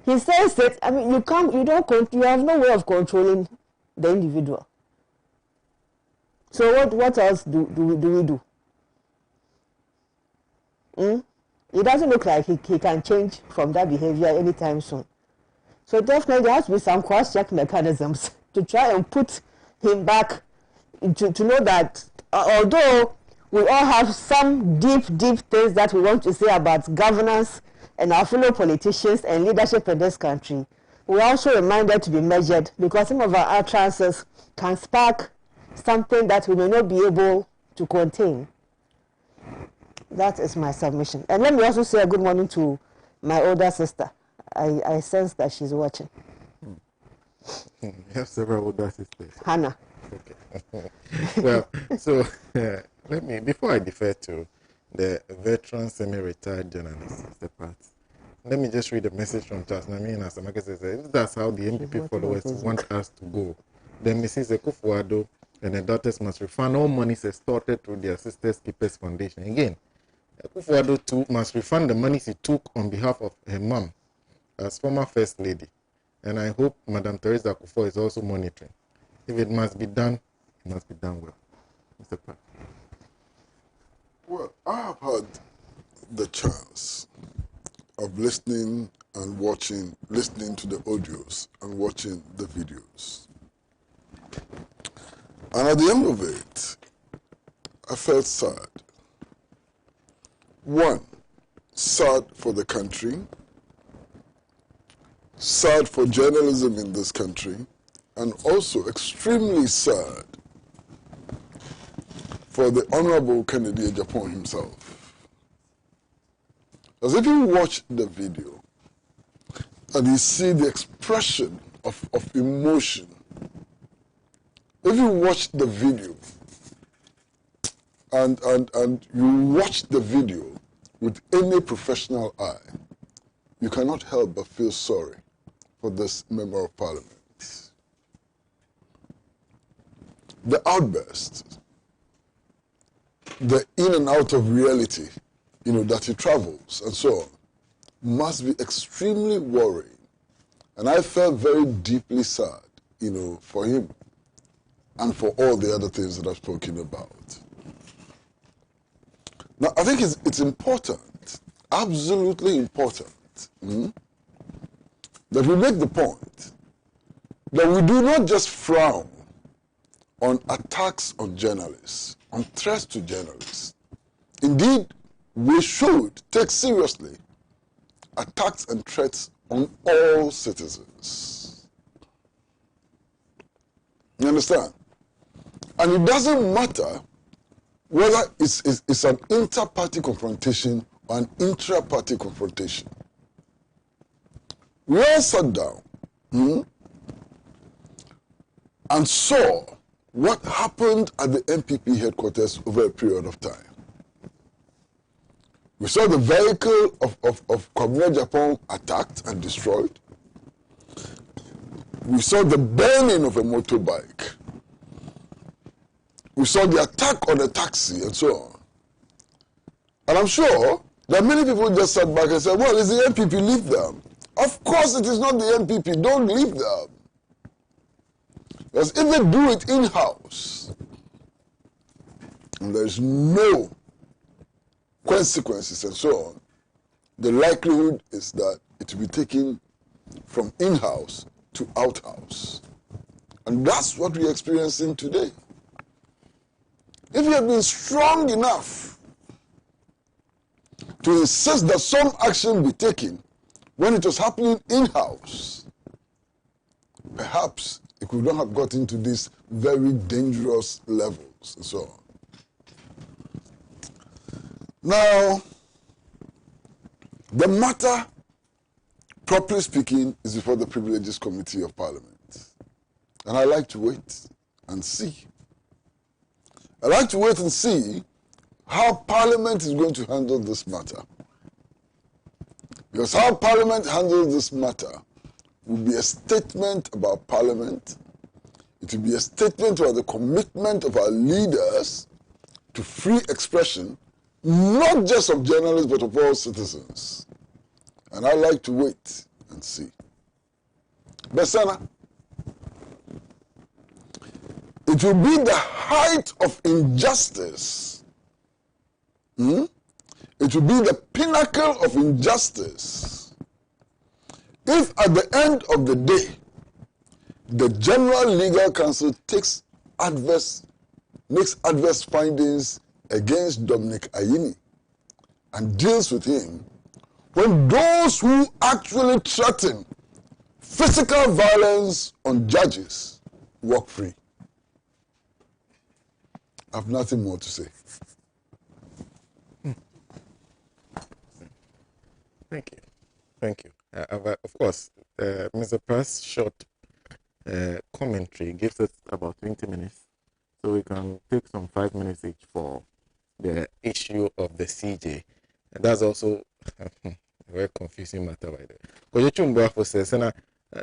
He says it, I mean, you have no way of controlling the individual. So what else do we do? It doesn't look like he can change from that behavior anytime soon. So definitely there has to be some cross-check mechanisms to try and put him back to know that although we all have some deep things that we want to say about governance and our fellow politicians and leadership in this country, we're also reminded to be measured, because some of our utterances can spark something that we may not be able to contain. That is my submission. And let me also say a good morning to my older sister. I sense that she's watching. You have several older sisters. Hannah. Okay. Well, so before I defer to the veteran semi-retired journalist, Mr. Pat, let me just read a message from Charles Nami and Asamaka says, if that's how the MPP followers want us to go, then Mrs. Ekufuado and her daughters must refund all monies extorted through their Sisters Keepers Foundation. Again, Ekufuado too must refund the monies he took on behalf of her mom as former First Lady. And I hope Madam Teresa Akufo is also monitoring. If it must be done, it must be done well. Mr. Pat. Well, I have had the chance of listening and watching, listening to the audios and watching the videos. And at the end of it, I felt sad. One, sad for the country, sad for journalism in this country, and also extremely sad for the Honorable Kennedy Ejapon himself. Because if you watch the video and you see the expression of emotion, if you watch the video and you watch the video with any professional eye, you cannot help but feel sorry for this Member of Parliament. The outburst, the in and out of reality, that he travels and so on, must be extremely worrying. And I felt very deeply sad, for him and for all the other things that I've spoken about. Now, I think it's important, absolutely important, that we make the point that we do not just frown on attacks on journalists, on threats to journalists. Indeed, we should take seriously attacks and threats on all citizens. You understand? And it doesn't matter whether it's an inter-party confrontation or an intra-party confrontation. We all sat down and saw what happened at the MPP headquarters over a period of time. We saw the vehicle of Kwabena Japan attacked and destroyed. We saw the burning of a motorbike. We saw the attack on a taxi and so on. And I'm sure that many people just sat back and said, well, it's the MPP, leave them. Of course it is not the MPP, don't leave them. Because if they do it in-house, and there's no consequences and so on, the likelihood is that it will be taken from in-house to out-house. And that's what we're experiencing today. If you had been strong enough to insist that some action be taken when it was happening in-house, perhaps it could not have gotten to these very dangerous levels and so on. Now, the matter, properly speaking, is before the Privileges Committee of Parliament. And I like to wait and see. I like to wait and see how Parliament is going to handle this matter. Because how Parliament handles this matter will be a statement about Parliament. It will be a statement about the commitment of our leaders to free expression, not just of journalists, but of all citizens. And I like to wait and see. But Sena, it will be the height of injustice. It will be the pinnacle of injustice if at the end of the day, the General Legal Council makes adverse findings against Dominic Ayini and deals with him, when those who actually threaten physical violence on judges walk free. I have nothing more to say. Thank you. Thank you. Of course, Mr. Pratt's short commentary gives us about 20 minutes. So we can take some 5 minutes each for the issue of the CJ. And that's also a very confusing matter by the way. Kojochu says,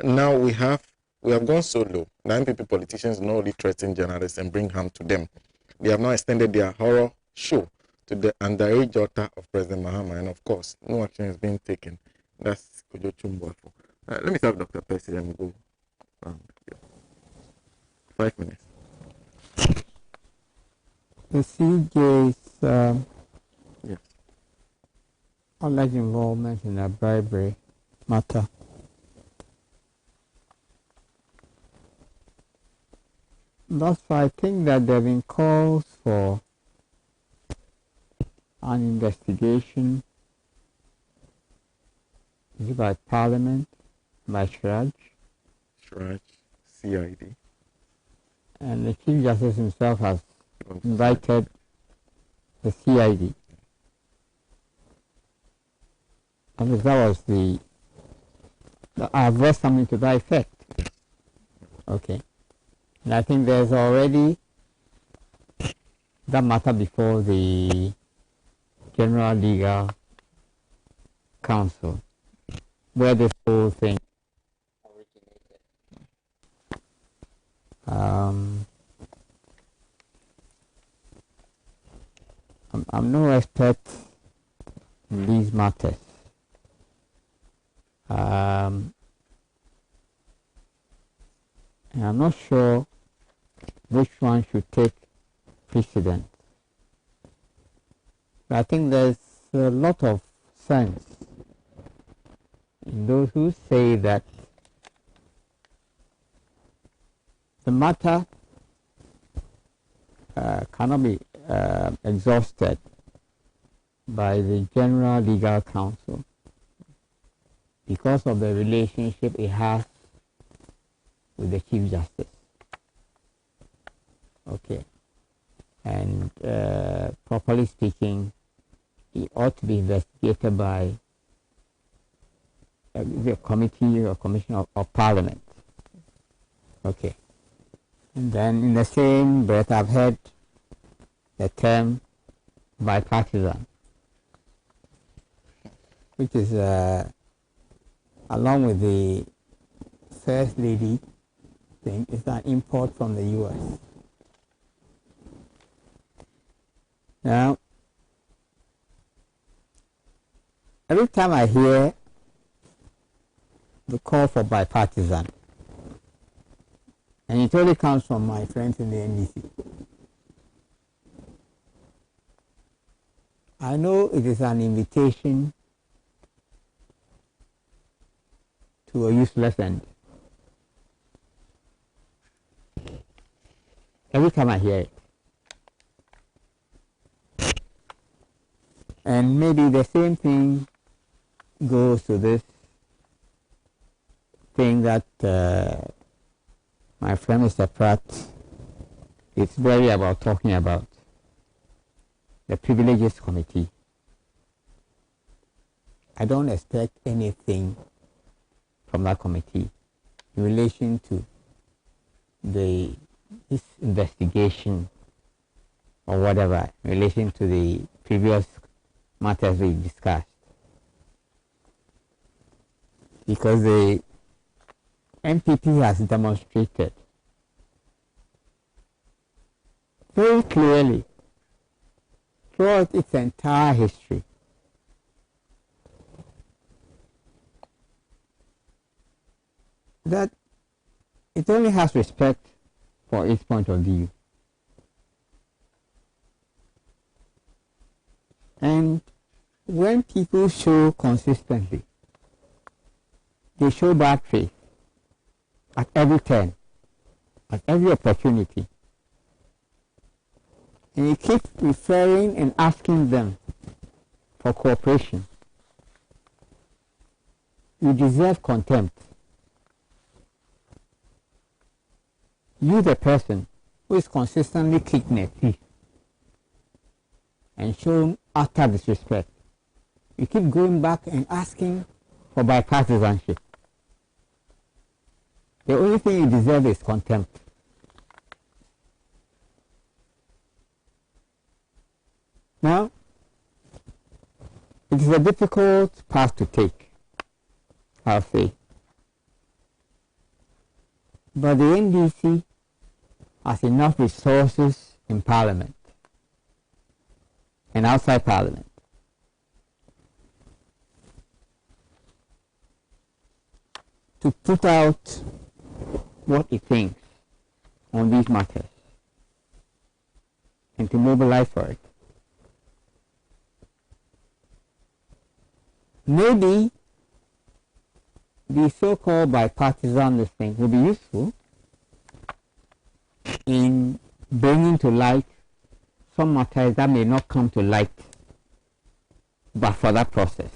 now we have gone so low. 9 politicians not only threaten journalists and bring harm to them. They have now extended their horror show to the underage daughter of President Mahama, and of course, no action is being taken. That's Kojochu Mbuafo. Let me start with Dr. Percy and go. 5 minutes. The CJ's Yes. alleged involvement in a bribery matter. Thus far, I think that there have been calls for an investigation by Parliament, by Shraj, CID. and the Chief Justice himself has invited the CID. And that was I've read something to that effect. Okay. And I think there's already that matter before the General Legal Council, where this whole thing originated. I'm no expert in these matters. And I'm not sure which one should take precedence. But I think there's a lot of sense in those who say that the matter cannot be exhausted by the General Legal Council because of the relationship it has with the Chief Justice. Okay. And properly speaking, it ought to be investigated by the committee or commission of Parliament. Okay. And then in the same breath, I've heard the term bipartisan, which is along with the First Lady thing, is an import from the US. Now, every time I hear the call for bipartisan, and it only comes from my friends in the NDC, I know it is an invitation to a useless end. Every time I hear it. And maybe the same thing goes to this thing that my friend Mr. Pratt is very about talking about, the Privileges Committee. I don't expect anything from that committee in relation to this investigation or whatever, in relation to the previous matters we discussed. Because the MPP has demonstrated very clearly throughout its entire history that it only has respect for its point of view. And when people show consistently, they show bad faith at every turn, at every opportunity. And you keep referring and asking them for cooperation. You deserve contempt. You, the person who is consistently kicking a thief and showing utter disrespect, you keep going back and asking for bipartisanship. The only thing you deserve is contempt. Now, it is a difficult path to take, I'll say. But the NDC has enough resources in Parliament and outside Parliament to put out what it thinks on these matters and to mobilize for it. Maybe the so-called bipartisan thing will be useful in bringing to light some matters that may not come to light but for that process.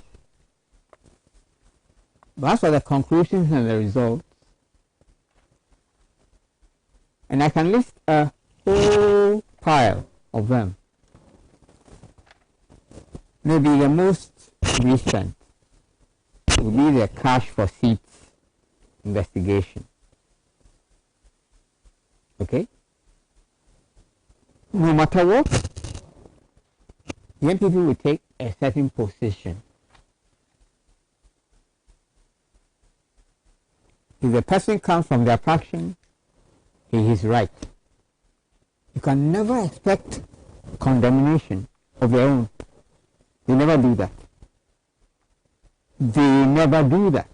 But as for the conclusions and the results, and I can list a whole pile of them. Maybe the most recent will be the cash for seats investigation. Okay? No matter what, young people will take a certain position. If the person comes from their faction, he is right. You can never expect condemnation of their own. They never do that. They never do that.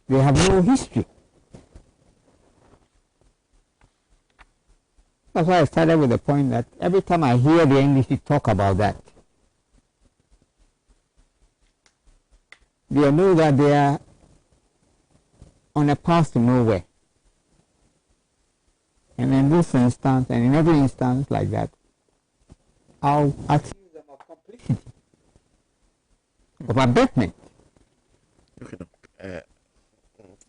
They have no history. That's why I started with the point that every time I hear the NDC talk about that, they know that they are on a path to nowhere. And in this instance, and in every instance like that, I'll accuse them of complicity, of abetment. Okay, no.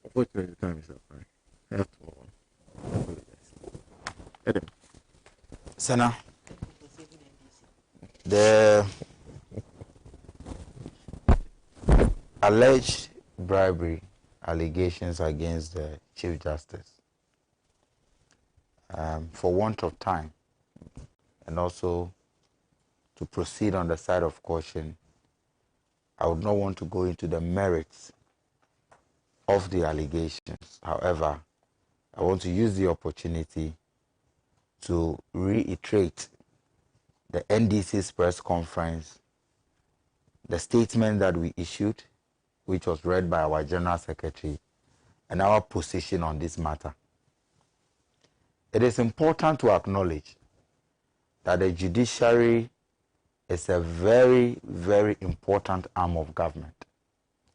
Unfortunately, the time is up. Right? I have to move on. I apologize. Adam. Sena, the alleged bribery allegations against the Chief Justice, for want of time, and also to proceed on the side of caution, I would not want to go into the merits of the allegations. However, I want to use the opportunity to reiterate the NDC's press conference, the statement that we issued, which was read by our General Secretary, and our position on this matter. It is important to acknowledge that the judiciary is a very, very important arm of government.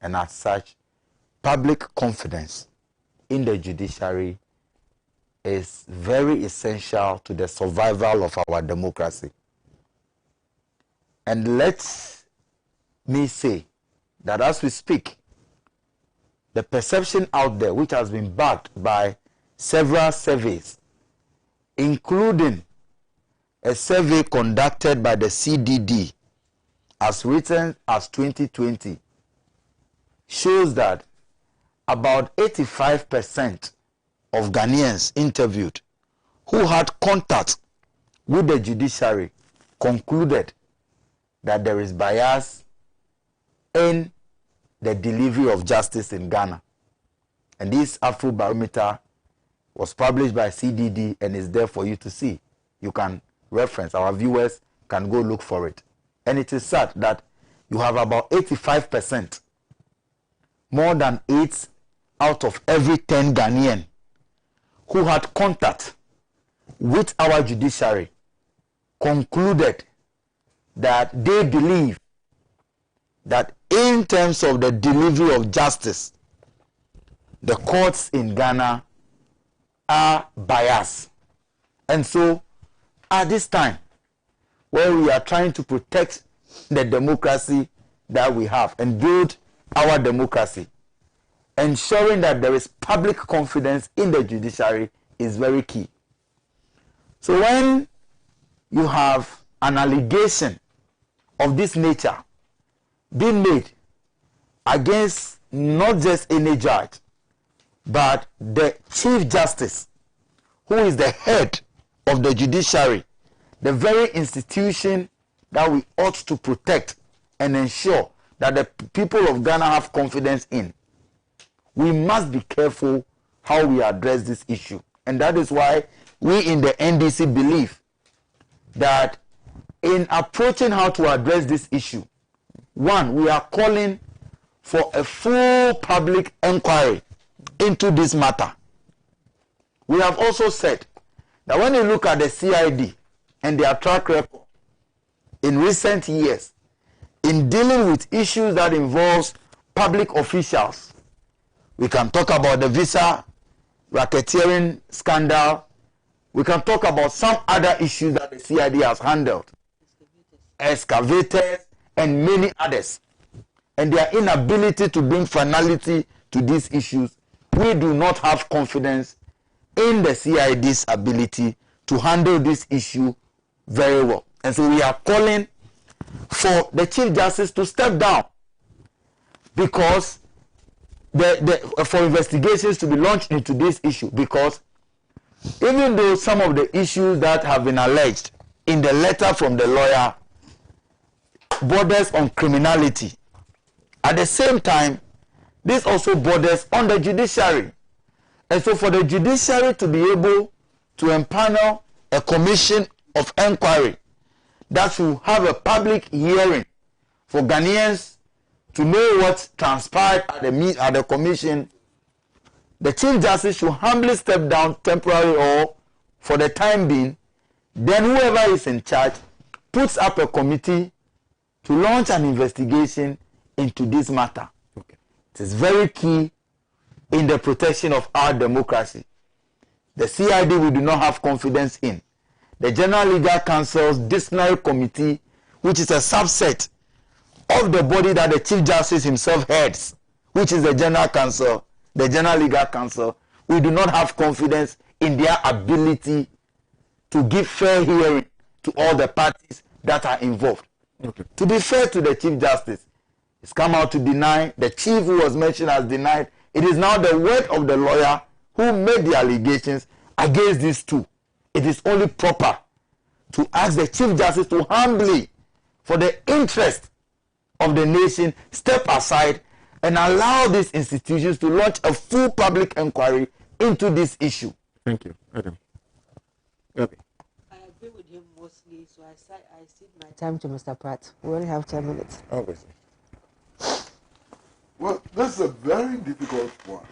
And as such, public confidence in the judiciary is very essential to the survival of our democracy. And let me say that as we speak, the perception out there, which has been backed by several surveys, including a survey conducted by the CDD as recent as 2020, shows that about 85% of Ghanaians interviewed who had contact with the judiciary concluded that there is bias in the delivery of justice in Ghana. And this Afrobarometer was published by CDD and is there for you to see. You can reference, our viewers can go look for it. And it is sad that you have about 85%, more than 8 out of every 10 Ghanaian who had contact with our judiciary concluded that they believe that in terms of the delivery of justice, the courts in Ghana are biased. And so, at this time, where we are trying to protect the democracy that we have and build our democracy, ensuring that there is public confidence in the judiciary is very key. So when you have an allegation of this nature being made against not just any judge, but the Chief Justice, who is the head of the judiciary, the very institution that we ought to protect and ensure that the people of Ghana have confidence in. We must be careful how we address this issue. And that is why we in the NDC believe that in approaching how to address this issue, one, we are calling for a full public inquiry into this matter. We have also said that when you look at the CID and their track record in recent years in dealing with issues that involves public officials, we can talk about the visa racketeering scandal. We can talk about some other issues that the CID has handled, excavators and many others, and their inability to bring finality to these issues. We do not have confidence in the CID's ability to handle this issue very well. And so we are calling for the Chief Justice to step down, because for investigations to be launched into this issue, because even though some of the issues that have been alleged in the letter from the lawyer borders on criminality, at the same time, this also borders on the judiciary. And so for the judiciary to be able to empanel a commission of inquiry that will have a public hearing for Ghanaians to know what transpired at the commission, the Chief Justice should humbly step down temporarily or for the time being. Then whoever is in charge puts up a committee to launch an investigation into this matter. Okay. It is very key in the protection of our democracy. The CID we do not have confidence in. The General Legal Council's disciplinary committee, which is a subset of the body that the Chief Justice himself heads, which is the General Council, the General Legal Council, we do not have confidence in their ability to give fair hearing to all the parties that are involved. Okay. To be fair to the Chief Justice, he's come out to deny. The chief who was mentioned has denied. It is now the word of the lawyer who made the allegations against these two. It is only proper to ask the Chief Justice to humbly, for the interest of the nation, step aside and allow these institutions to launch a full public inquiry into this issue. Thank you. Adam. Okay. I agree with him mostly, so I cede my time to Mr. Pratt. We only have 10 minutes. Obviously. Well, that's a very difficult one.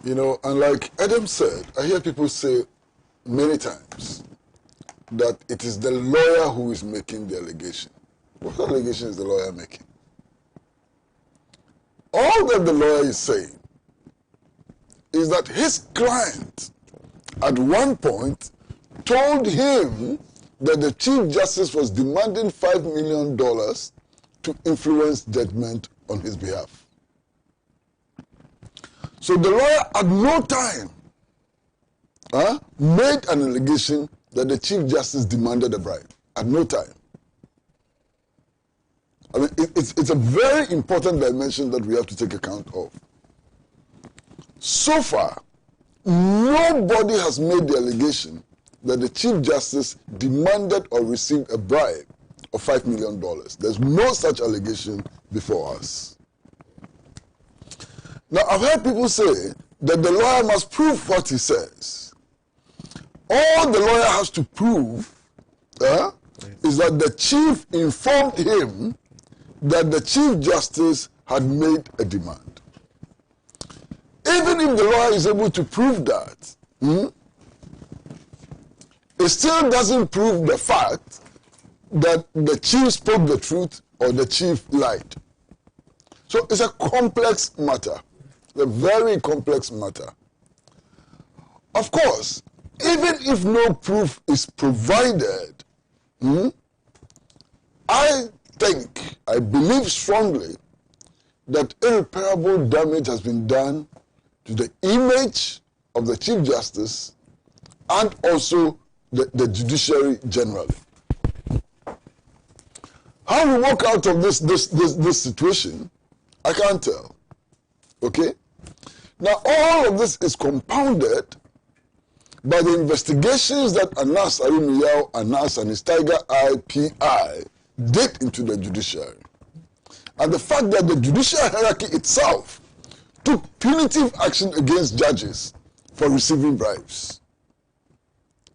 You know, and like Adam said, I hear people say many times that it is the lawyer who is making the allegation. What allegation is the lawyer making? All that the lawyer is saying is that his client at one point told him that the Chief Justice was demanding $5 million to influence judgment on his behalf. So the lawyer at no time made an allegation that the Chief Justice demanded a bribe. At no time. I mean, it's a very important dimension that we have to take account of. So far, nobody has made the allegation that the Chief Justice demanded or received a bribe of $5 million. There's no such allegation before us. Now, I've heard people say that the lawyer must prove what he says. All the lawyer has to prove is that the chief informed him that the Chief Justice had made a demand. Even if the lawyer is able to prove that, it still doesn't prove the fact that the chief spoke the truth or the chief lied. So it's a complex matter, a very complex matter. Of course, even if no proof is provided, I believe strongly that irreparable damage has been done to the image of the Chief Justice and also the judiciary generally. How we walk out of this situation I can't tell. Okay? Now, all of this is compounded by the investigations that Anas Arumiyao, Anas and his Tiger IPI did into the judiciary. And the fact that the judicial hierarchy itself took punitive action against judges for receiving bribes.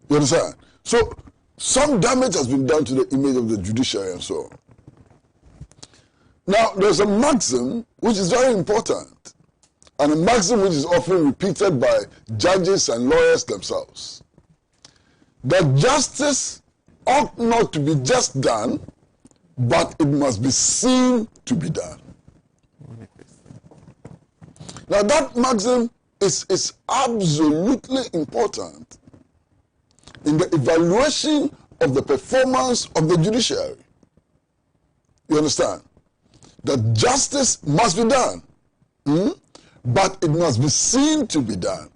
You understand? So, some damage has been done to the image of the judiciary and so on. Now, there's a maxim which is very important, and a maxim which is often repeated by judges and lawyers themselves, that justice ought not to be just done, but it must be seen to be done. Now, that maxim is absolutely important in the evaluation of the performance of the judiciary. You understand? That justice must be done, but it must be seen to be done.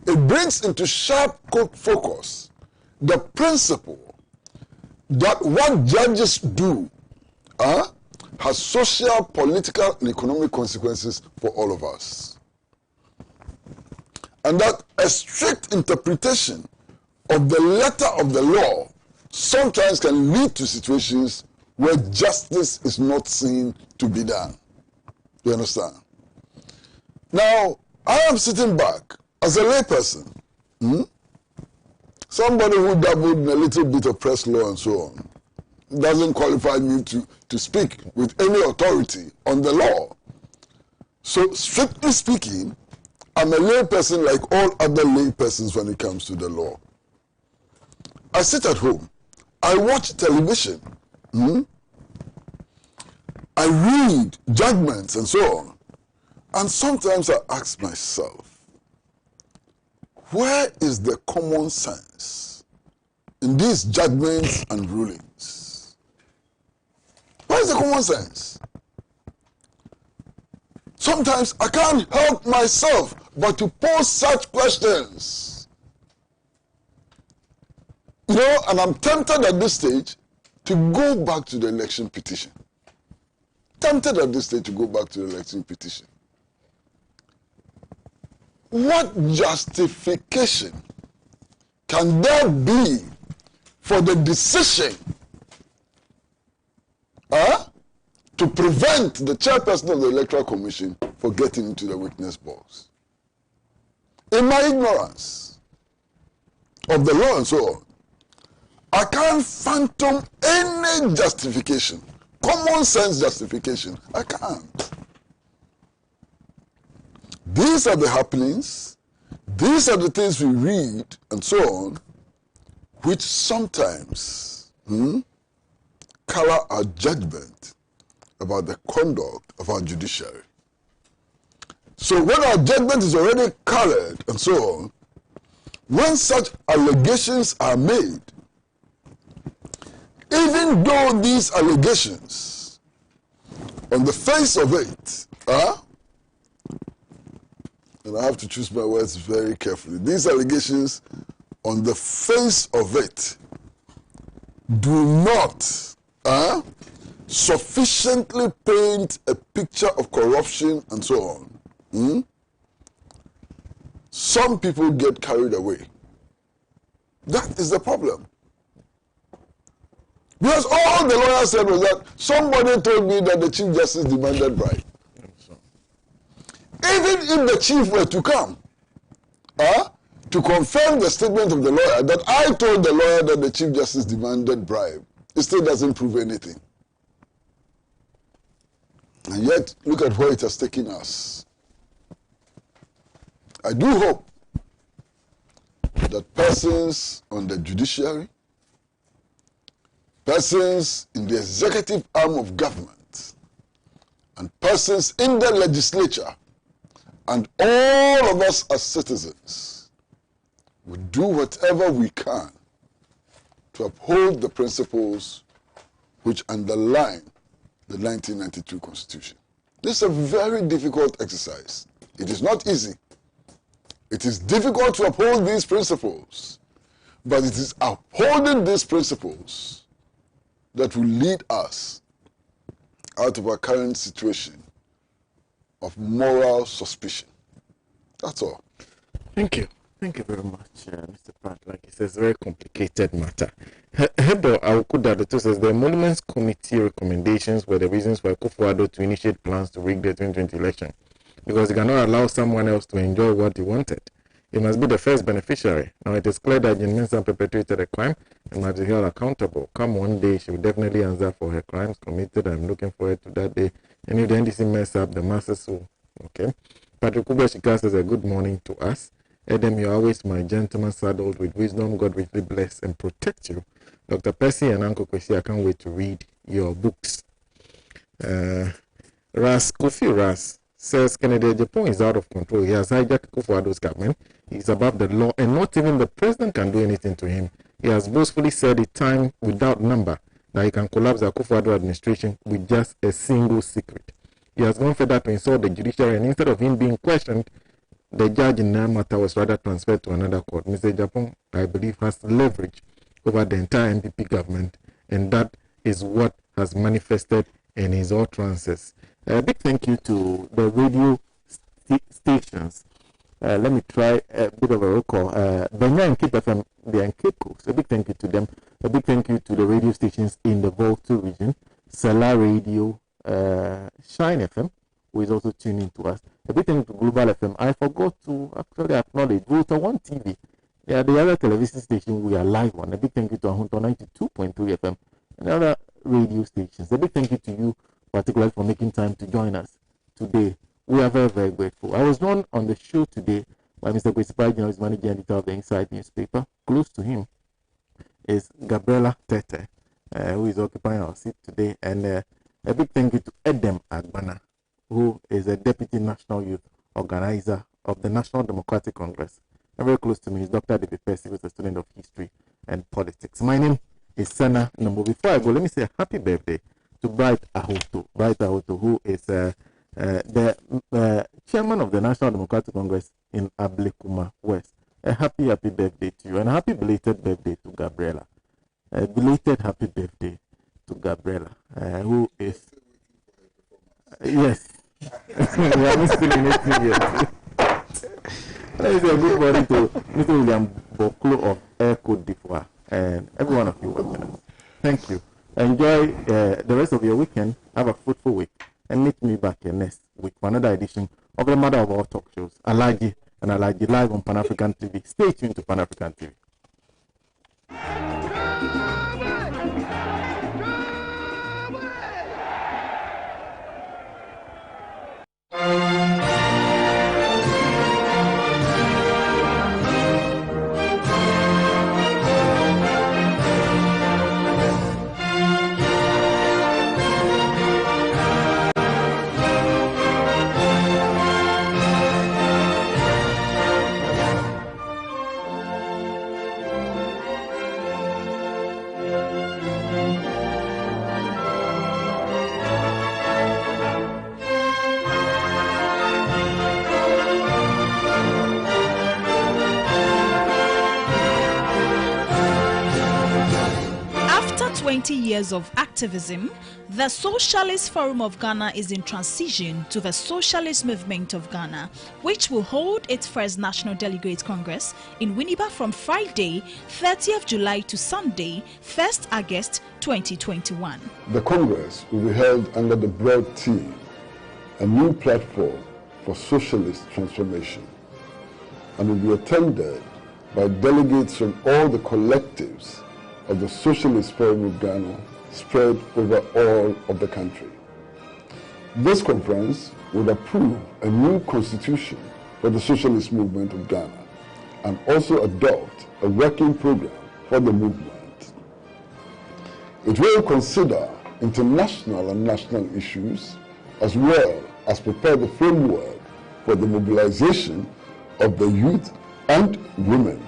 It brings into sharp focus the principle that what judges do has social, political, and economic consequences for all of us. And that a strict interpretation of the letter of the law sometimes can lead to situations where justice is not seen to be done. You understand? Now, I am sitting back as a layperson, somebody who dabbled in a little bit of press law and so on. Doesn't qualify me to speak with any authority on the law. So, strictly speaking, I'm a layperson like all other laypersons when it comes to the law. I sit at home, I watch television, I read judgments and so on, and sometimes I ask myself, where is the common sense in these judgments and rulings? Where is the common sense? Sometimes I can't help myself but to pose such questions. You know, and I'm tempted at this stage to go back to the election petition. Tempted at this stage to go back to the election petition. What justification can there be for the decision to prevent the chairperson of the Electoral Commission for getting into the witness box? In my ignorance of the law and so on, I can't phantom any justification, common sense justification. I can't. These are the happenings, these are the things we read and so on, which sometimes color our judgment about the conduct of our judiciary. So when our judgment is already colored and so on, when such allegations are made, even though these allegations, on the face of it, and I have to choose my words very carefully, these allegations, on the face of it, do not sufficiently paint a picture of corruption and so on, some people get carried away. That is the problem. Because all the lawyer said was that somebody told me that the Chief Justice demanded bribe. Even if the chief were to come to confirm the statement of the lawyer that I told the lawyer that the Chief Justice demanded bribe, it still doesn't prove anything. And yet, look at where it has taken us. I do hope that persons on the judiciary, persons in the executive arm of government, and persons in the legislature, and all of us as citizens will do whatever we can to uphold the principles which underline the 1992 Constitution. This is a very difficult exercise. It is not easy. It is difficult to uphold these principles, but it is upholding these principles that will lead us out of our current situation of moral suspicion. That's all. Thank you. Thank you very much, Mr. Pratt. Like he says, very complicated matter. Hedo Awukudadoto says the Monuments Committee recommendations were the reasons for Akufo-Addo to initiate plans to rig the 2020 election, because he cannot allow someone else to enjoy what he wanted. He must be the first beneficiary. Now it is clear that Jane Mensah perpetrated a crime and must be held accountable. Come one day, she will definitely answer for her crimes committed. I'm looking forward to that day. And if the NDC mess up, the masses will. Okay. Patrick Kubashika says a good morning to us. Edem, you're always my gentleman saddled with wisdom. God richly bless and protect you. Dr. Percy and Uncle Kwesi, I can't wait to read your books. Kofi Ras says Kennedy Japan is out of control. He has hijacked Akufo-Addo's government. He's above the law, and not even the president can do anything to him. He has boastfully said a time without number that he can collapse the Akufo-Addo administration with just a single secret. He has gone further to insult the judiciary, and instead of him being questioned, the judge in that matter was rather transferred to another court. Mr. Japan, I believe, has leverage over the entire MPP government, and that is what has manifested in his utterances. A big thank you to the radio stations. Let me try a bit of a recall. Benya and Cape FM, they are in Cape Coast. A big thank you to them. A big thank you to the radio stations in the Volta region, Sela Radio, Shine FM, who is also tuning to us. A big thank you to Global FM. I forgot to actually acknowledge Volta One TV. They are the other television station we are live on. A big thank you to Ahunto 92.3 FM and other radio stations. A big thank you to you, particularly for making time to join us today. We are very, very grateful. I was joined on the show today by Mr. Kwesi, who is managing editor of the Inside newspaper. Close to him is Gabriela Tete, who is occupying our seat today. And a big thank you to Edem Agbana, who is a deputy national youth organizer of the National Democratic Congress. And very close to me is Dr. David Percy, who is a student of history and politics. My name is Sena Nombo. Before I go, let me say a happy birthday to Bright Ahoto, who is the chairman of the National Democratic Congress in Ablekuma West. A happy birthday to you, and a happy belated birthday to Gabriela. A belated happy birthday to Gabriela, who is yes, we are still in 18 years. Let me say a good morning to Mr. William Boklo of Air Côte d'Ivoire, and every one of you watching us. Thank you. Enjoy the rest of your weekend. Have a fruitful week, and meet me back here next week for another edition of the mother of all talk shows, ALHAJI and ALHAJI, live on Pan African TV. Stay tuned to Pan African TV. After 20 years of activism, the Socialist Forum of Ghana is in transition to the Socialist Movement of Ghana, which will hold its first National Delegate Congress in Winneba from Friday, 30th July to Sunday, 1st August 2021. The Congress will be held under the broad theme, a new platform for socialist transformation, and will be attended by delegates from all the collectives of the Socialist Forum of Ghana spread over all of the country. This conference will approve a new constitution for the Socialist Movement of Ghana and also adopt a working program for the movement. It will consider international and national issues as well as prepare the framework for the mobilization of the youth and women.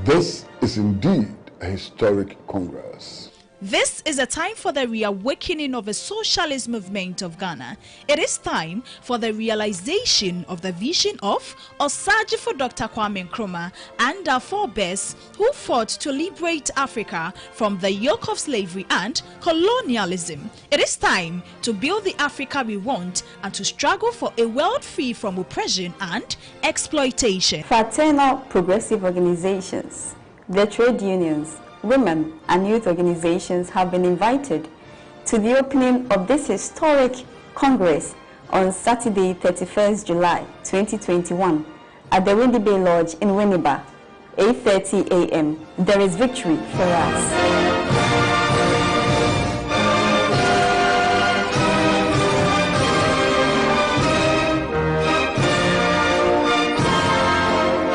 This is indeed a historic Congress. This is a time for the reawakening of the socialist movement of Ghana. It is time for the realization of the vision of ALHAJI for Dr. Kwame Nkrumah and our forebears who fought to liberate Africa from the yoke of slavery and colonialism. It is time to build the Africa we want and to struggle for a world free from oppression and exploitation. Fraternal progressive organizations, the trade unions, women and youth organizations have been invited to the opening of this historic Congress on Saturday, 31st July 2021 at the Windy Bay Lodge in Winneba, 8:30 a.m. There is victory for us.